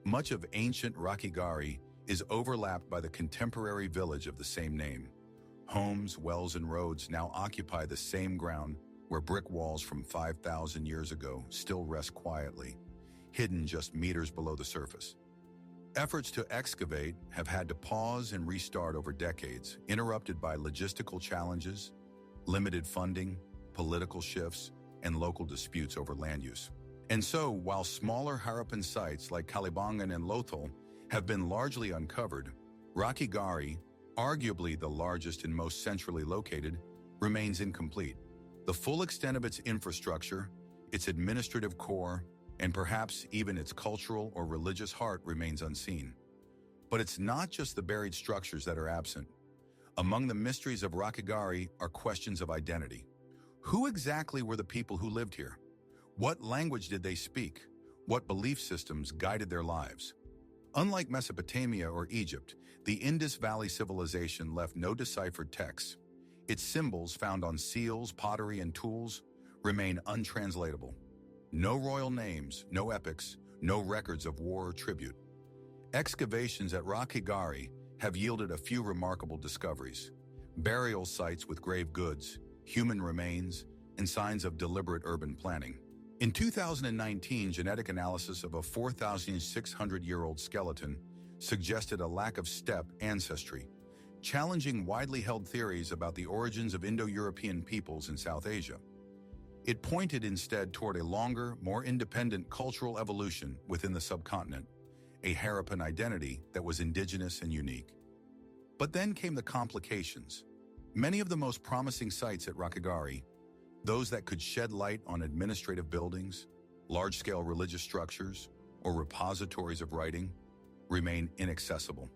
Much of ancient Rakhigarhi is overlapped by the contemporary village of the same name. Homes, wells, and roads now occupy the same ground where brick walls from 5,000 years ago still rest quietly, hidden just meters below the surface. Efforts to excavate have had to pause and restart over decades, interrupted by logistical challenges, limited funding, political shifts, and local disputes over land use. And so, while smaller Harappan sites like Kalibangan and Lothal have been largely uncovered, Rakhigarhi, arguably the largest and most centrally located, remains incomplete. The full extent of its infrastructure, its administrative core, and perhaps even its cultural or religious heart remains unseen. But it's not just the buried structures that are absent. Among the mysteries of Rakhigarhi are questions of identity. Who exactly were the people who lived here? What language did they speak? What belief systems guided their lives? Unlike Mesopotamia or Egypt, the Indus Valley civilization left no deciphered texts. Its symbols found on seals, pottery, and tools remain untranslatable. No royal names, no epics, no records of war or tribute. Excavations at Rakhigarhi have yielded a few remarkable discoveries: burial sites with grave goods, human remains, and signs of deliberate urban planning. In 2019, genetic analysis of a 4,600-year-old skeleton suggested a lack of steppe ancestry, challenging widely held theories about the origins of Indo-European peoples in South Asia. It pointed instead toward a longer, more independent cultural evolution within the subcontinent, a Harappan identity that was indigenous and unique. But then came the complications. Many of the most promising sites at Rakhigarhi, those that could shed light on administrative buildings, large-scale religious structures, or repositories of writing, remain inaccessible.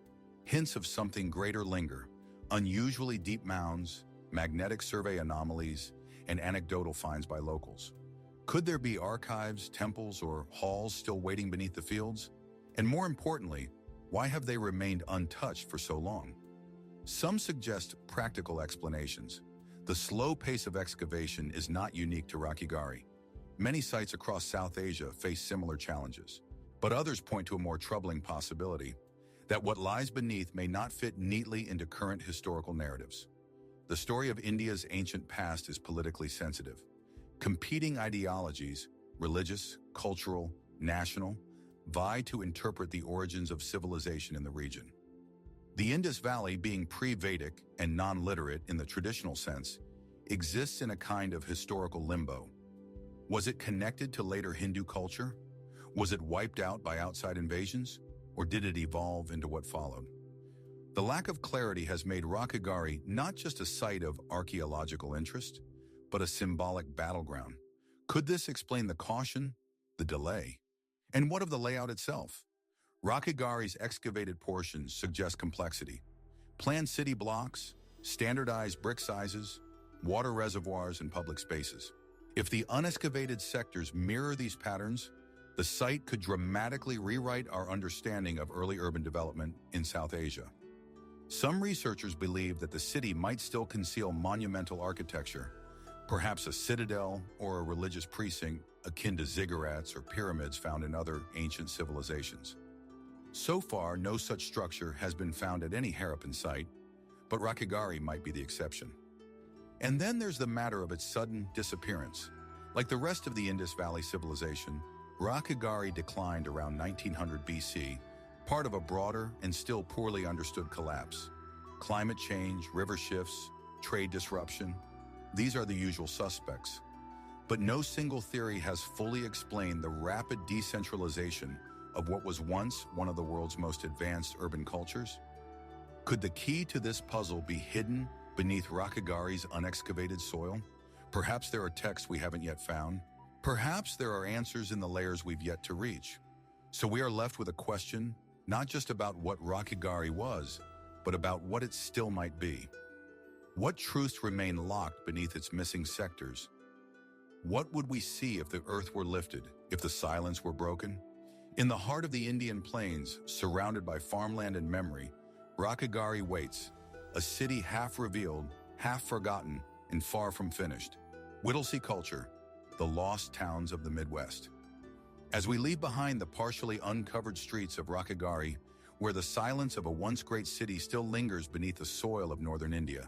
Hints of something greater linger: unusually deep mounds, magnetic survey anomalies, and anecdotal finds by locals. Could there be archives, temples, or halls still waiting beneath the fields? And more importantly, why have they remained untouched for so long? Some suggest practical explanations. The slow pace of excavation is not unique to Rakhigarhi. Many sites across South Asia face similar challenges, but others point to a more troubling possibility: that what lies beneath may not fit neatly into current historical narratives. The story of India's ancient past is politically sensitive. Competing ideologies, religious, cultural, national, vie to interpret the origins of civilization in the region. The Indus Valley, being pre-Vedic and non-literate in the traditional sense, exists in a kind of historical limbo. Was it connected to later Hindu culture? Was it wiped out by outside invasions? Or did it evolve into what followed? The lack of clarity has made Rakhigarhi not just a site of archaeological interest, but a symbolic battleground. Could this explain the caution, the delay? And what of the layout itself? Rakhigarhi's excavated portions suggest complexity. Planned city blocks, standardized brick sizes, water reservoirs, and public spaces. If the unexcavated sectors mirror these patterns, the site could dramatically rewrite our understanding of early urban development in South Asia. Some researchers believe that the city might still conceal monumental architecture, perhaps a citadel or a religious precinct akin to ziggurats or pyramids found in other ancient civilizations. So far, no such structure has been found at any Harappan site, but Rakhigarhi might be the exception. And then there's the matter of its sudden disappearance. Like the rest of the Indus Valley civilization, Rakhigarhi declined around 1900 BC, part of a broader and still poorly understood collapse. Climate change, river shifts, trade disruption, these are the usual suspects. But no single theory has fully explained the rapid decentralization of what was once one of the world's most advanced urban cultures. Could the key to this puzzle be hidden beneath Rakhigarhi's unexcavated soil? Perhaps there are texts we haven't yet found. Perhaps there are answers in the layers we've yet to reach. So we are left with a question, not just about what Rakhigarhi was, but about what it still might be. What truths remain locked beneath its missing sectors? What would we see if the earth were lifted, if the silence were broken? In the heart of the Indian plains, surrounded by farmland and memory, Rakhigarhi waits, a city half revealed, half forgotten, and far from finished. Whittlesey culture, the lost towns of the Midwest. As we leave behind the partially uncovered streets of Rakhigarhi, where the silence of a once great city still lingers beneath the soil of northern India,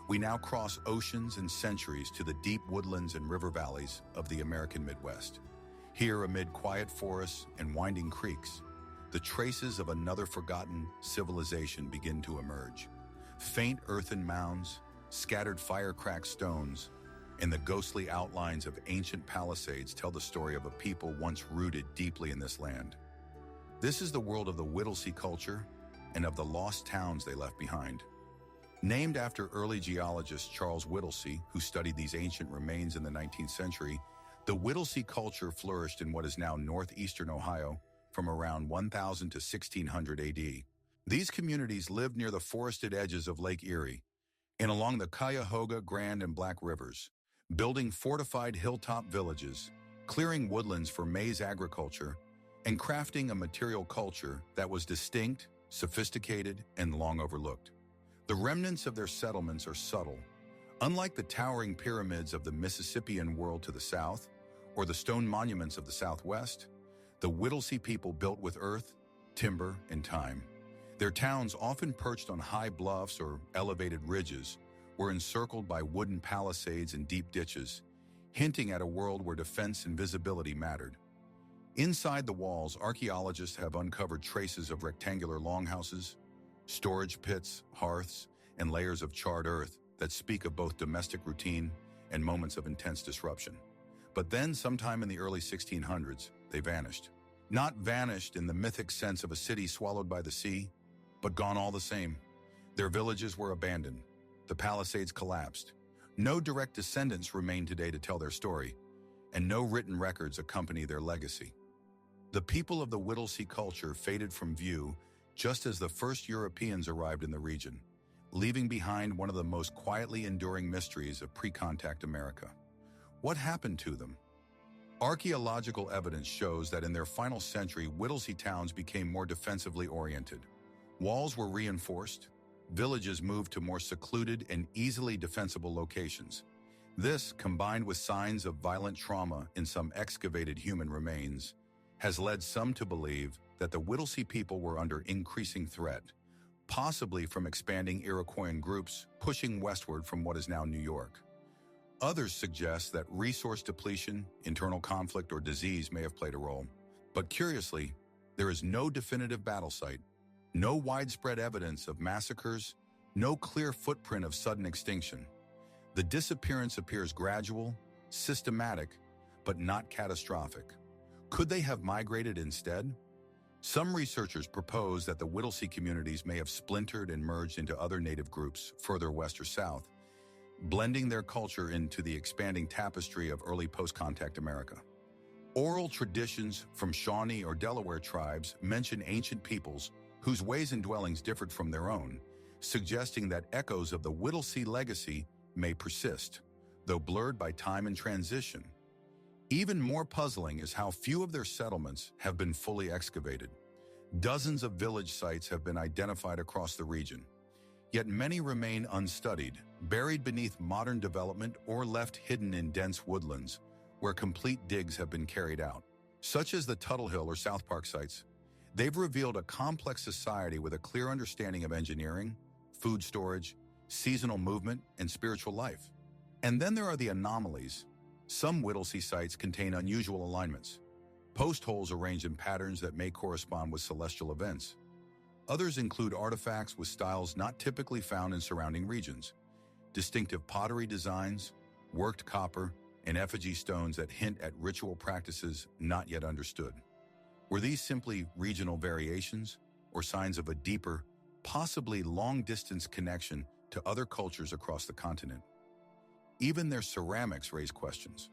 we now cross oceans and centuries to the deep woodlands and river valleys of the American Midwest. Here, amid quiet forests and winding creeks, the traces of another forgotten civilization begin to emerge. Faint earthen mounds, scattered fire-cracked stones, and the ghostly outlines of ancient palisades tell the story of a people once rooted deeply in this land. This is the world of the Whittlesey culture and of the lost towns they left behind. Named after early geologist Charles Whittlesey, who studied these ancient remains in the 19th century, the Whittlesey culture flourished in what is now northeastern Ohio from around 1000 to 1600 AD. These communities lived near the forested edges of Lake Erie and along the Cuyahoga, Grand, and Black Rivers, building fortified hilltop villages, clearing woodlands for maize agriculture, and crafting a material culture that was distinct, sophisticated, and long overlooked. The remnants of their settlements are subtle. Unlike the towering pyramids of the Mississippian world to the south, or the stone monuments of the Southwest, the Whittlesey people built with earth, timber, and time. Their towns, often perched on high bluffs or elevated ridges, were encircled by wooden palisades and deep ditches, hinting at a world where defense and visibility mattered. Inside the walls, archaeologists have uncovered traces of rectangular longhouses, storage pits, hearths, and layers of charred earth that speak of both domestic routine and moments of intense disruption. But then, sometime in the early 1600s, they vanished. Not vanished in the mythic sense of a city swallowed by the sea, but gone all the same. Their villages were abandoned. The palisades collapsed. No direct descendants remain today to tell their story, and no written records accompany their legacy. The people of the Whittlesey culture faded from view just as the first Europeans arrived in the region, leaving behind one of the most quietly enduring mysteries of pre-contact America. What happened to them? Archaeological evidence shows that in their final century, Whittlesey towns became more defensively oriented. Walls were reinforced, villages moved to more secluded and easily defensible locations. This, combined with signs of violent trauma in some excavated human remains, has led some to believe that the Whittlesey people were under increasing threat, possibly from expanding Iroquoian groups pushing westward from what is now New York. Others suggest that resource depletion, internal conflict, or disease may have played a role. But curiously, there is no definitive battle site, no widespread evidence of massacres, no clear footprint of sudden extinction. The disappearance appears gradual, systematic, but not catastrophic. Could they have migrated instead? Some researchers propose that the Whittlesey communities may have splintered and merged into other native groups further west or south, blending their culture into the expanding tapestry of early post-contact America. Oral traditions from Shawnee or Delaware tribes mention ancient peoples whose ways and dwellings differed from their own, suggesting that echoes of the Whittlesey legacy may persist, though blurred by time and transition. Even more puzzling is how few of their settlements have been fully excavated. Dozens of village sites have been identified across the region, yet many remain unstudied, buried beneath modern development or left hidden in dense woodlands, where complete digs have been carried out. Such as the Tuttle Hill or South Park sites, they've revealed a complex society with a clear understanding of engineering, food storage, seasonal movement, and spiritual life. And then there are the anomalies. Some Whittlesey sites contain unusual alignments, post holes arranged in patterns that may correspond with celestial events. Others include artifacts with styles not typically found in surrounding regions, distinctive pottery designs, worked copper, and effigy stones that hint at ritual practices not yet understood. Were these simply regional variations or signs of a deeper, possibly long-distance connection to other cultures across the continent? Even their ceramics raise questions.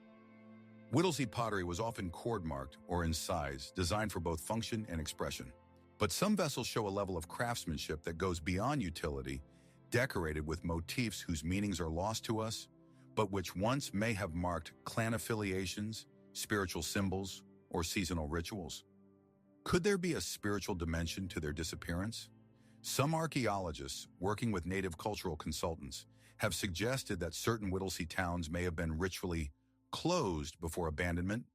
Whittlesey pottery was often cord-marked or in size, designed for both function and expression. But some vessels show a level of craftsmanship that goes beyond utility, decorated with motifs whose meanings are lost to us, but which once may have marked clan affiliations, spiritual symbols, or seasonal rituals. Could there be a spiritual dimension to their disappearance? Some archaeologists, working with native cultural consultants, have suggested that certain Whittlesey towns may have been ritually closed before abandonment,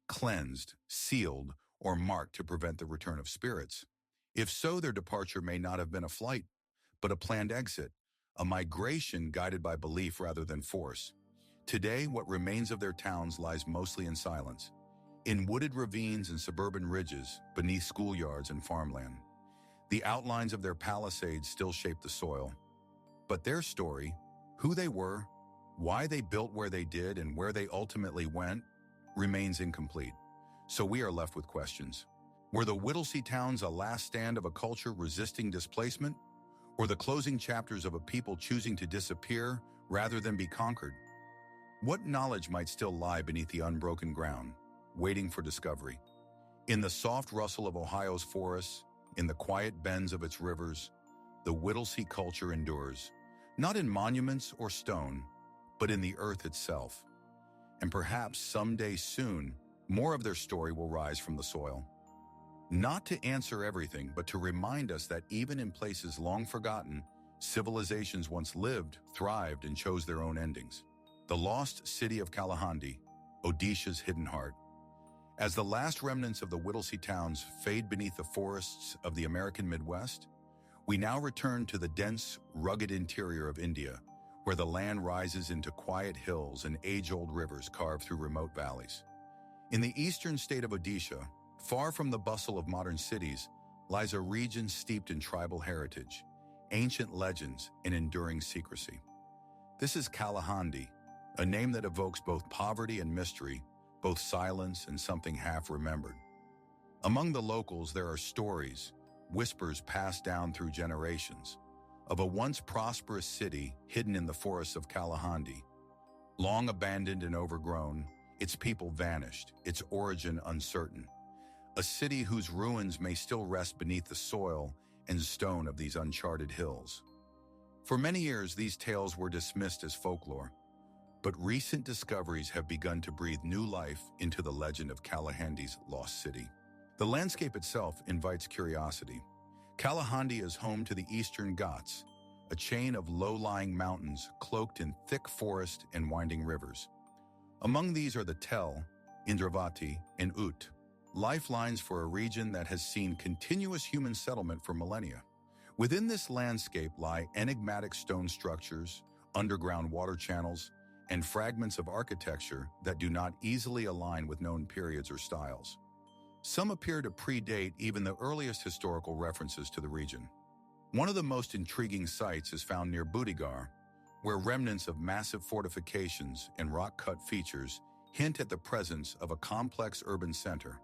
cleansed, sealed, or marked to prevent the return of spirits. If so, their departure may not have been a flight, but a planned exit, a migration guided by belief rather than force. Today, what remains of their towns lies mostly in silence, in wooded ravines and suburban ridges beneath schoolyards and farmland. The outlines of their palisades still shape the soil, but their story, who they were, why they built where they did, and where they ultimately went, remains incomplete. So we are left with questions. Were the Whittlesey towns a last stand of a culture resisting displacement, or the closing chapters of a people choosing to disappear rather than be conquered? What knowledge might still lie beneath the unbroken ground, waiting for discovery? In the soft rustle of Ohio's forests, in the quiet bends of its rivers, the Whittlesey culture endures, not in monuments or stone, but in the earth itself. And perhaps someday soon, more of their story will rise from the soil. Not to answer everything, but to remind us that even in places long forgotten, civilizations once lived, thrived, and chose their own endings. The lost city of Kalahandi, Odisha's hidden heart. As the last remnants of the Whittlesey towns fade beneath the forests of the American Midwest, we now return to the dense, rugged interior of India, where the land rises into quiet hills and age-old rivers carved through remote valleys. In the eastern state of Odisha, far from the bustle of modern cities, lies a region steeped in tribal heritage, ancient legends, and enduring secrecy. This is Kalahandi, a name that evokes both poverty and mystery, both silence and something half-remembered. Among the locals, there are stories, whispers passed down through generations, of a once prosperous city hidden in the forests of Kalahandi. Long abandoned and overgrown, its people vanished, its origin uncertain. A city whose ruins may still rest beneath the soil and stone of these uncharted hills. For many years, these tales were dismissed as folklore, but recent discoveries have begun to breathe new life into the legend of Kalahandi's lost city. The landscape itself invites curiosity. Kalahandi is home to the Eastern Ghats, a chain of low-lying mountains cloaked in thick forest and winding rivers. Among these are the Tel, Indravati, and Ut, lifelines for a region that has seen continuous human settlement for millennia. Within this landscape lie enigmatic stone structures, underground water channels, and fragments of architecture that do not easily align with known periods or styles. Some appear to predate even the earliest historical references to the region. One of the most intriguing sites is found near Budigar, where remnants of massive fortifications and rock-cut features hint at the presence of a complex urban center.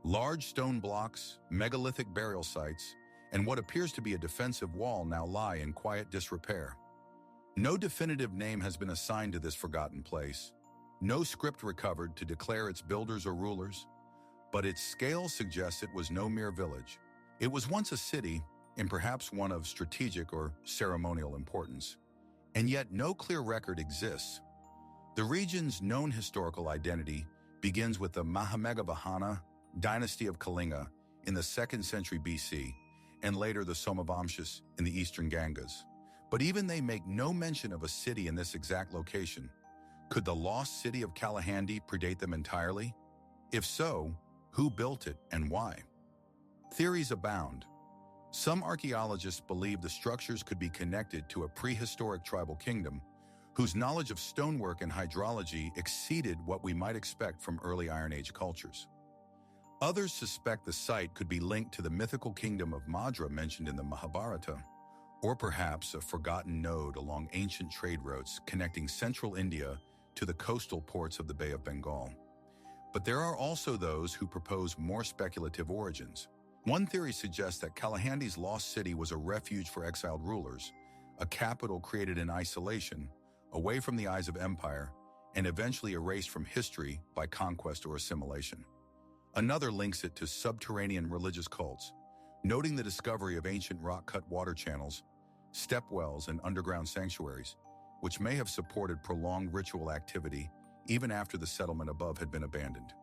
Large stone blocks, megalithic burial sites, and what appears to be a defensive wall now lie in quiet disrepair. No definitive name has been assigned to this forgotten place, no script recovered to declare its builders or rulers, but its scale suggests it was no mere village. It was once a city, and perhaps one of strategic or ceremonial importance, and yet no clear record exists. The region's known historical identity begins with the Mahameghavahana dynasty of Kalinga in the 2nd century BC, and later the Somavamshas in the eastern Gangas. But even they make no mention of a city in this exact location. Could the lost city of Kalahandi predate them entirely? If so, who built it and why? Theories abound. Some archaeologists believe the structures could be connected to a prehistoric tribal kingdom whose knowledge of stonework and hydrology exceeded what we might expect from early Iron Age cultures. Others suspect the site could be linked to the mythical kingdom of Madra mentioned in the Mahabharata, or perhaps a forgotten node along ancient trade routes connecting central India to the coastal ports of the Bay of Bengal. But there are also those who propose more speculative origins. One theory suggests that Kalahandi's lost city was a refuge for exiled rulers, a capital created in isolation, away from the eyes of empire, and eventually erased from history by conquest or assimilation. Another links it to subterranean religious cults, noting the discovery of ancient rock-cut water channels, stepwells, and underground sanctuaries, which may have supported prolonged ritual activity even after the settlement above had been abandoned.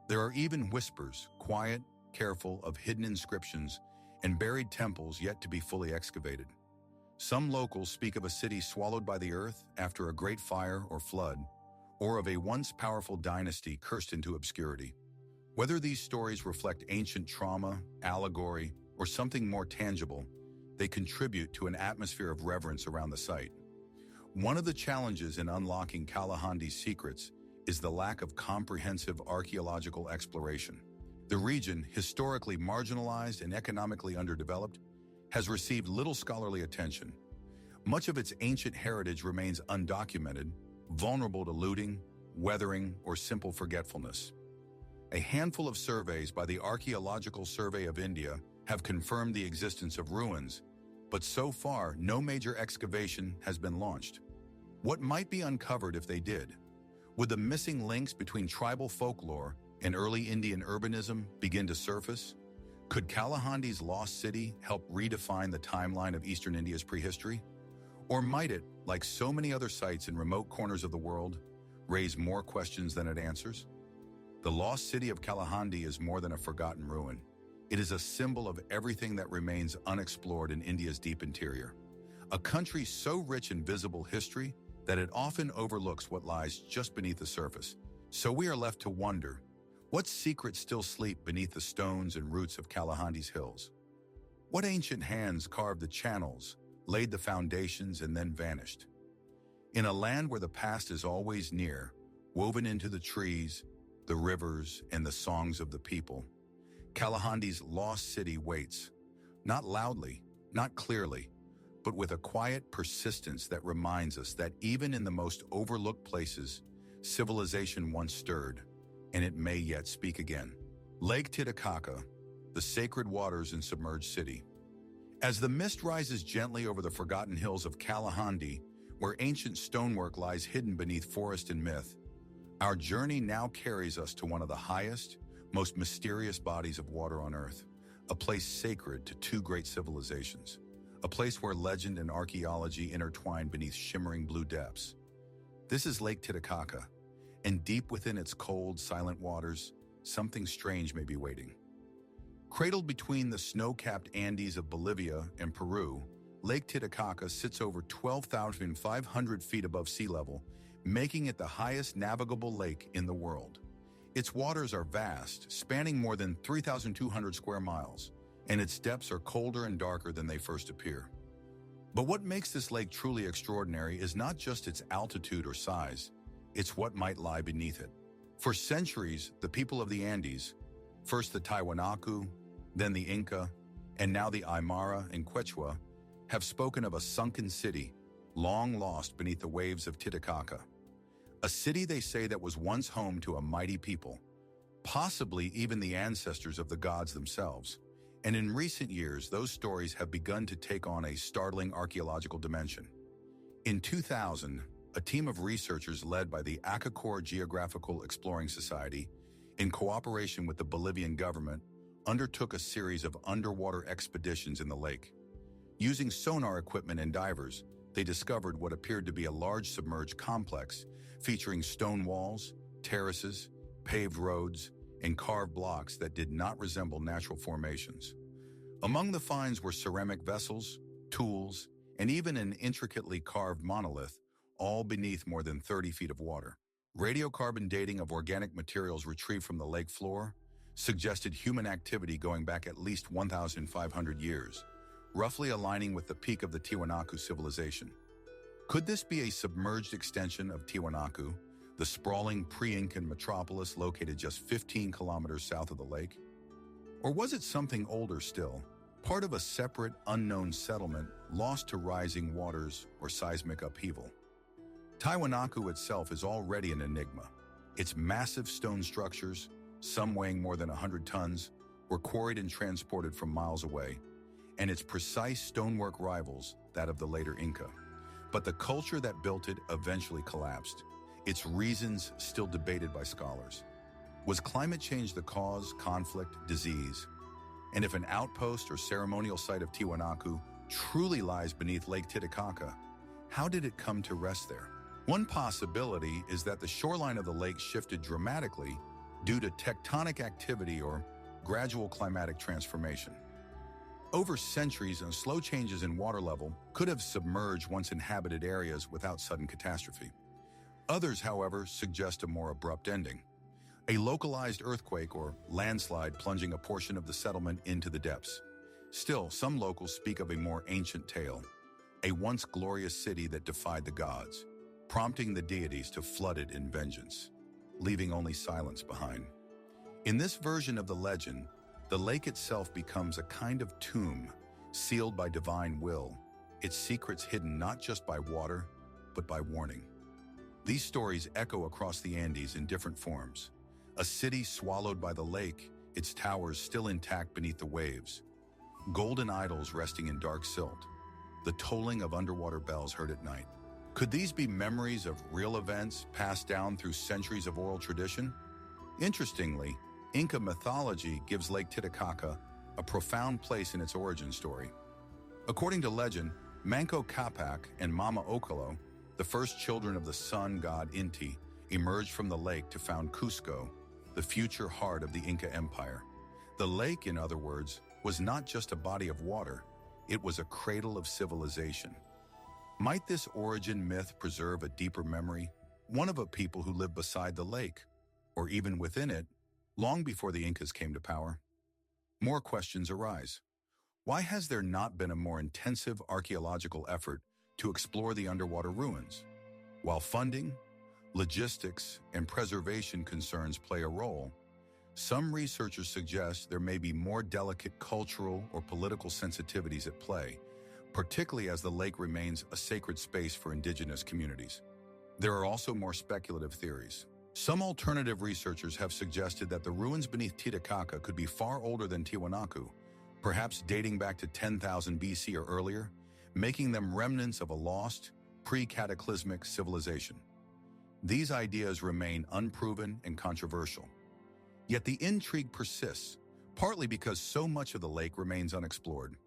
There are even whispers, quiet, careful, of hidden inscriptions and buried temples yet to be fully excavated. Some locals speak of a city swallowed by the earth after a great fire or flood, or of a once powerful dynasty cursed into obscurity. Whether these stories reflect ancient trauma, allegory, or something more tangible, they contribute to an atmosphere of reverence around the site. One of the challenges in unlocking Kalahandi's secrets is the lack of comprehensive archaeological exploration. The region, historically marginalized and economically underdeveloped, has received little scholarly attention. Much of its ancient heritage remains undocumented, vulnerable to looting, weathering, or simple forgetfulness. A handful of surveys by the Archaeological Survey of India have confirmed the existence of ruins, but so far no major excavation has been launched. What might be uncovered if they did? Would the missing links between tribal folklore and early Indian urbanism begin to surface? Could Kalahandi's lost city help redefine the timeline of Eastern India's prehistory? Or might it, like so many other sites in remote corners of the world, raise more questions than it answers? The lost city of Kalahandi is more than a forgotten ruin. It is a symbol of everything that remains unexplored in India's deep interior. A country so rich in visible history that it often overlooks what lies just beneath the surface. So we are left to wonder, what secrets still sleep beneath the stones and roots of Kalahandi's hills? What ancient hands carved the channels, laid the foundations, and then vanished? In a land where the past is always near, woven into the trees, the rivers, and the songs of the people, Kalahandi's lost city waits, not loudly, not clearly, but with a quiet persistence that reminds us that even in the most overlooked places, civilization once stirred, and it may yet speak again. Lake Titicaca, the sacred waters and submerged city. As the mist rises gently over the forgotten hills of Kalahandi, where ancient stonework lies hidden beneath forest and myth, our journey now carries us to one of the highest, most mysterious bodies of water on Earth, a place sacred to two great civilizations, a place where legend and archaeology intertwine beneath shimmering blue depths. This is Lake Titicaca, and deep within its cold, silent waters, something strange may be waiting. Cradled between the snow-capped Andes of Bolivia and Peru, Lake Titicaca sits over 12,500 feet above sea level, making it the highest navigable lake in the world. Its waters are vast, spanning more than 3,200 square miles, and its depths are colder and darker than they first appear. But what makes this lake truly extraordinary is not just its altitude or size, it's what might lie beneath it. For centuries, the people of the Andes, first the Tiwanaku, then the Inca, and now the Aymara and Quechua, have spoken of a sunken city, long lost beneath the waves of Titicaca. A city they say that was once home to a mighty people, possibly even the ancestors of the gods themselves. And in recent years, those stories have begun to take on a startling archaeological dimension. In 2000, a team of researchers led by the Acacor Geographical Exploring Society, in cooperation with the Bolivian government, undertook a series of underwater expeditions in the lake. Using sonar equipment and divers, they discovered what appeared to be a large submerged complex featuring stone walls, terraces, paved roads, and carved blocks that did not resemble natural formations. Among the finds were ceramic vessels, tools, and even an intricately carved monolith, all beneath more than 30 feet of water. Radiocarbon dating of organic materials retrieved from the lake floor suggested human activity going back at least 1,500 years, roughly aligning with the peak of the Tiwanaku civilization. Could this be a submerged extension of Tiwanaku, the sprawling pre-Incan metropolis located just 15 kilometers south of the lake? Or was it something older still, part of a separate, unknown settlement lost to rising waters or seismic upheaval? Tiwanaku itself is already an enigma. Its massive stone structures, some weighing more than 100 tons, were quarried and transported from miles away, and its precise stonework rivals that of the later Inca. But the culture that built it eventually collapsed, its reasons still debated by scholars. Was climate change the cause, conflict, disease? And if an outpost or ceremonial site of Tiwanaku truly lies beneath Lake Titicaca, how did it come to rest there? One possibility is that the shoreline of the lake shifted dramatically due to tectonic activity or gradual climatic transformation. Over centuries, and slow changes in water level could have submerged once inhabited areas without sudden catastrophe. Others, however, suggest a more abrupt ending. A localized earthquake or landslide plunging a portion of the settlement into the depths. Still, some locals speak of a more ancient tale, a once glorious city that defied the gods, prompting the deities to flood it in vengeance, leaving only silence behind. In this version of the legend, the lake itself becomes a kind of tomb, sealed by divine will, its secrets hidden not just by water, but by warning. These stories echo across the Andes in different forms. A city swallowed by the lake, its towers still intact beneath the waves. Golden idols resting in dark silt. The tolling of underwater bells heard at night. Could these be memories of real events passed down through centuries of oral tradition? Interestingly, Inca mythology gives Lake Titicaca a profound place in its origin story. According to legend, Manco Capac and Mama Ocolo, the first children of the sun god Inti, emerged from the lake to found Cusco, the future heart of the Inca Empire. The lake, in other words, was not just a body of water, it was a cradle of civilization. Might this origin myth preserve a deeper memory, one of a people who lived beside the lake, or even within it, long before the Incas came to power? More questions arise. Why has there not been a more intensive archaeological effort to explore the underwater ruins? While funding, logistics, and preservation concerns play a role, some researchers suggest there may be more delicate cultural or political sensitivities at play, particularly as the lake remains a sacred space for indigenous communities. There are also more speculative theories. Some alternative researchers have suggested that the ruins beneath Titicaca could be far older than Tiwanaku, perhaps dating back to 10,000 BC or earlier, making them remnants of a lost, pre-cataclysmic civilization. These ideas remain unproven and controversial. Yet the intrigue persists, partly because so much of the lake remains unexplored.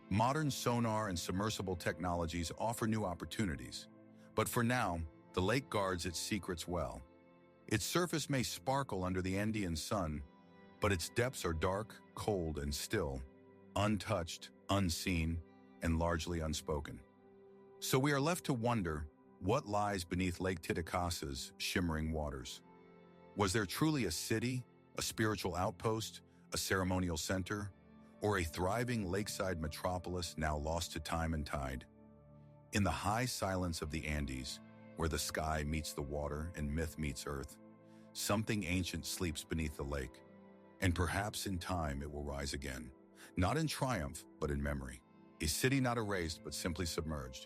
Modern sonar and submersible technologies offer new opportunities, but for now, the lake guards its secrets well. Its surface may sparkle under the Andean sun, but its depths are dark, cold, and still, untouched, unseen, and largely unspoken. So we are left to wonder what lies beneath Lake Titicaca's shimmering waters. Was there truly a city, a spiritual outpost, a ceremonial center, or a thriving lakeside metropolis now lost to time and tide? In the high silence of the Andes, where the sky meets the water and myth meets earth, something ancient sleeps beneath the lake, and perhaps in time it will rise again, not in triumph, but in memory. A city not erased, but simply submerged,